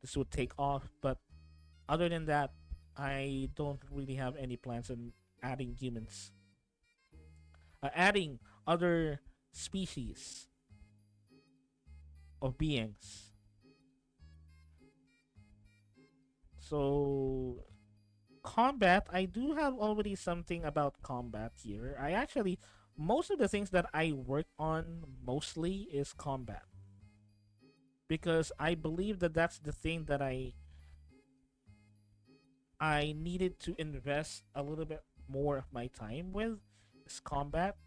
this would take off. But other than that, I don't really have any plans on adding humans, adding other species of beings. So combat, I do have already something about combat here. I actually most of the things that I work on mostly is combat because I believe that that's the thing that I needed to invest a little bit more of my time with is combat.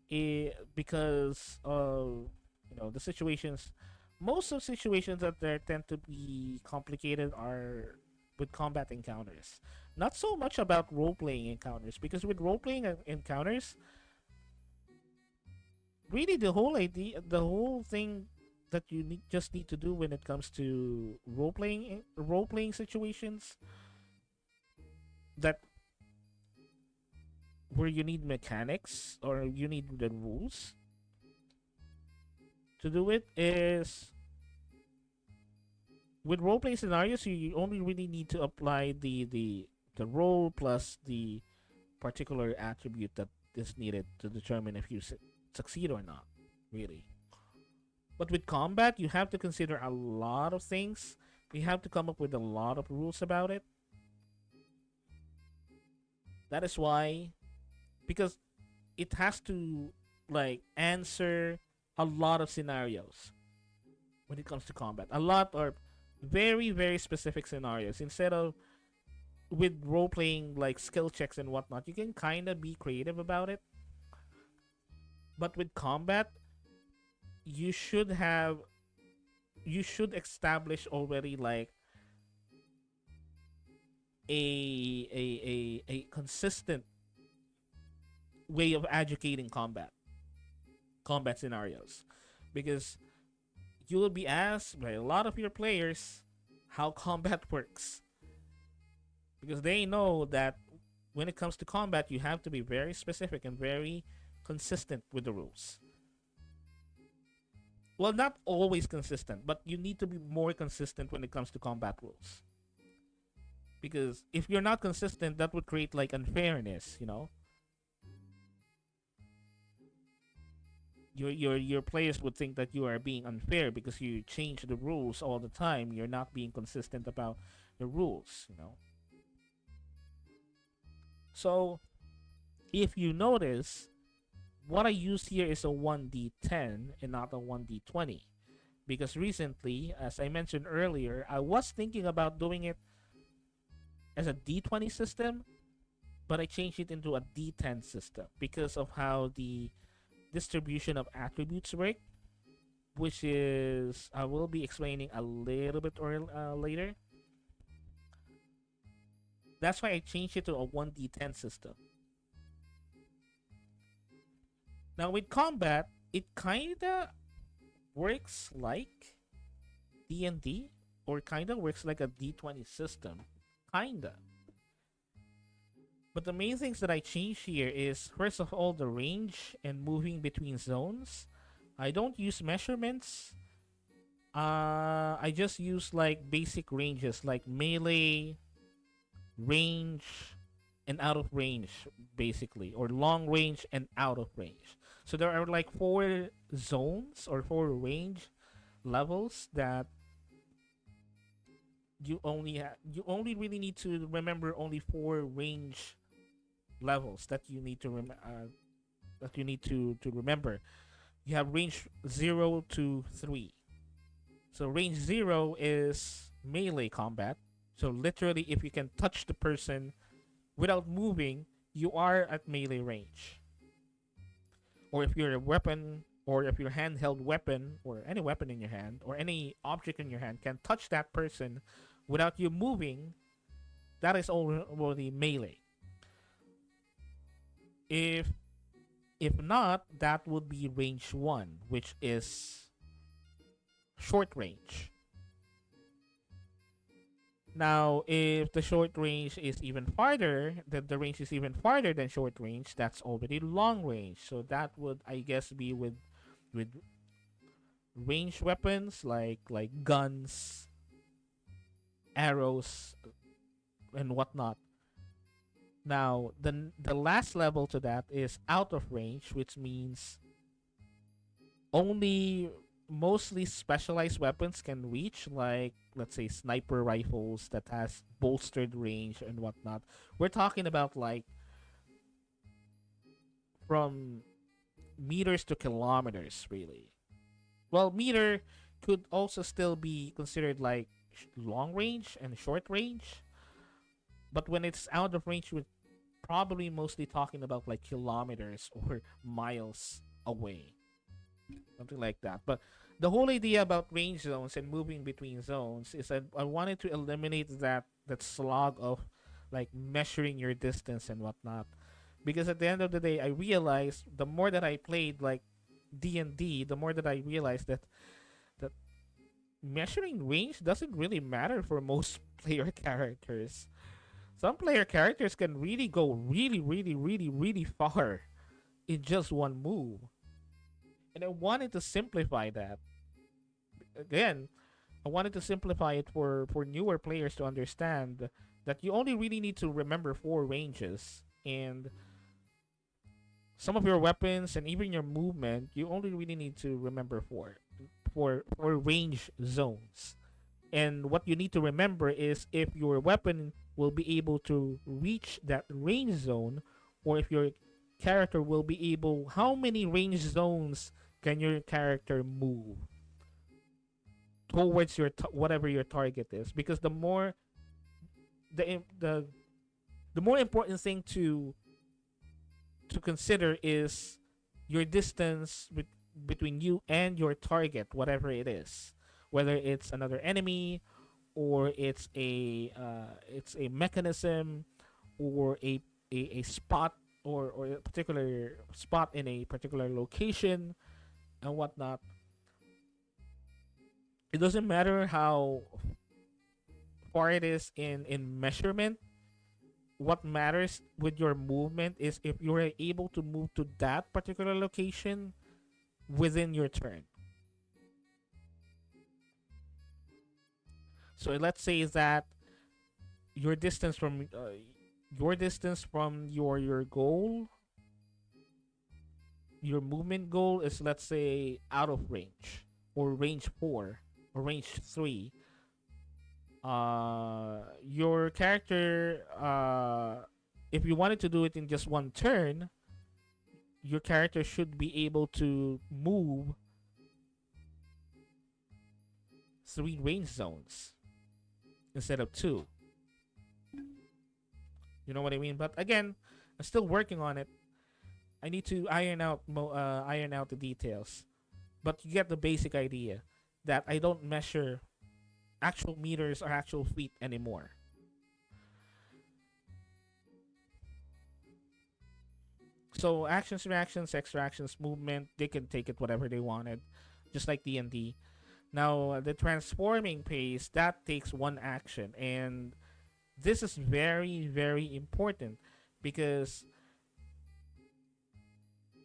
Because of the situations, most of situations that there tend to be complicated are with combat encounters. Not so much about role playing encounters because with role playing encounters, really the whole thing that just need to do when it comes to role playing situations that where you need mechanics or you need the rules to do it is with role play scenarios you only really need to apply the role plus the particular attribute that is needed to determine if you succeed or not, really. But with combat you have to consider a lot of things. You have to come up with a lot of rules about it. That is why, because it has to like answer a lot of scenarios when it comes to combat. A lot or very very specific scenarios. Instead of with role playing like skill checks and whatnot, you can kind of be creative about it. But with combat, you should have you should establish already like a consistent way of educating combat scenarios, because you will be asked by a lot of your players how combat works, because they know that when it comes to combat you have to be very specific and very consistent with the rules. Well, not always consistent, but you need to be more consistent when it comes to combat rules, because if you're not consistent that would create like unfairness. Your players would think that you are being unfair because you change the rules all the time. You're not being consistent about the rules. So if you notice, what I use here is a 1d10 and not a 1d20, because recently, as I mentioned earlier, I was thinking about doing it as a d20 system, but I changed it into a d10 system because of how the distribution of attributes work, which is I will be explaining a little bit later. That's why I changed it to a 1d10 system. Now with combat, it kinda works like D&D, or kinda works like a D20 system. Kinda. But the main things that I changed here is first of all the range and moving between zones. I don't use measurements. I just use like basic ranges like melee, range, and out of range, basically, or long range and out of range. So there are like four zones or four range levels that you only really need to remember only four range levels that you need to to remember. You have range 0 to 3. So range 0 is melee combat. So literally if you can touch the person without moving, you are at melee range. Or if you're a weapon, or if your handheld weapon or any weapon in your hand or any object in your hand can touch that person without you moving, that is already melee. If if not, that would be range 1, which is short range. Now, if the short range is even farther, that the range is even farther than short range, that's already long range. So that would, I guess, be with ranged weapons like guns, arrows, and whatnot. Now, the last level to that is out of range, which means only mostly specialized weapons can reach, like let's say sniper rifles that has bolstered range and whatnot. We're talking about like from meters to kilometers, really. Well, meter could also still be considered like long range and short range, but when it's out of range, we're probably mostly talking about like kilometers or miles away, something like that. But the whole idea about range zones and moving between zones is that I wanted to eliminate that slog of like measuring your distance and whatnot. Because at the end of the day, I realized the more that I played like D&D, the more that I realized that measuring range doesn't really matter for most player characters. Some player characters can really go really far in just one move. And I wanted to simplify that. Again, I wanted to simplify it for newer players to understand that you only really need to remember four ranges, and some of your weapons and even your movement, you only really need to remember for range zones. And what you need to remember is if your weapon will be able to reach that range zone, or if your character will be able, how many range zones can your character move towards whatever your target is. Because the the more important thing to consider is your distance between you and your target, whatever it is, whether it's another enemy, or it's a mechanism, or a spot, or a particular spot in a particular location and whatnot. It doesn't matter how far it is in measurement. What matters with your movement is if you're able to move to that particular location within your turn. So let's say that your distance from your goal, your movement goal is, let's say, out of range, or range 4 or range 3. Your character, if you wanted to do it in just one turn, your character should be able to move 3 range zones instead of 2. You know what I mean? But again, I'm still working on it. I need to iron out the details. But you get the basic idea that I don't measure actual meters or actual feet anymore. So actions, reactions, extractions, movement, they can take it whatever they wanted, just like D&D. Now the transforming phase, that takes one action, and this is very important because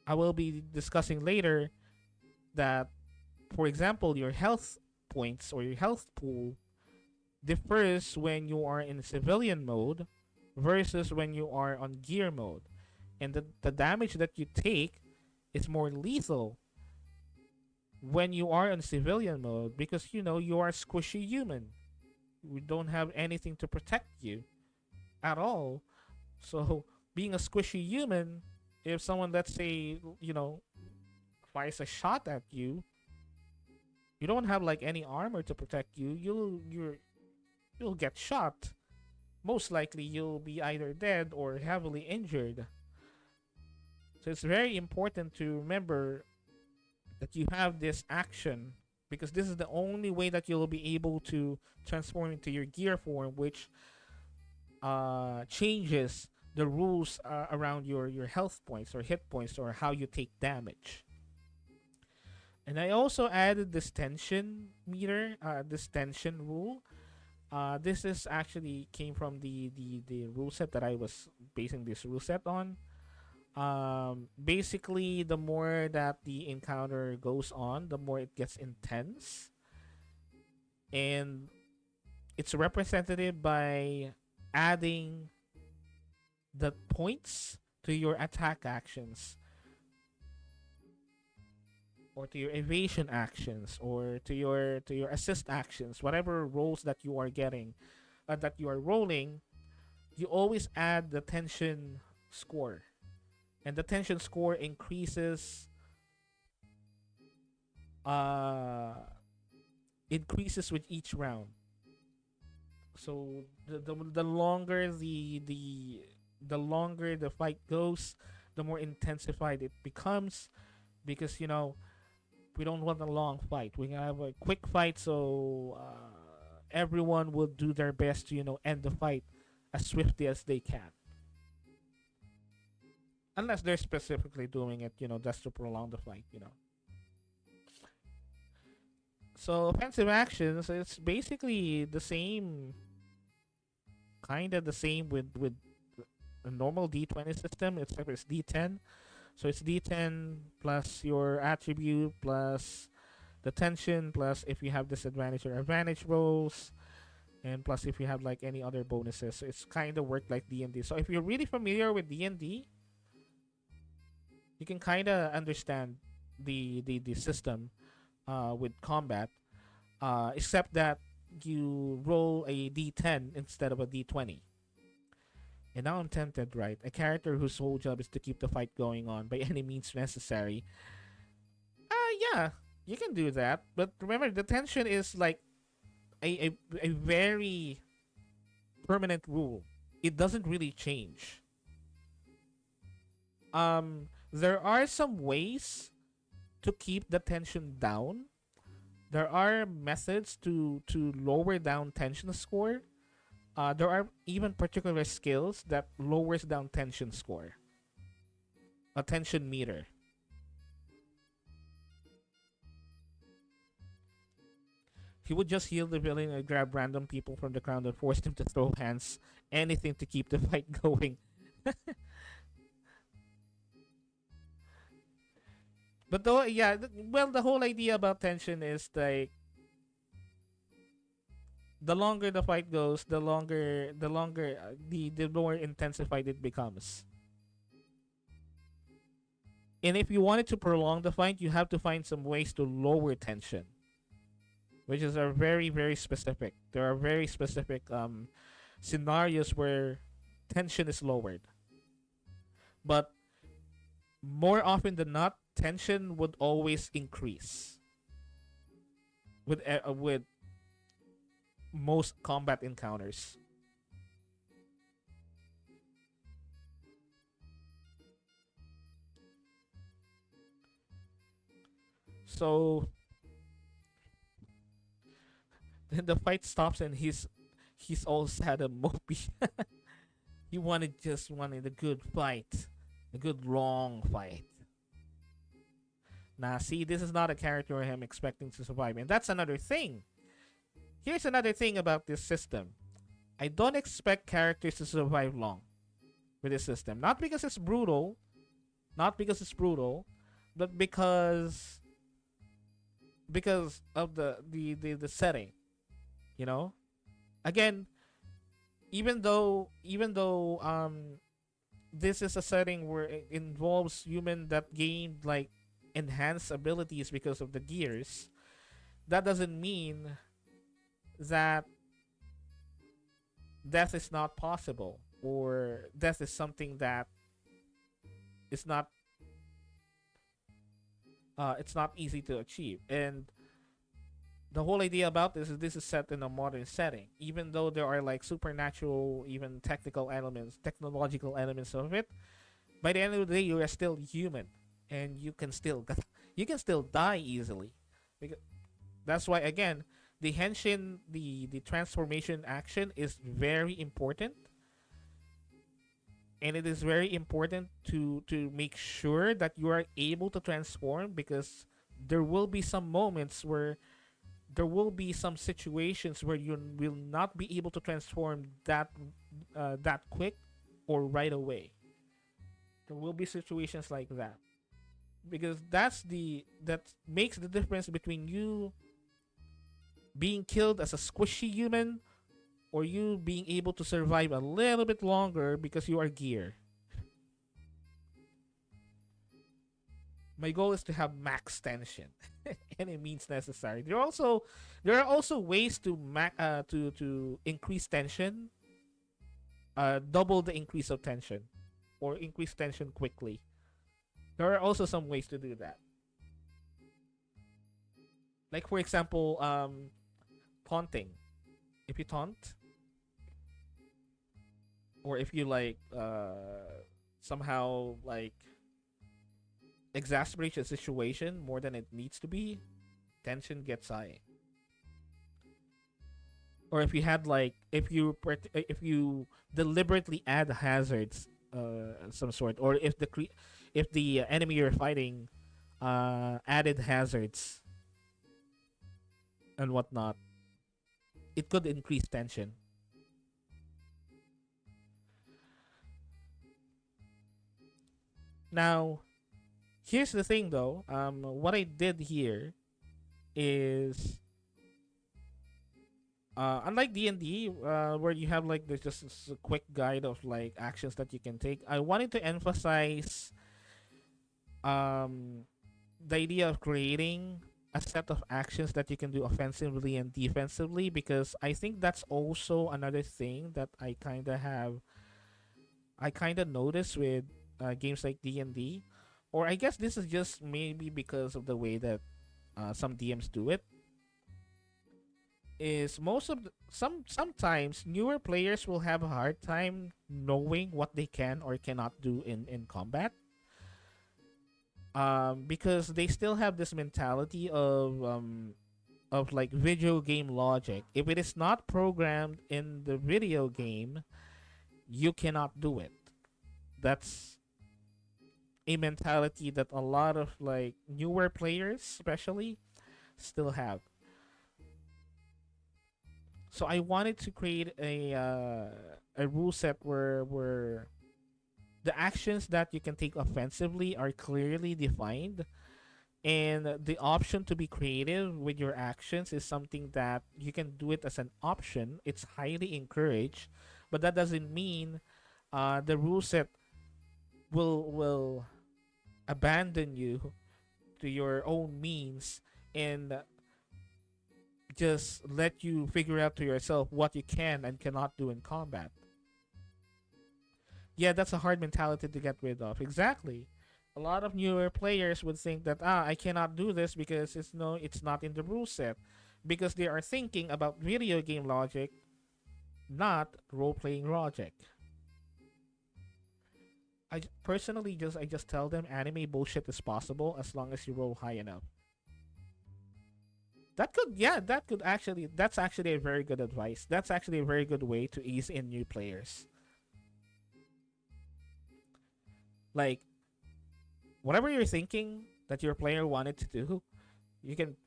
I will be discussing later that, for example, your health points or your health pool differs when you are in civilian mode versus when you are on gear mode. And the damage that you take is more lethal when you are on civilian mode because you are a squishy human. We don't have anything to protect you at all. So being a squishy human, if someone, let's say, fires a shot at you, you don't have like any armor to protect you. You'll get shot. Most likely you'll be either dead or heavily injured. So it's very important to remember that you have this action because this is the only way that you'll be able to transform into your gear form, which changes the rules around your health points or hit points or how you take damage. And I also added this tension meter, this tension rule. This is actually came from the rule set that I was basing this rule set on. Basically, the more that the encounter goes on, the more it gets intense, and it's representative by adding the points to your attack actions or to your evasion actions or to your assist actions, whatever rolls that you are getting, that you are rolling. You always add the tension score, and the tension score uh increases with each round. So the longer the longer the fight goes, the more intensified it becomes because we don't want a long fight. We have a quick fight, so everyone will do their best to end the fight as swiftly as they can, unless they're specifically doing it, just to prolong the fight. So offensive actions, it's basically the same, kind of the same with a normal D20 system, except it's D10. So it's D10 plus your attribute plus the tension plus if you have disadvantage or advantage rolls, and plus if you have like any other bonuses. So it's kind of work like D&D. So if you're really familiar with D&D, you can kind of understand the system with combat, except that you roll a D10 instead of a D20. And now I'm tempted, right? A character whose whole job is to keep the fight going on by any means necessary. Yeah, you can do that. But remember, the tension is like a very permanent rule. It doesn't really change. There are some ways to keep the tension down. There are methods to lower down tension score. There are even particular skills that lowers down tension score. A tension meter. He would just heal the villain and grab random people from the crowd and force them to throw hands, anything to keep the fight going. But though, yeah, well, the whole idea about tension is like the longer the fight goes, the more intensified it becomes. And if you wanted to prolong the fight, you have to find some ways to lower tension, which is are very very specific. There are very specific scenarios where tension is lowered, but more often than not, tension would always increase with most combat encounters. So then the fight stops and he's all sad and mopey. He wanted a good fight, a good long fight. Nah, see, this is not a character I'm expecting to survive, and that's another thing. Here's another thing about this system. I don't expect characters to survive long with this system. Not because it's brutal, but because of the setting. You know, again, even though this is a setting where it involves human that gained like enhanced abilities because of the gears, that doesn't mean that death is not possible or death is something that is not it's not easy to achieve. And the whole idea about this is set in a modern setting. Even though there are like supernatural, even technical elements, technological elements of it, by the end of the day, you are still human, and you can still you can still die easily. Because that's why again, the henshin, the transformation action is very important, and it is very important to make sure that you are able to transform because there will be some moments where there will be some situations where you will not be able to transform that quick or right away. There will be situations like that because that makes the difference between you being killed as a squishy human or you being able to survive a little bit longer because you are gear. My goal is to have max tension, any means necessary. There are also ways to to increase tension, double the increase of tension, or increase tension quickly. There are also some ways to do that. Like for example, taunting. If you taunt, or if you like somehow like exasperate the situation more than it needs to be, tension gets high. Or if you had like if you deliberately add hazards some sort, or if if the enemy you're fighting added hazards and whatnot, it could increase tension. Now, here's the thing though. What I did here is unlike D&D, where you have like there's just a quick guide of like actions that you can take. I wanted to emphasize um, the idea of creating a set of actions that you can do offensively and defensively because I think that's also another thing that I kind of notice with games like D&D, or I guess this is just maybe because of the way that some DMs do it. Is most of sometimes newer players will have a hard time knowing what they can or cannot do in combat, because they still have this mentality of like video game logic. If it is not programmed in the video game, you cannot do it. That's a mentality that a lot of like newer players especially still have. So I wanted to create a rule set where the actions that you can take offensively are clearly defined, and the option to be creative with your actions is something that you can do it as an option. It's highly encouraged, but that doesn't mean the rule set will abandon you to your own means and just let you figure out to yourself what you can and cannot do in combat. Yeah, that's a hard mentality to get rid of. Exactly. A lot of newer players would think that I cannot do this because it's not in the rule set, because they are thinking about video game logic, not role playing logic. Personally I just tell them anime bullshit is possible as long as you roll high enough. That's actually a very good advice. That's actually a very good way to ease in new players. Like whatever you're thinking that your player wanted to do, you can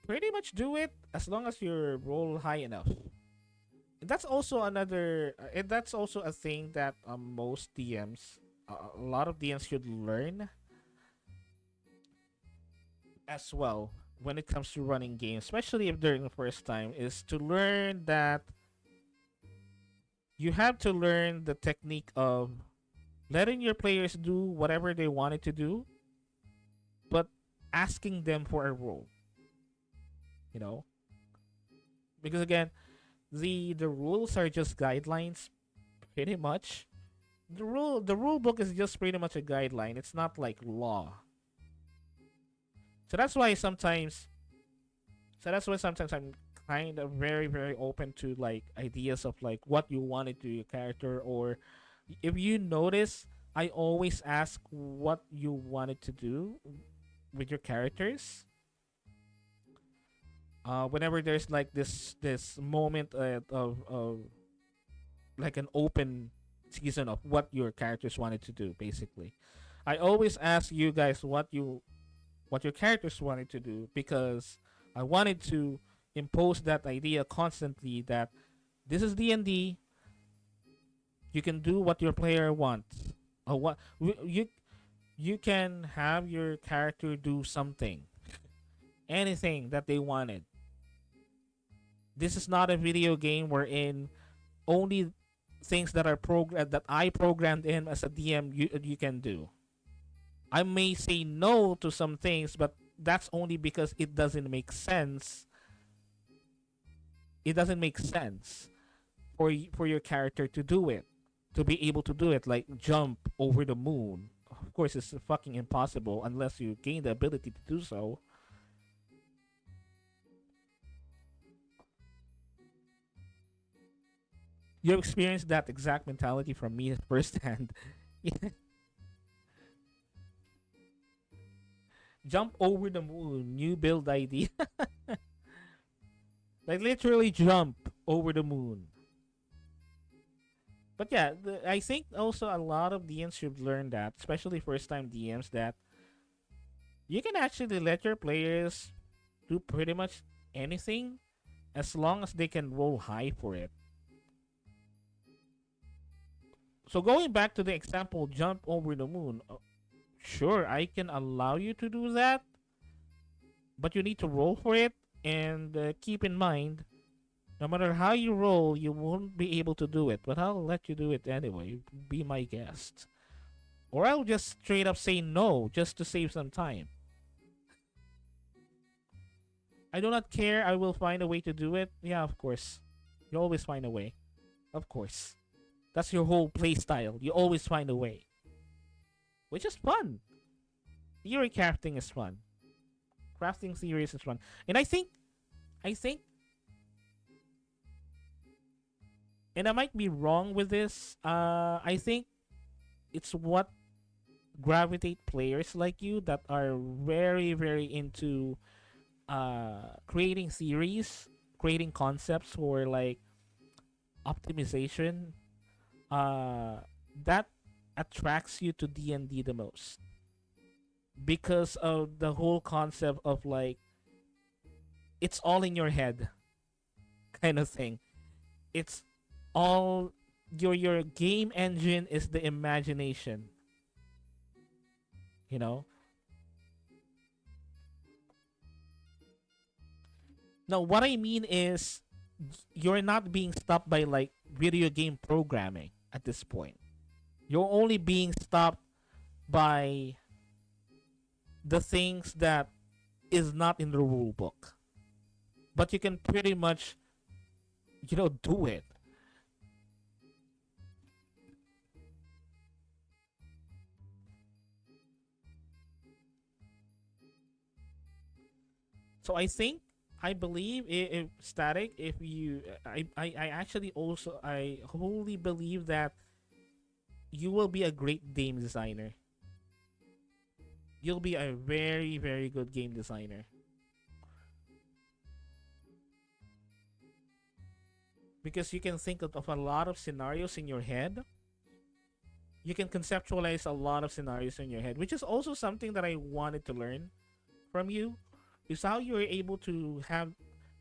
pretty much do it as long as you roll high enough. And that's also and that's also a thing that most DMs, a lot of DMs should learn as well when it comes to running games, especially if during the first time, is to learn that you have to learn the technique of letting your players do whatever they wanted to do, but asking them for a role. You know, because again, the rules are just guidelines, pretty much. The rule book is just pretty much a guideline. It's not like law. So that's why sometimes so that's why sometimes I'm kind of very open to like ideas of like what you want to do your character, or if you notice, I always ask what you wanted to do with your characters. Whenever there's like this moment of like an open season of what your characters wanted to do, basically, I always ask you guys what your characters wanted to do, because I wanted to impose that idea constantly that this is D&D. You can do what your player wants. Or you can have your character do something, anything that they wanted. This is not a video game wherein only things that are that I programmed in as a DM you can do. I may say no to some things, but that's only because it doesn't make sense. It doesn't make sense for your character to do it, to be able to do it, like jump over the moon. Of course, it's fucking impossible unless you gain the ability to do so. You experienced that exact mentality from me firsthand. Jump over the moon, new build idea. Like literally jump over the moon. But yeah, I think also a lot of DMs should learn that, especially first time DMs, that you can actually let your players do pretty much anything as long as they can roll high for it. So going back to the example, jump over the moon. Sure, I can allow you to do that, but you need to roll for it, and keep in mind, no matter how you roll, you won't be able to do it. But I'll let you do it anyway. Be my guest, or I'll just straight up say no just to save some time. I do not care. I will find a way to do it. Yeah, of course. You always find a way. Of course. That's your whole play style. You always find a way. Which is fun. Theory crafting is fun. Crafting theories is fun. And I think, and I might be wrong with this, I think it's what gravitate players like you that are very into creating theories, creating concepts for like optimization, that attracts you to D&D the most, because of the whole concept of like it's all in your head kind of thing. It's all your game engine is the imagination, you know. Now what I mean is you're not being stopped by like video game programming at this point. You're only being stopped by the things that is not in the rule book, but you can pretty much, do it. So I believe if static, if you I actually also I wholly believe that you will be a great game designer. You'll be a very good game designer, because you can think of a lot of scenarios in your head. You can conceptualize a lot of scenarios in your head, which is also something that I wanted to learn from you, is how you're able to have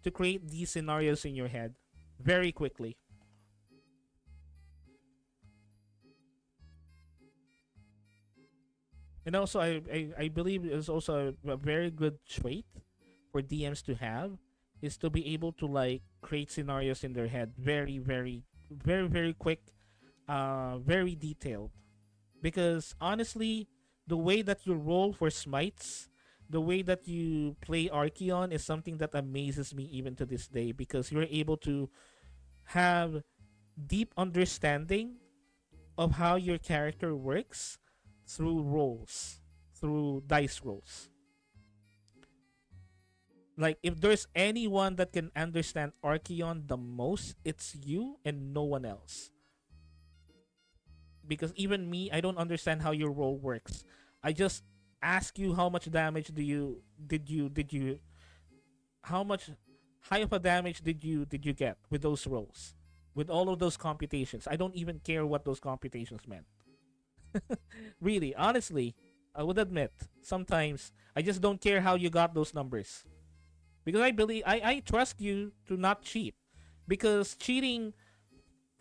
to create these scenarios in your head very quickly. And also, I believe it's also a very good trait for DMs to have, is to be able to like create scenarios in their head very very very quick, very detailed. Because honestly, the way that you roll for smites, the way that you play Archeon is something that amazes me even to this day, because you're able to have deep understanding of how your character works through rolls, through dice rolls. Like if there's anyone that can understand Archeon the most, it's you and no one else. Because even me, I don't understand how your roll works. I just ask you how much damage did you how much high of a damage did you get with those rolls, with all of those computations. I don't even care what those computations meant. Really, honestly, I would admit sometimes I just don't care how you got those numbers, because I trust you to not cheat, because cheating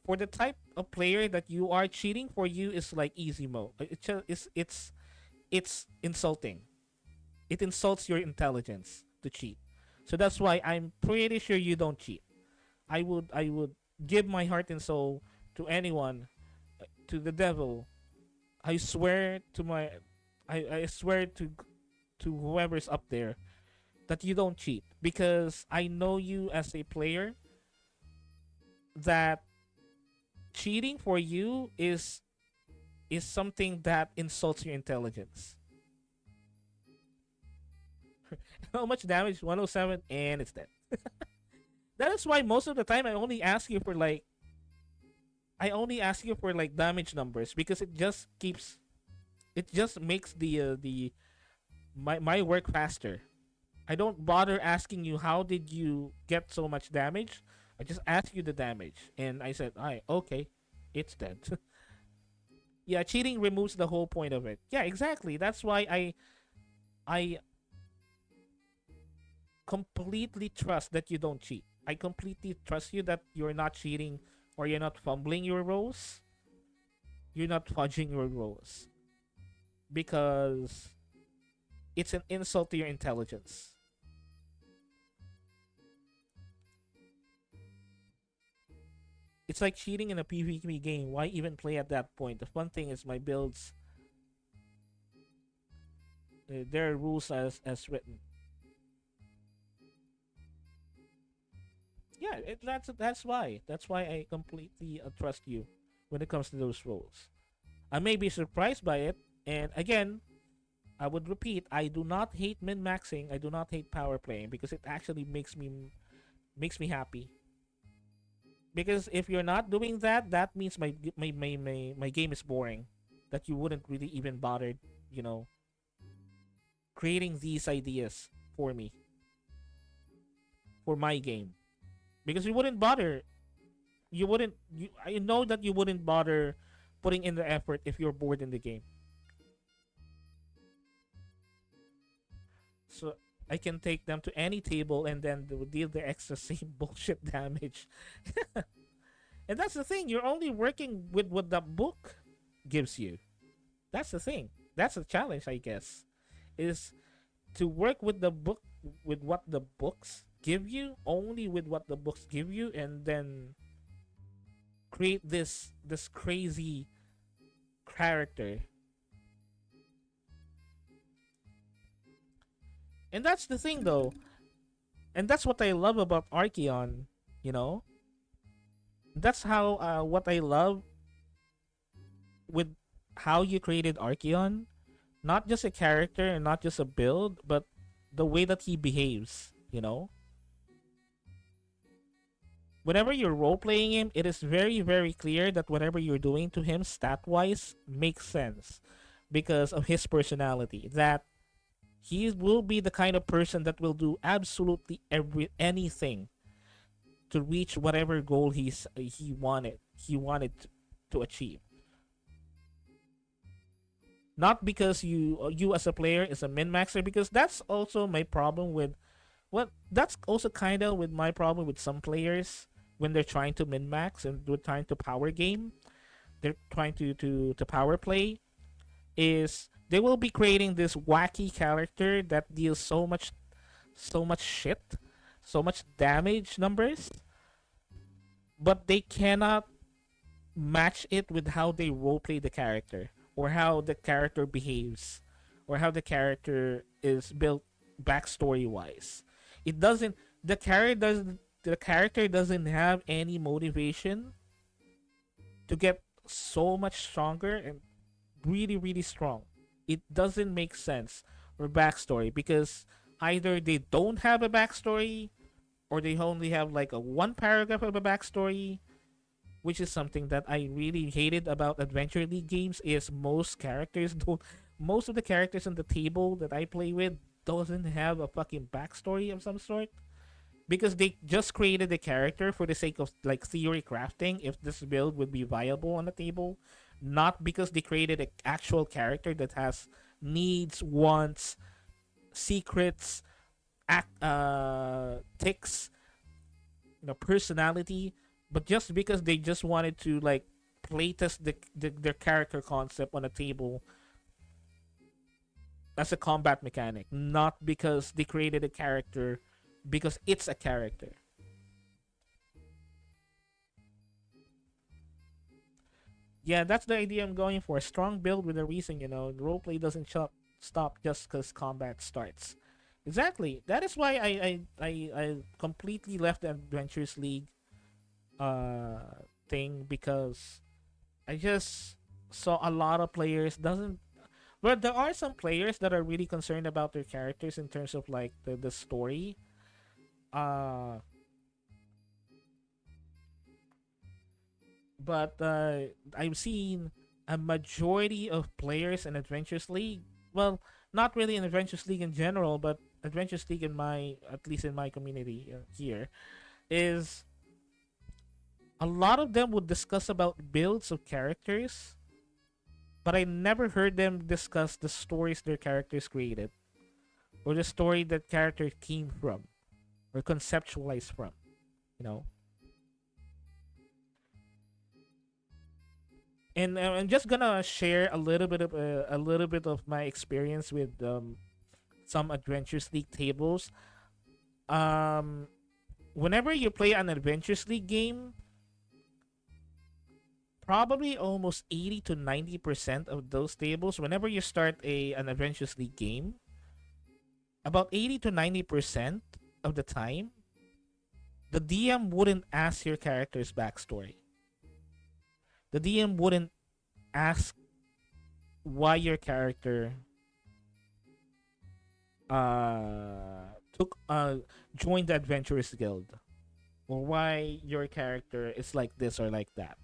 for the type of player that you are, cheating for you is like easy mode. It's insulting. It insults your intelligence to cheat. So that's why I'm pretty sure you don't cheat. I would give my heart and soul to anyone, to the devil. I swear to my I swear to whoever's up there that you don't cheat, because I know you as a player that cheating for you is something that insults your intelligence. How much damage? 107, and it's dead. That is why most of the time I only ask you for like damage numbers, because it just makes the my work faster. I don't bother asking you how did you get so much damage. I just ask you the damage, and I said, "Alright, okay, it's dead." Yeah, cheating removes the whole point of it. Yeah, exactly. That's why I completely trust that you don't cheat. I completely trust you that you're not cheating, or you're not fumbling your rolls. You're not fudging your rolls, because it's an insult to your intelligence. It's like cheating in a PvP game. Why even play at that point? The fun thing is my builds. There are rules as written. Yeah, that's why I completely trust you when it comes to those roles. I may be surprised by it, and again, I would repeat, I do not hate min maxing. I do not hate power playing, because it actually makes me happy. Because if you're not doing that, that means my game is boring. That you wouldn't really even bother, you know, creating these ideas for me, for my game. Because you wouldn't bother. You wouldn't. I know that you wouldn't bother putting in the effort if you're bored in the game. So I can take them to any table, and then they will deal the extra same bullshit damage. And that's the thing. You're only working with what the book gives you. That's the thing. That's the challenge, I guess. Is to work with the book, with what the books give you, only with what the books give you, and then create this crazy character. And that's the thing, though. And that's what I love about Archeon, you know? That's how what I love with how you created Archeon. Not just a character and not just a build, but the way that he behaves, you know? Whenever you're role playing him, it is very, very clear that whatever you're doing to him stat wise makes sense because of his personality. That he will be the kind of person that will do absolutely anything to reach whatever goal he wanted to achieve. Not because you as a player is a min maxer, because that's also my problem with, well, that's also kind of with my problem with some players when they're trying to min max and they're trying to power game. They're trying to power play. Is they will be creating this wacky character that deals so much shit, so much damage numbers, but they cannot. match it with how they roleplay the character, or how the character behaves, or how the character is built backstory wise. It doesn't. The character doesn't have any motivation to get so much stronger and really really strong. It doesn't make sense or backstory because either they don't have a backstory or they only have like a one paragraph of a backstory, which is something that I really hated about Adventure League games. Is most of the characters on the table that I play with doesn't have a fucking backstory of some sort, because they just created the character for the sake of like theory crafting if this build would be viable on the table, not because they created an actual character that has needs, wants, secrets, ticks, personality, but just because they just wanted to like playtest their character concept on a table as a combat mechanic, not because they created a character because it's a character. Yeah, that's the idea I'm going for. A strong build with a reason, roleplay doesn't stop just because combat starts. Exactly. That is why I completely left the Adventures League thing, because I just saw a lot of players doesn't. But there are some players that are really concerned about their characters in terms of like the story. Uh, but I've seen a majority of players in Adventures League. Well, not really in Adventures League in general, but Adventures League at least in my community here, is a lot of them would discuss about builds of characters, but I never heard them discuss the stories their characters created, or the story that character came from, or conceptualized from. You know, and I'm just gonna share a little bit of my experience with some Adventures League tables. Um, Whenever you play an Adventures League game, probably almost 80 to 90% of those tables, whenever you start an Adventures League game, about 80 to 90% of the time, the DM wouldn't ask your character's backstory. The DM wouldn't ask why your character took joined the Adventurers Guild, or why your character is like this or like that.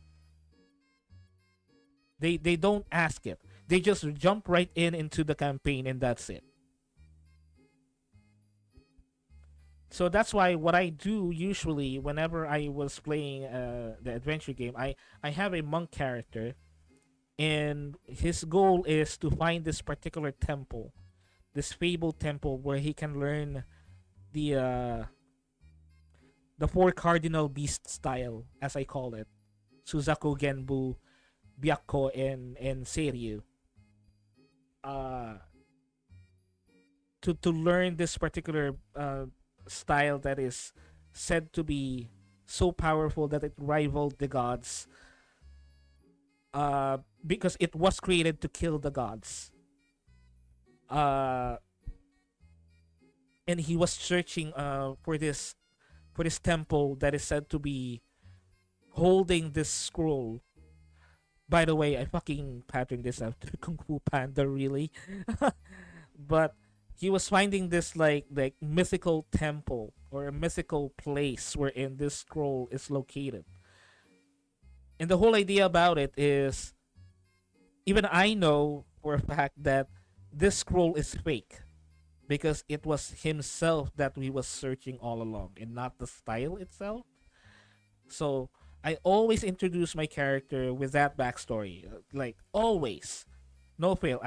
They don't ask it. They just jump right into the campaign, and that's it. So that's why what I do usually whenever I was playing the adventure game, I have a monk character, and his goal is to find this particular temple, this fabled temple where he can learn the uh, the four cardinal beast style, as I call it, Suzaku, Genbu, Byakko, and Seiryu. Uh, to learn this particular style that is said to be so powerful that it rivaled the gods. Because it was created to kill the gods. Uh, and he was searching for this temple that is said to be holding this scroll. By the way, I fucking patterned this after Kung Fu Panda, really. But he was finding this like mythical temple or a mythical place wherein this scroll is located. And the whole idea about it is, even I know for a fact that this scroll is fake, because it was himself that we was searching all along and not the style itself. So I always introduce my character with that backstory, like always, no fail.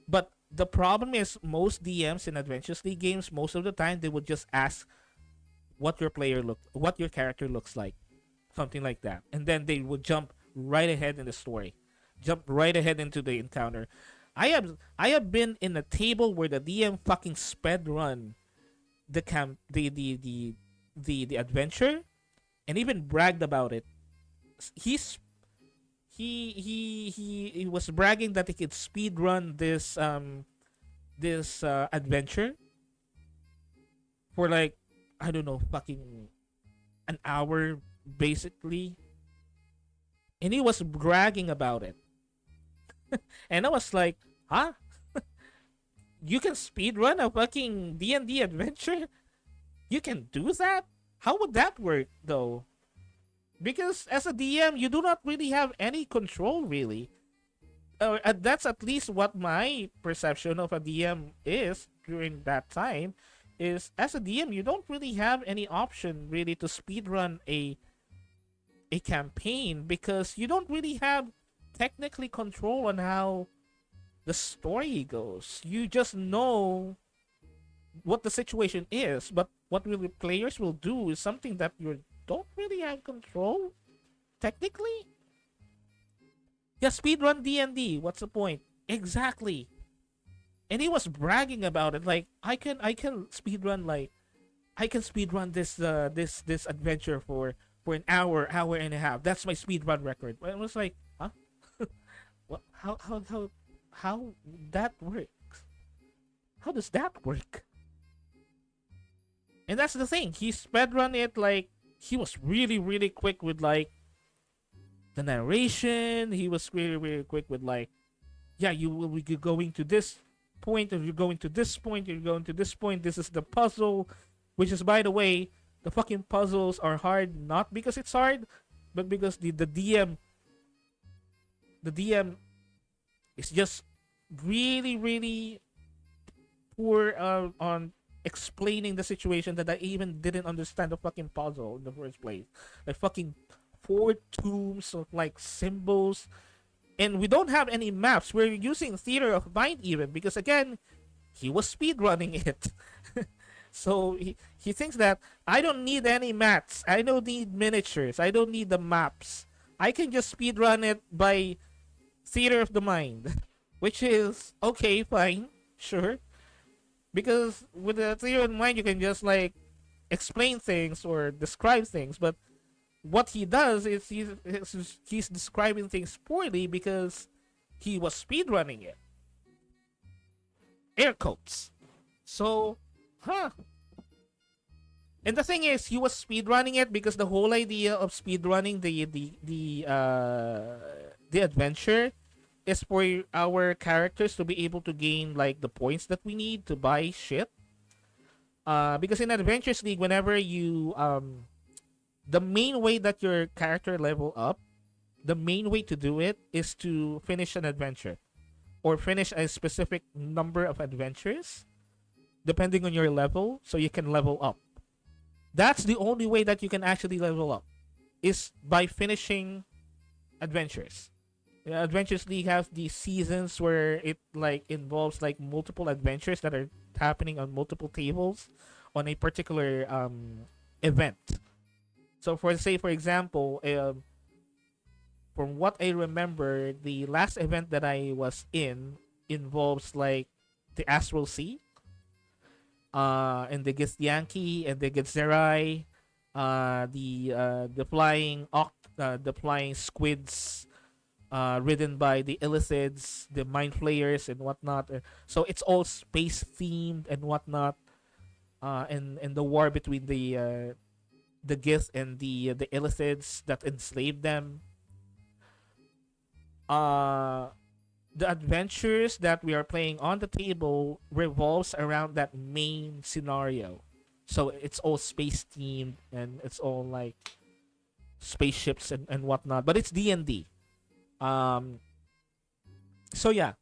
But the problem is most DMs in Adventures League games, most of the time they would just ask what your character looks like, something like that, and then they would jump right ahead in the story, jump right ahead into the encounter. I have been in a table where the DM fucking sped run the camp the adventure, and even bragged about it. He's he was bragging that he could speed run this adventure for like, I don't know, fucking an hour basically, and he was bragging about it. And I was like, huh? You can speed run a fucking D&D adventure? You can do that? How would that work though? Because as a DM, you do not really have any control really. That's at least what my perception of a DM is during that time. Is as a DM, you don't really have any option really to speed run a campaign because you don't really have technically control on how the story goes. You just know what the situation is, but what really players will do is something that you don't really have control technically. Yeah, speedrun D&D. What's the point? Exactly. And he was bragging about it like I can speedrun like I can speedrun this adventure for an hour and a half. That's my speedrun record. I was like, huh? What? How that works? How does that work? And that's the thing. He speedrun it like he was really quick with like the narration. He was really quick with like, yeah, you will be going to this point, or you're going to this point, you're going to this point. This is the puzzle, which is, by the way, the fucking puzzles are hard not because it's hard, but because the DM is just really poor on explaining the situation that I even didn't understand the fucking puzzle in the first place. Like fucking four tombs of like symbols, and we don't have any maps. We're using theater of mind even because again, he was speedrunning it. So he thinks that I don't need any maps. I don't need miniatures. I don't need the maps. I can just speedrun it by theater of the mind, which is okay, fine, sure. Because with the theater of the mind, you can just like explain things or describe things. But what he does is he's describing things poorly because he was speedrunning it. Air quotes. So, huh. And the thing is, he was speedrunning it because the whole idea of speedrunning the adventure is for our characters to be able to gain like the points that we need to buy shit. Because in Adventures League, whenever you the main way that your character level up, the main way to do it is to finish an adventure or finish a specific number of adventures depending on your level, so you can level up. That's the only way that you can actually level up, is by finishing adventures. Adventures League has these seasons where it like involves like multiple adventures that are happening on multiple tables on a particular event. So for example, from what I remember, the last event that I was in involves like the Astral Sea, and the Githyanki and the Githzerai, the flying squids, ridden by the Illithids, the Mind Flayers and whatnot. So it's all space themed and whatnot. And the war between the Gith and the Illithids that enslaved them. Uh the adventures that we are playing on the table revolves around that main scenario. So it's all space themed and it's all like spaceships and whatnot. But it's D&D. Um so yeah.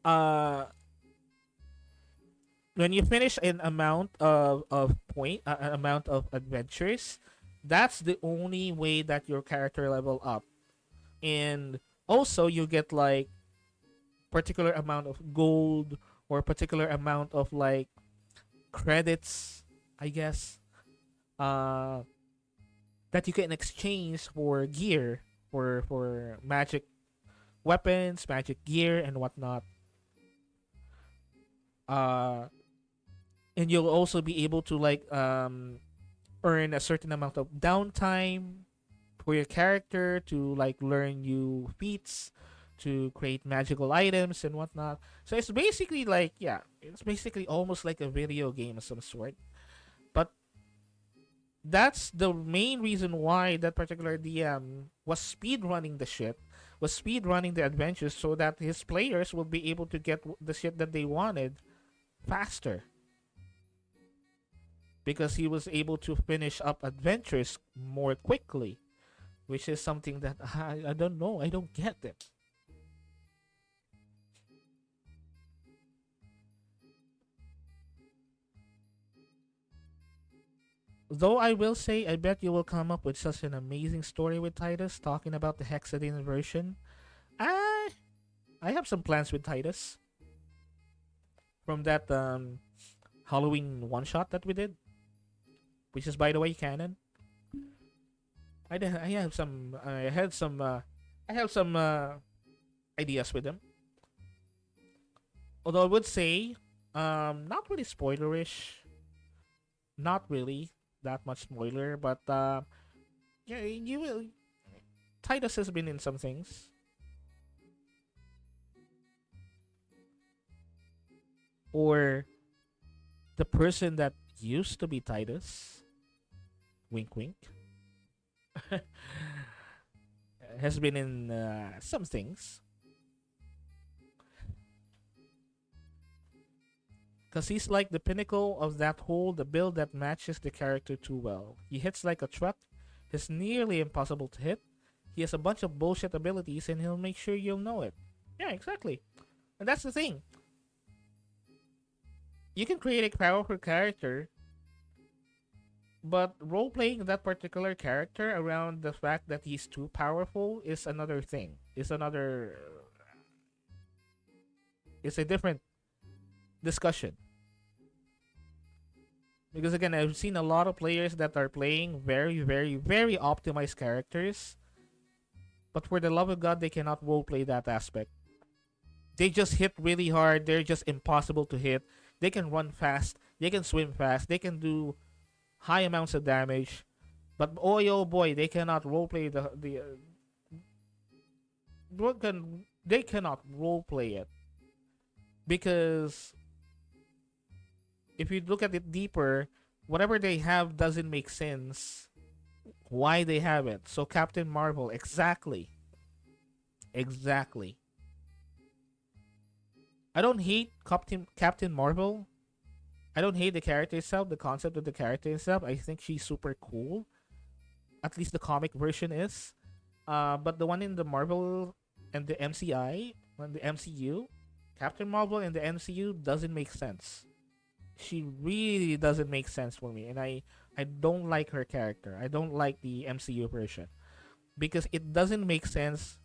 Uh when you finish an amount an amount of adventures, that's the only way that your character level up. And also you get like particular amount of gold or particular amount of like credits, I guess, uh that you can exchange for gear, for magic weapons, magic gear and whatnot. uh and you'll also be able to like earn a certain amount of downtime for your character to like learn new feats, to create magical items and whatnot. So it's basically like, yeah, it's basically almost like a video game of some sort. But that's the main reason why that particular DM was speed running the shit, was speed running the adventures so that his players will be able to get the shit that they wanted faster, because he was able to finish up adventures more quickly, which is something that I don't know. I don't get it. Though I will say, I bet you will come up with such an amazing story with Titus talking about the Hexadine version. I I have some plans with Titus from that Halloween one shot that we did, which is by the way canon. I have some I have some ideas with them. Although I would say, not really spoilerish, not really that much spoiler, but yeah, you will. Titus has been in some things, or the person that used to be Titus, wink wink, has been in some things. Because he's like the pinnacle of that whole, the build that matches the character too well. He hits like a truck. He's nearly impossible to hit. He has a bunch of bullshit abilities and he'll make sure you'll know it. Yeah, exactly. And that's the thing. You can create a powerful character, but role playing that particular character around the fact that he's too powerful is another thing. Is another. It's a different discussion. Because again, I've seen a lot of players that are playing very, very, very optimized characters, but for the love of God, they cannot roleplay that aspect. They just hit really hard. They're just impossible to hit. They can run fast. They can swim fast. They can do high amounts of damage. But oh boy, they cannot roleplay they cannot roleplay it, because if you look at it deeper, whatever they have doesn't make sense. Why they have it? So Captain Marvel, exactly, exactly. I don't hate Captain Marvel. I don't hate the character itself, the concept of the character itself. I think she's super cool. At least the comic version is. But the one in the Marvel and the MCI, and the MCU, Captain Marvel in the MCU doesn't make sense. She really doesn't make sense for me, and I don't like her character. I don't like the MCU version because it doesn't make sense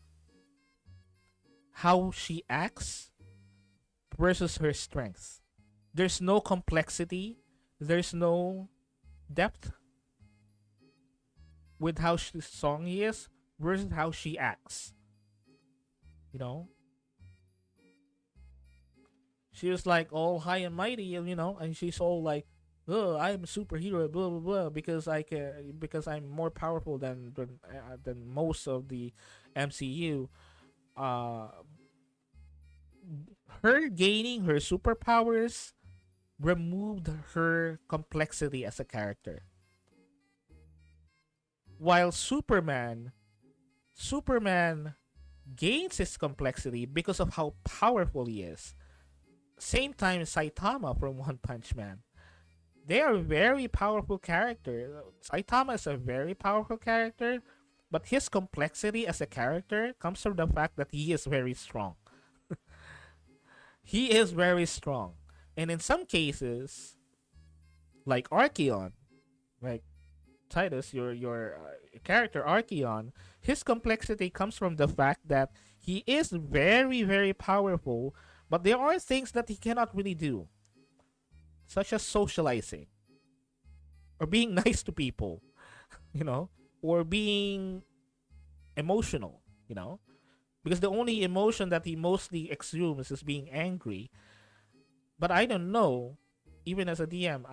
how she acts versus her strength. There's no complexity, there's no depth with how strong he is versus how she acts. You know, she was like all high and mighty, and and she's all like, "Oh, I'm a superhero," blah blah blah, because I can, because I'm more powerful than most of the MCU. Uh, her gaining her superpowers removed her complexity as a character. While Superman gains his complexity because of how powerful he is. Same time Saitama from One Punch Man. They are very powerful characters. Saitama is a very powerful character, but his complexity as a character comes from the fact that he is very strong. He is very strong. And in some cases, like Archeon, like Titus, your character Archeon, his complexity comes from the fact that he is very, very powerful, but there are things that he cannot really do, such as socializing or being nice to people, or being emotional, because the only emotion that he mostly exudes is being angry. But I don't know, even as a DM,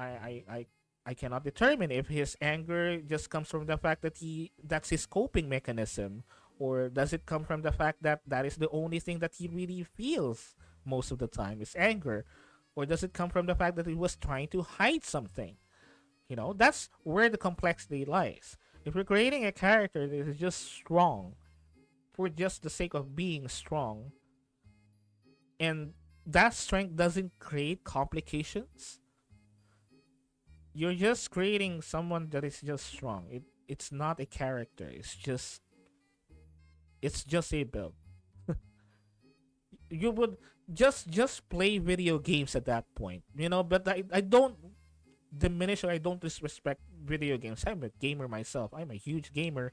I cannot determine if his anger just comes from the fact that that's his coping mechanism, or does it come from the fact that that is the only thing that he really feels most of the time is anger, or does it come from the fact that he was trying to hide something? That's where the complexity lies. If we're creating a character that is just strong for just the sake of being strong, and that strength doesn't create complications, you're just creating someone that is just strong. It's not a character. It's just a build. You would just play video games at that point, But I don't diminish or I don't disrespect video games. I'm a gamer myself. I'm a huge gamer.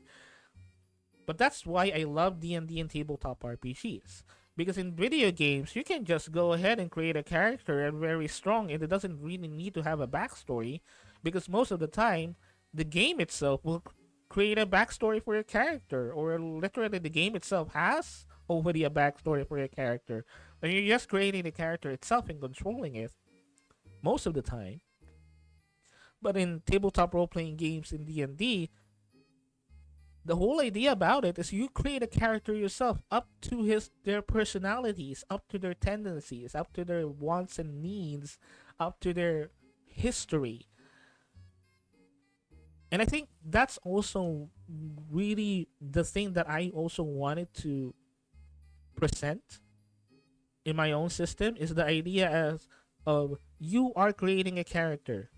But that's why I love D&D and tabletop RPGs. Because in video games, you can just go ahead and create a character and very strong, and it doesn't really need to have a backstory. Because most of the time, the game itself will create a backstory for your character, or literally the game itself has already a backstory for your character. And you're just creating the character itself and controlling it most of the time. But in tabletop role-playing games in D&D, the whole idea about it is you create a character yourself up to their personalities, up to their tendencies, up to their wants and needs, up to their history. And I think that's also really the thing that I also wanted to present in my own system, is the idea of you are creating a character.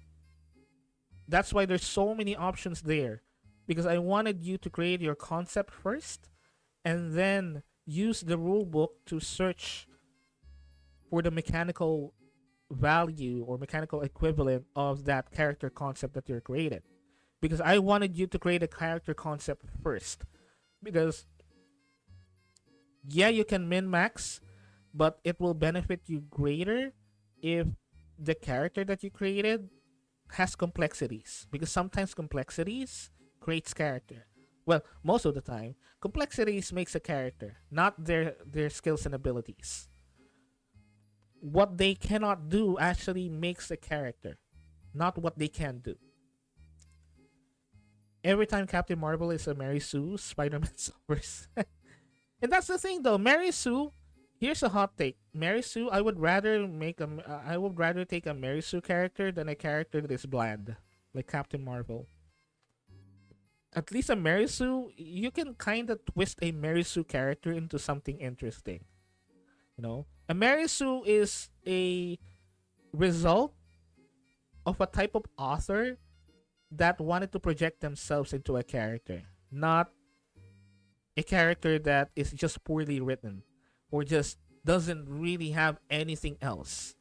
That's why there's so many options there, because I wanted you to create your concept first and then use the rule book to search for the mechanical value or mechanical equivalent of that character concept that you're creating. Because I wanted you to create a character concept first. Because, yeah, you can min max, but it will benefit you greater if the character that you created has complexities. Because sometimes complexities creates character. Well, most of the time, complexities makes a character, not their skills and abilities. What they cannot do actually makes a character, not what they can do. Every time Captain Marvel is a Mary Sue, Spider-Man suffers. And that's the thing, though. Mary Sue. Here's a hot take. Mary Sue. I would rather take a Mary Sue character than a character that is bland, like Captain Marvel. At least a Mary Sue, you can kind of twist a Mary Sue character into something interesting. A Mary Sue is a result of a type of author that wanted to project themselves into a character, not a character that is just poorly written or just doesn't really have anything else.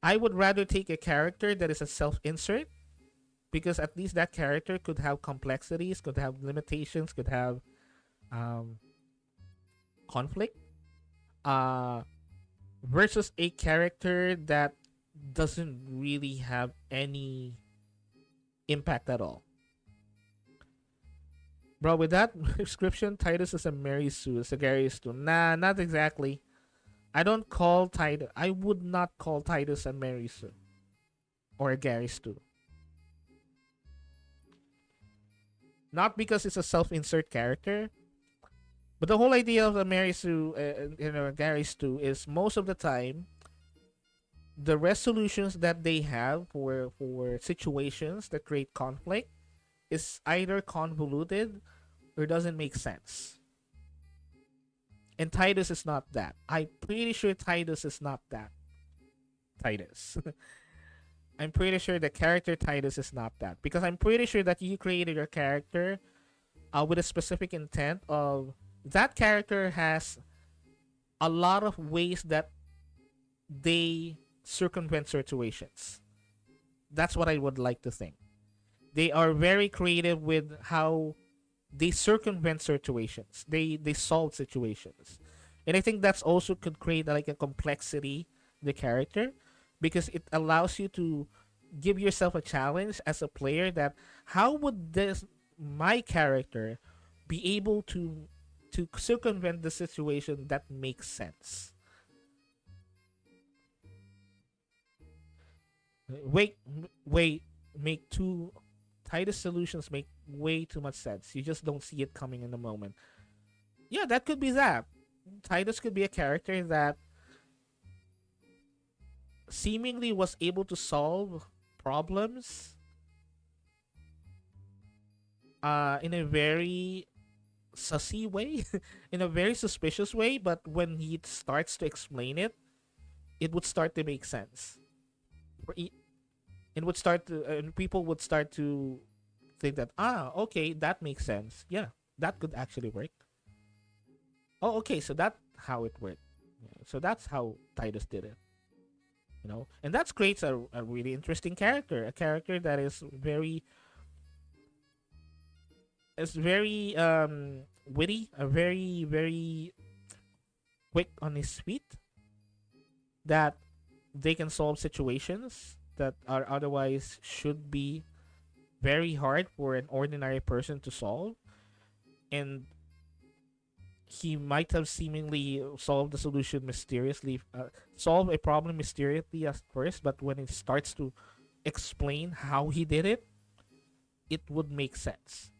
I would rather take a character that is a self-insert, because at least that character could have complexities, could have limitations, could have conflict, versus a character that doesn't really have any impact at all. Bro, with that description, Titus is a Mary Sue, is a Gary Stu. Nah, not exactly. I don't call Titus. I would not call Titus a Mary Sue or a Gary Stu. Not because it's a self-insert character, but the whole idea of a Mary Sue, Gary Stu, is most of the time the resolutions that they have for situations that create conflict is either convoluted or doesn't make sense. And Titus is not that. I'm pretty sure Titus is not that. Titus. I'm pretty sure the character Titus is not that. Because I'm pretty sure that you created your character with a specific intent of that character has a lot of ways that they circumvent situations. That's what I would like to think. They are very creative with how they circumvent situations. They solve situations. And I think that's also could create like a complexity in the character, because it allows you to give yourself a challenge as a player that how would this my character be able to circumvent the situation that makes sense. Wait, make two Titus solutions make way too much sense. You just don't see it coming in the moment. Yeah, that could be that. Titus could be a character that seemingly was able to solve problems in a very sussy way, in a very suspicious way, but when he starts to explain it, it would start to make sense. It would start to, and people would start to think that, okay, that makes sense. Yeah, that could actually work. Oh, okay, so that's how it worked. Yeah, so that's how Titus did it. And that creates a really interesting character, a character that is very witty, a very quick on his feet, that they can solve situations that are otherwise should be very hard for an ordinary person to solve. And he might have seemingly solved the solution mysteriously, solve a problem mysteriously at first, but when it starts to explain how he did it, it would make sense.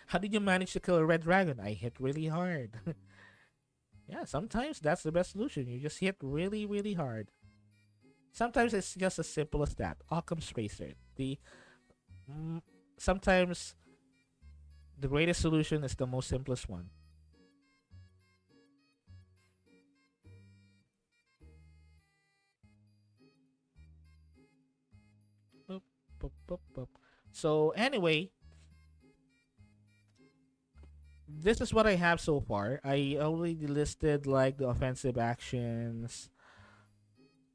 How did you manage to kill a red dragon? I hit really hard. Yeah, sometimes that's the best solution. You just hit really, really hard. Sometimes it's just as simple as that. Occam's razor. Mm, Sometimes the greatest solution is the most simplest one. Boop, boop, boop, boop. So anyway, this is what I have so far. I already listed like the offensive actions.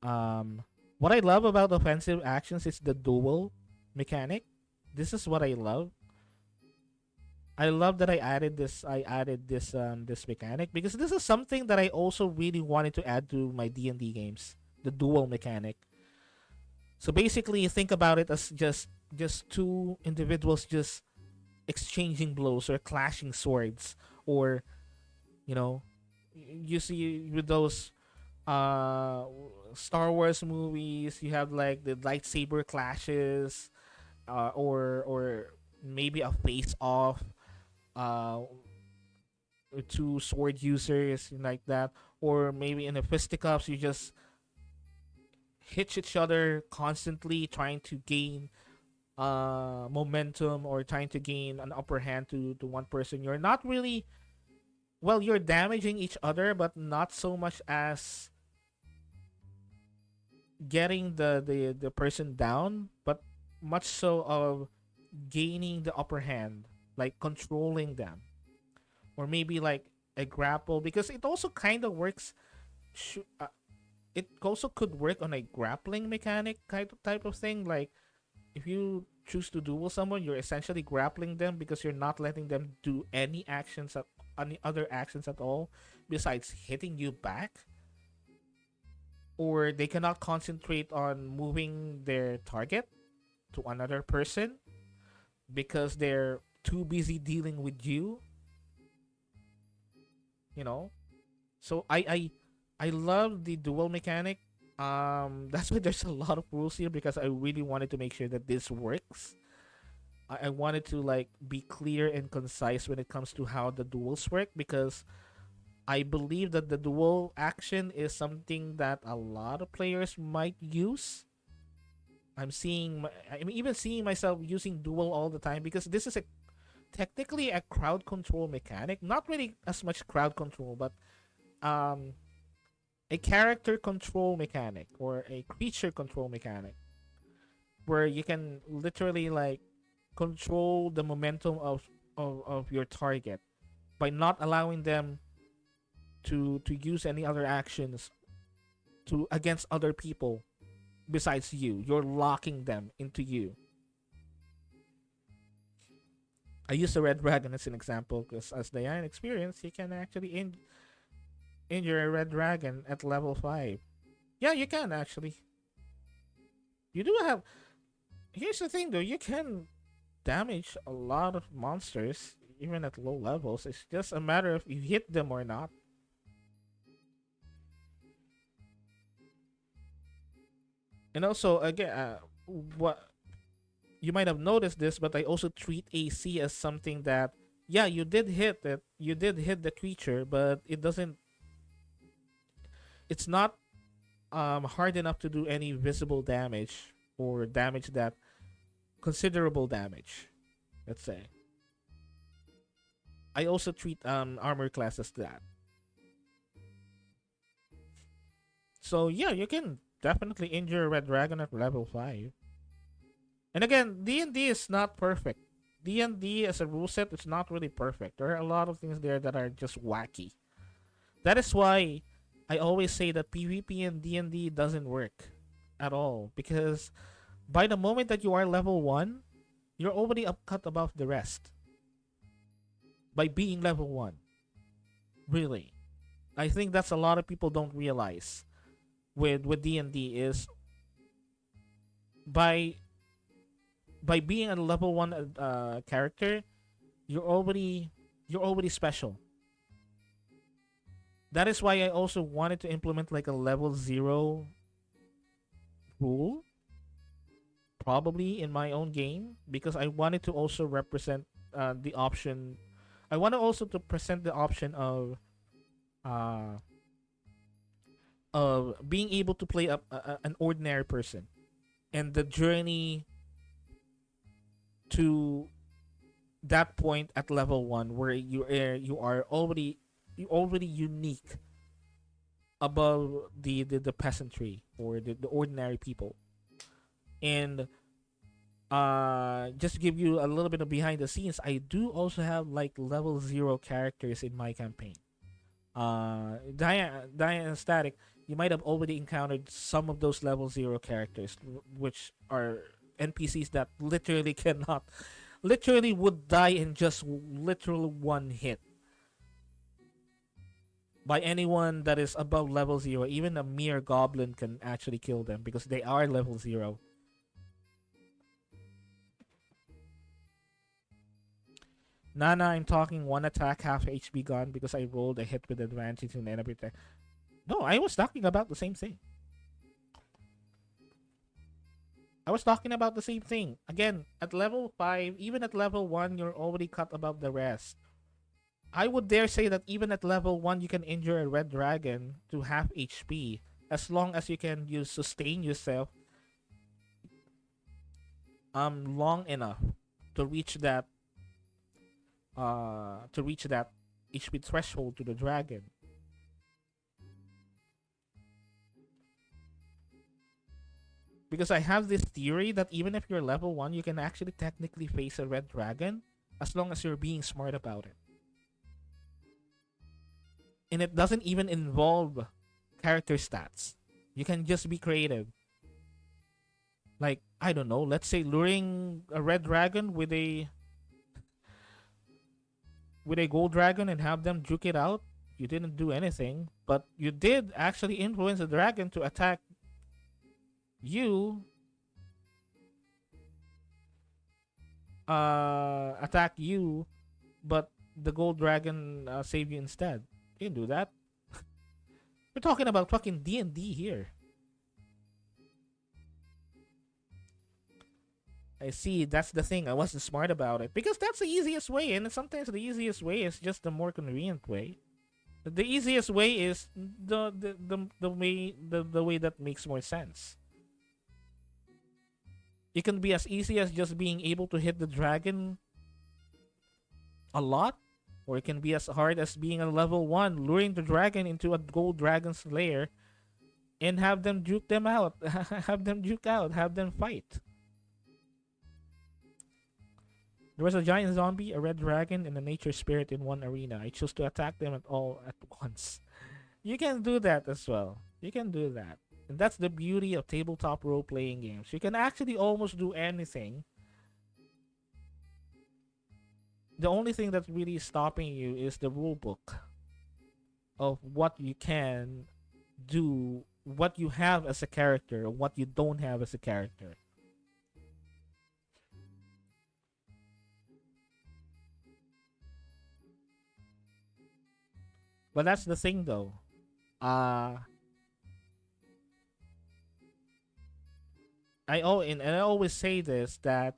What I love about offensive actions is the duel mechanic. This is what I love. I love that I added this mechanic because this is something that I also really wanted to add to my D&D games. The duel mechanic. So basically, think about it as just two individuals just exchanging blows or clashing swords, or you know you see with those uh Star Wars movies, you have like the lightsaber clashes, or maybe a face off, uh two sword users like that, or maybe in the fisticuffs you just hit each other constantly trying to gain momentum, or trying to gain an upper hand to one person. You're not really, well, you're damaging each other, but not so much as getting the person down, but much so of gaining the upper hand, like controlling them, or maybe like a grapple, because it also kind of works. It also could work on a grappling mechanic type of thing. Like if you choose to duel someone, you're essentially grappling them because you're not letting them do any other actions at all besides hitting you back, or they cannot concentrate on moving their target to another person because they're too busy dealing with you. You know, so I love the dual mechanic. That's why there's a lot of rules here, because I really wanted to make sure that this works. I wanted to like be clear and concise when it comes to how the duels work, because I believe that the dual action is something that a lot of players might use. I'm even seeing myself using dual all the time, because this is a technically a crowd control mechanic. Not really as much crowd control, but um a character control mechanic, or a creature control mechanic, where you can literally like control the momentum of your target by not allowing them to use any other actions to against other people besides you. You're locking them into you. I use the red dragon as an example, because as the Iron experience, you can actually injure a red dragon at level 5. Yeah, you can actually. You do have. Here's the thing though, you can damage a lot of monsters. even at low levels. It's just a matter of you hit them or not. And also, again, what you might have noticed this, but I also treat AC as something that, yeah, you did hit it, you did hit the creature, but it doesn't. It's not hard enough to do any visible damage or damage that considerable damage. Let's say. I also treat armor class as that. So yeah, you can definitely injure a red dragon at level 5. And again, D&D is not perfect. D&D as a rule set is not really perfect. There are a lot of things there that are just wacky. That is why I always say that PvP and D&D doesn't work at all, because by the moment that you are level 1, you're already upcut above the rest by being level 1. Really. I think that's a lot of people don't realize with D&D is by being a level 1 character, you're already special. That is why I also wanted to implement like a level 0 rule probably in my own game, because I wanted to also represent the option. I want to also to present the option uh of being able to play an ordinary person, and the journey to that point at level 1 where you are already unique above the peasantry or the ordinary people. And just to give you a little bit of behind the scenes, I do also have like level 0 characters in my campaign. Diane and Static, you might have already encountered some of those level 0 characters, which are NPCs that literally cannot, literally would die in just literal one hit by anyone that is above level 0. Even a mere goblin can actually kill them because they are level 0. Nana, I'm talking one attack, half HP gone because I rolled a hit with advantage and everything. No, I was talking about the same thing. I was talking about the same thing. Again, at level 5, even at level 1, you're already cut above the rest. I would dare say that even at level 1, you can injure a red dragon to half HP as long as you can use sustain yourself long enough to reach that HP threshold to the dragon. Because I have this theory that even if you're level 1, you can actually technically face a red dragon as long as you're being smart about it. And it doesn't even involve character stats. You can just be creative. Like, I don't know, let's say luring a red dragon with a gold dragon and have them juke it out. You didn't do anything, but you did actually influence the dragon to attack you. But the gold dragon saved you instead. You can do that. We're talking about fucking D&D here. I see, that's the thing. I wasn't smart about it. Because that's the easiest way, and sometimes the easiest way is just the more convenient way. The easiest way is the way that makes more sense. It can be as easy as just being able to hit the dragon a lot, or it can be as hard as being a level 1, luring the dragon into a gold dragon's lair and have them juke them out, have them fight. There was a giant zombie, a red dragon, and a nature spirit in one arena. I chose to attack them all at once. You can do that as well. You can do that. And that's the beauty of tabletop role-playing games. You can actually almost do anything. The only thing that's really stopping you is the rule book of what you can do, what you have as a character, what you don't have as a character. But that's the thing, though. Uh and I always say this, that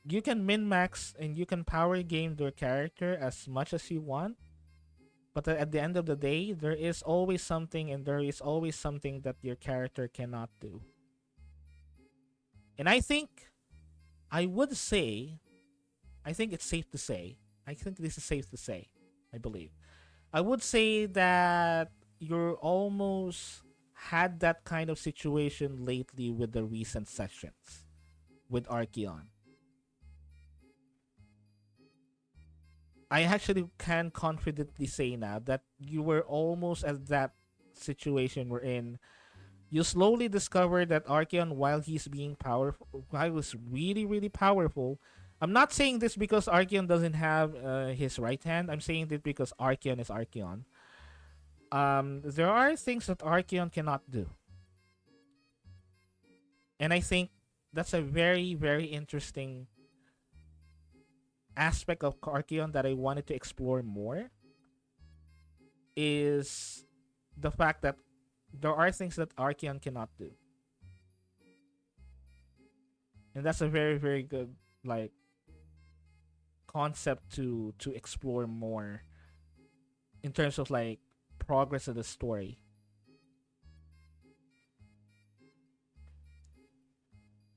you can min max and you can power game your character as much as you want, but at the end of the day, there is always something, and there is always something that your character cannot do. And I would say, I think it's safe to say, I think this is safe to say, I believe. I would say that you're almost had that kind of situation lately with the recent sessions with Archeon. I actually can confidently say now that you were almost at that situation we're in. You slowly discover that Archeon, while he's being powerful, while he was really, really powerful. I'm not saying this because Archeon doesn't have his right hand. I'm saying this because Archeon is Archeon. There are things that Archeon cannot do. And I think that's a very, very interesting aspect of Archeon that I wanted to explore more, is the fact that there are things that Archeon cannot do. And that's a very, very good like concept to explore more in terms of like progress of the story.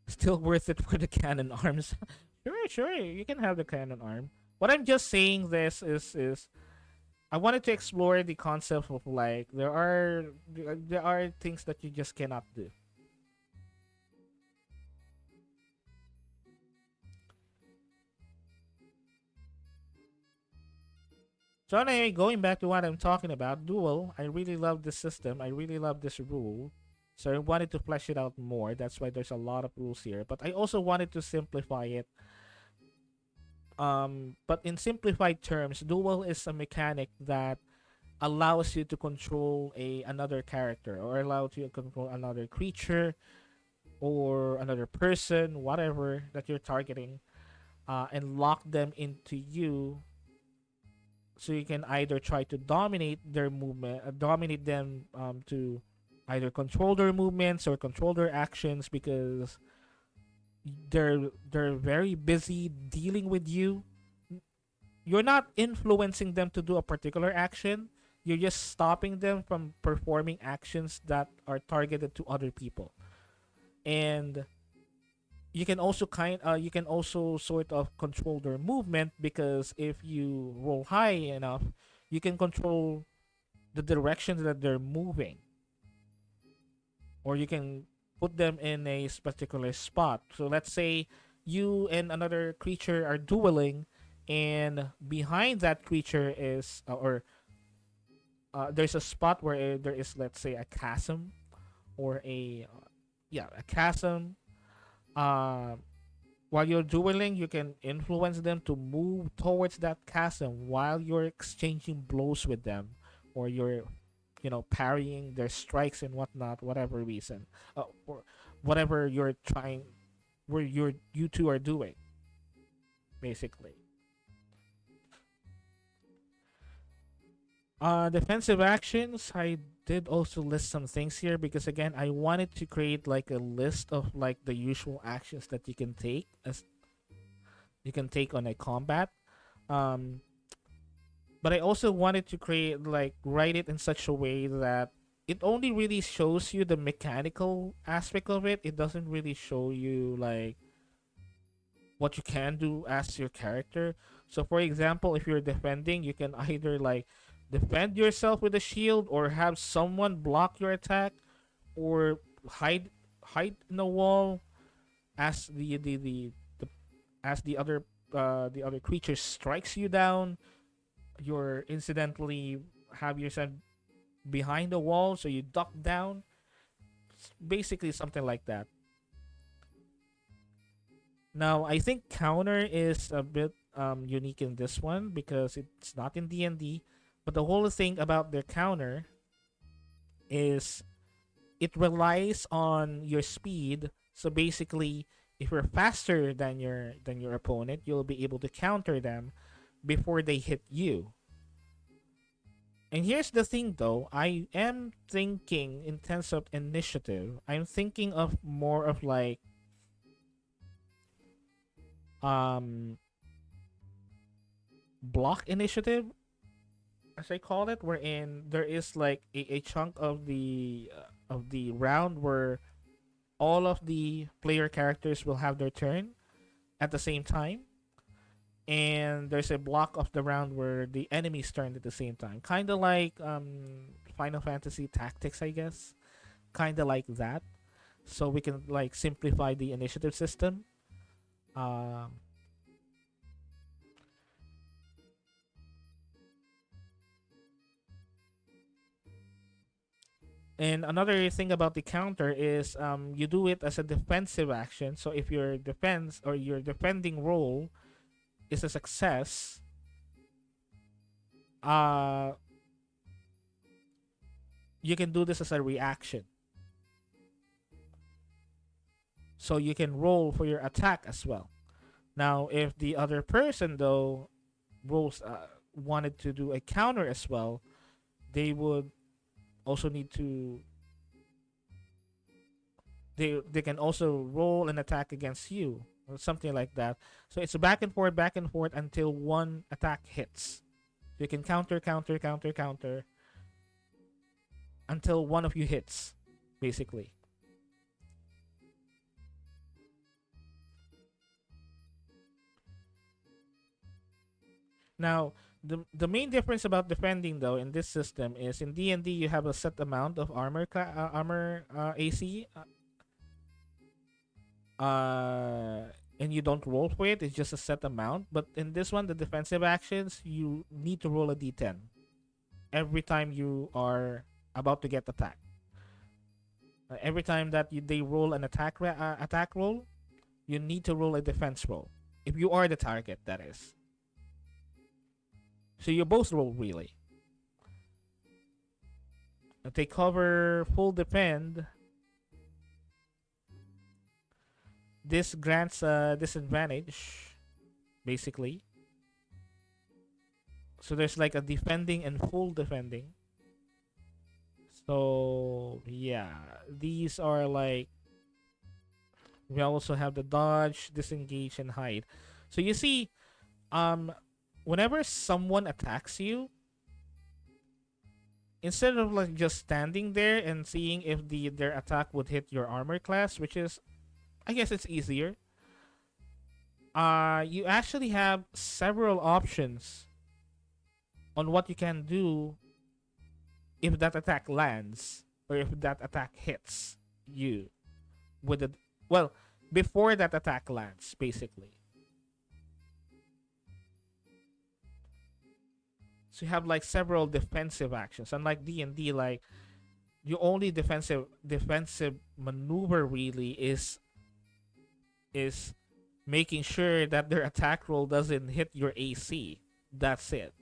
Still worth it for the cannon arms. Sure, sure, you can have the cannon arm. What I'm just saying this is I wanted to explore the concept of like there are things that you just cannot do. So anyway, going back to what I'm talking about, duel. I really love this system. I really love this rule. So I wanted to flesh it out more. That's why there's a lot of rules here. But I also wanted to simplify it. But in simplified terms, duel is a mechanic that allows you to control another character, or allows you to control another creature or another person, whatever that you're targeting, and lock them into you, so you can either try to dominate their movement, dominate them, to either control their movements or control their actions, because they're very busy dealing with you. You're not influencing them to do a particular action. You're just stopping them from performing actions that are targeted to other people. And you can also sort of control their movement, because if you roll high enough, you can control the direction that they're moving, or you can put them in a particular spot. So let's say you and another creature are dueling, and behind that creature is or there's a spot where there is, let's say, a chasm, or a chasm. Uh, while you're dueling, you can influence them to move towards that chasm while you're exchanging blows with them, or you're, parrying their strikes and whatnot, whatever reason, or whatever you're trying, where you two are doing, basically. Defensive actions. I did also list some things here, because again, I wanted to create like a list of like the usual actions that you can take on a combat. Um, but I also wanted to write it in such a way that it only really shows you the mechanical aspect of it. It doesn't really show you like what you can do as your character. So for example, if you're defending, you can either like defend yourself with a shield, or have someone block your attack, or hide in the wall as the as the other creature strikes you down. You're incidentally have yourself behind the wall, so you duck down. Basically something like that. Now, I think counter is a bit unique in this one, because it's not in D&D, but the whole thing about their counter is it relies on your speed. So basically, if you're faster than your opponent, you'll be able to counter them before they hit you. And here's the thing though, I am thinking in terms of initiative, I'm thinking of more of like um block initiative, as I call it, wherein there is like a chunk of the round where all of the player characters will have their turn at the same time, and there's a block of the round where the enemies turn at the same time, kind of like Final Fantasy Tactics, I guess, kind of like that. So we can like simplify the initiative system. Um, And another thing about the counter is you do it as a defensive action. So if your defense or your defending roll is a success, uh, you can do this as a reaction. So you can roll for your attack as well. Now, if the other person though rolls wanted to do a counter as well, they would also need to they can also roll an attack against you or something like that. So it's a back and forth until one attack hits. You can counter, counter, counter, counter until one of you hits, basically. Now, the main difference about defending though in this system is in D&D you have a set amount of armor AC uh and you don't roll for it. It's just a set amount. But in this one, the defensive actions, you need to roll a d10 every time you are about to get attacked. Every time that they roll an attack roll, you need to roll a defense roll. If you are the target, that is. So you both roll really. If they cover full defend, this grants a disadvantage, basically. So there's like a defending and full defending. So yeah, these are like we also have the dodge, disengage, and hide. So you see, um, whenever someone attacks you, instead of like just standing there and seeing if their attack would hit your armor class, which is I guess it's easier. You actually have several options on what you can do if that attack lands or if that attack hits you with the well before that attack lands, basically. So you have like several defensive actions, unlike D&D. Like your only defensive maneuver really is making sure that their attack roll doesn't hit your AC. That's it.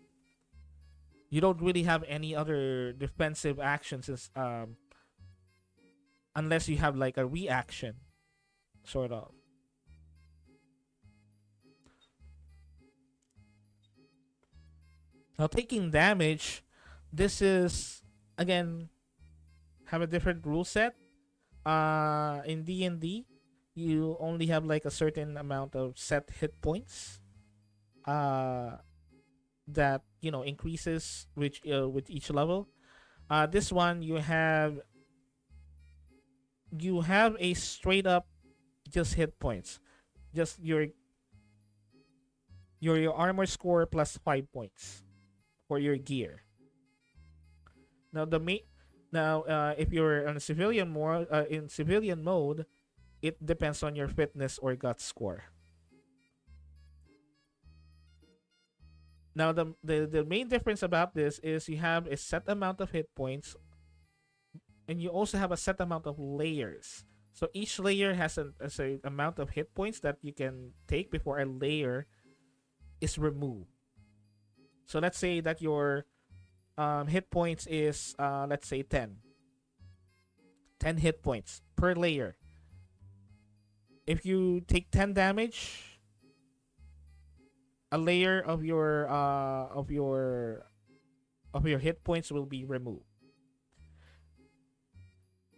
You don't really have any other defensive actions unless you have like a reaction, sort of. Now taking damage, this is again have a different rule set. In D&D, you only have like a certain amount of set hit points. Uh, that increases with each level. This one you have a straight up just hit points, just your armor score plus 5 points for your gear. Now the main now if you're on civilian mode in civilian mode, it depends on your fitness or gut score. Now the main difference about this is you have a set amount of hit points and you also have a set amount of layers. So each layer has an amount of hit points that you can take before a layer is removed. So let's say that your hit points is let's say 10 hit points per layer. If you take 10 damage, a layer of your of your hit points will be removed.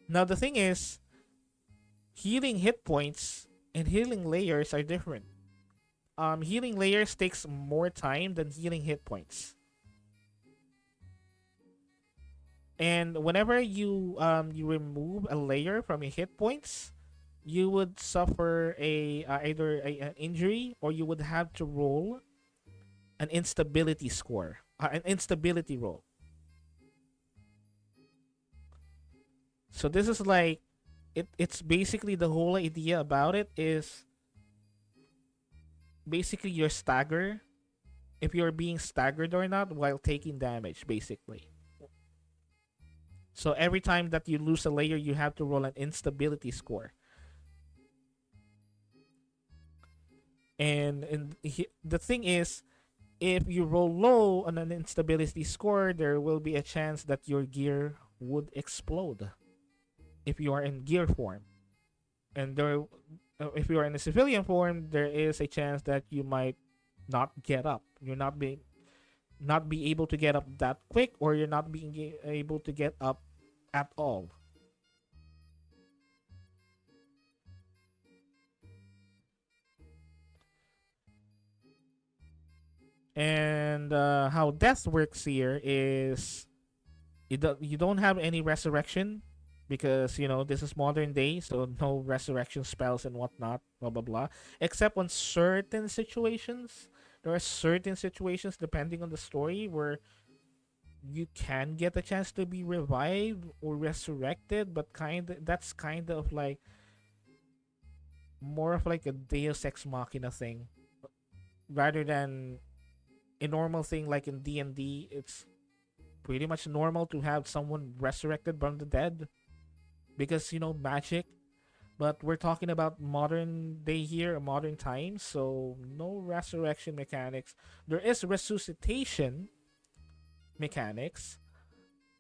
Now the thing is, healing hit points and healing layers are different. Healing layers takes more time than healing hit points. And whenever you remove a layer from your hit points, you would suffer a either an injury, or you would have to roll an instability score, an instability roll. So this is like it's basically the whole idea about it is basically your stagger, if you're being staggered or not while taking damage, basically. So every time that you lose a layer, you have to roll an instability score. And the thing is, if you roll low on an instability score, there will be a chance that your gear would explode if you are in gear form. And if you are in a civilian form, there is a chance that you might not get up. You're not be able to get up that quick, or you're not being able to get up at all. And how death works here is you don't have any resurrection, because this is modern day, so no resurrection spells and whatnot, blah blah blah, except on certain situations. There are certain situations, depending on the story, where you can get a chance to be revived or resurrected, but that's kind of like more of like a Deus Ex Machina thing, rather than a normal thing like in D&D. It's pretty much normal to have someone resurrected from the dead, because magic. But we're talking about modern day here, modern times, so no resurrection mechanics. There is resuscitation mechanics.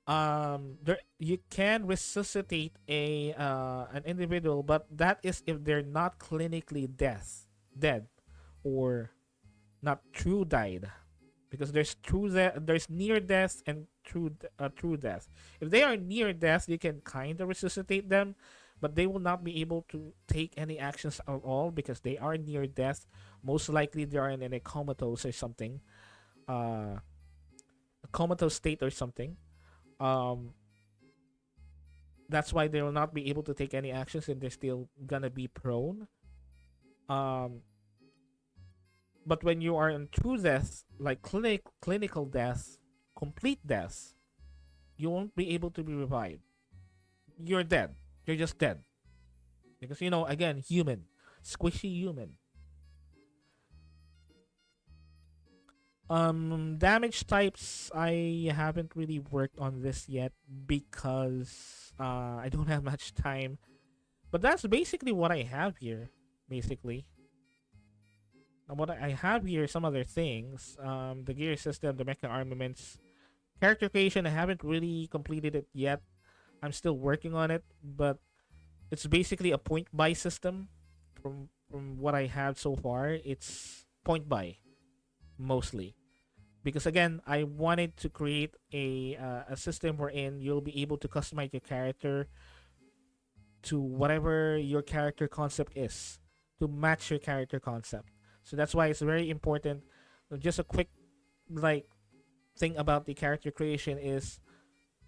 There you can resuscitate a an individual, but that is if they're not clinically dead, or not true died, because there's near death and true death. If they are near death, you can kind of resuscitate them, but they will not be able to take any actions at all because they are near death. Most likely they are in a comatose or something, a comatose state or something. Um, that's why they will not be able to take any actions, and they're still gonna be prone. Um, but when you are in true death, like clinical death, complete death, you won't be able to be revived. You're dead. You're just dead. Because again, human. Squishy human. Damage types, I haven't really worked on this yet because I don't have much time. But that's basically what I have here. Basically. And what I have here, some other things. The gear system, the mecha armaments, character creation. I haven't really completed it yet. I'm still working on it, but it's basically a point buy system. From what I have so far, it's point buy mostly, because again, I wanted to create a system wherein you'll be able to customize your character to whatever your character concept is, to match your character concept. So that's why it's very important. Just a quick like thing about the character creation is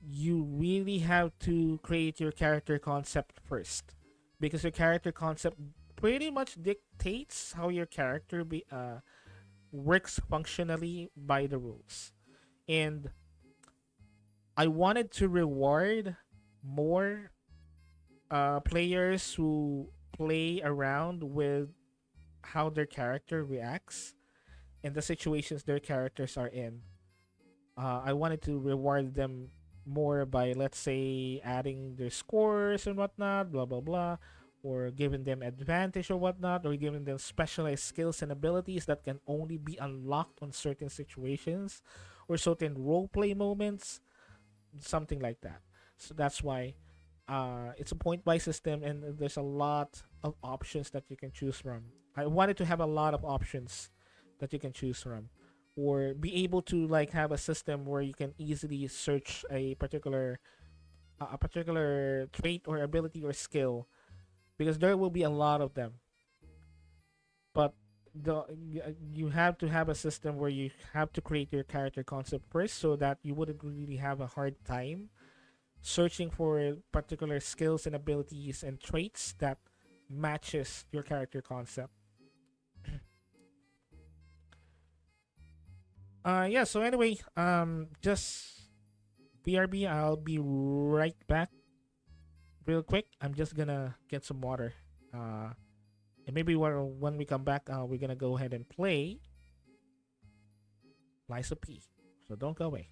you really have to create your character concept first, because your character concept pretty much dictates how your character works functionally by the rules. And I wanted to reward more players who play around with how their character reacts and the situations their characters are in. I wanted to reward them more by, let's say, adding their scores and whatnot, blah blah blah, or giving them advantage or whatnot, or giving them specialized skills and abilities that can only be unlocked on certain situations or certain roleplay moments, something like that. So that's why it's a point buy system, and there's a lot of options that you can choose from. I wanted to have a lot of options that you can choose from. or be able to like have a system where you can easily search a particular trait or ability or skill, because there will be a lot of them. But you have to have a system where you have to create your character concept first, so that you wouldn't really have a hard time searching for particular skills and abilities and traits that matches your character concept. Yeah, so anyway, just BRB, I'll be right back real quick. I'm just gonna get some water. Uh and maybe when we come back, we're gonna go ahead and play Lies of P. So don't go away.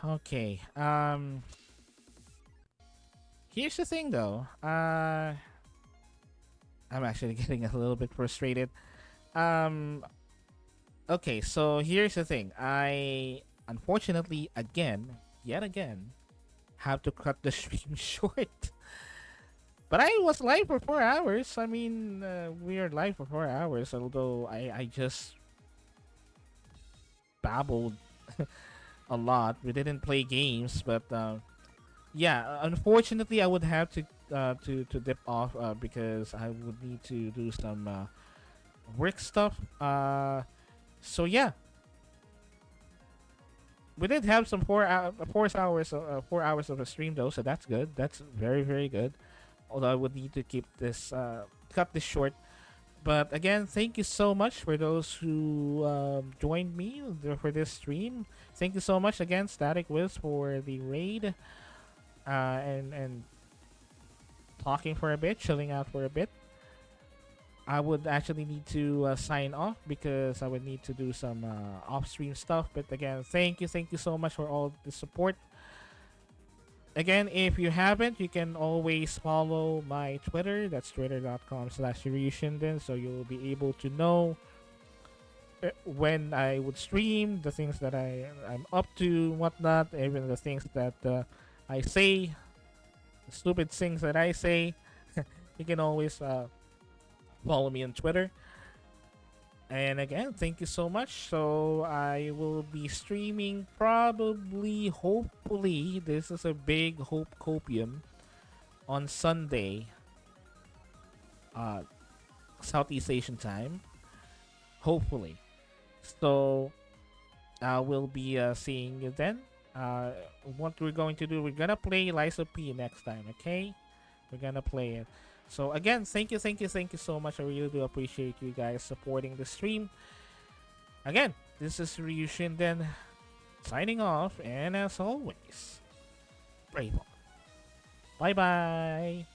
Okay. Here's the thing though. I'm actually getting a little bit frustrated. Um okay, so here's the thing. I unfortunately yet again, have to cut the stream short. But I was live for 4 hours. I mean, we are live for 4 hours, although I just babbled a lot. We didn't play games, but yeah, unfortunately, I would have to dip off because I would need to do some work stuff. So yeah, we did have some 4 hours of a stream though, so that's good. That's very good. Although I would need to keep this cut this short. But again, thank you so much for those who joined me for this stream. Thank you so much again, Static Wiz, for the raid and talking for a bit, chilling out for a bit. I would actually need to sign off because I would need to do some off-stream stuff. But again, thank you so much for all the support. Again, if you haven't, you can always follow my Twitter. That's twitter.com/Ryushinden. So you'll be able to know when I would stream, the things that I'm up to, whatnot, even the things that I say, the stupid things that I say. You can always follow me on Twitter. And again, thank you so much. So I will be streaming probably, hopefully, this is a big hope copium on Sunday, uh, Southeast Asian time. Hopefully. So I will be seeing you then. What we're going to do, we're gonna play Liza P next time, okay? We're gonna play it. So again, thank you so much. I really do appreciate you guys supporting the stream. Again, this is Ryu Shinden signing off, and as always, brave on. Bye bye.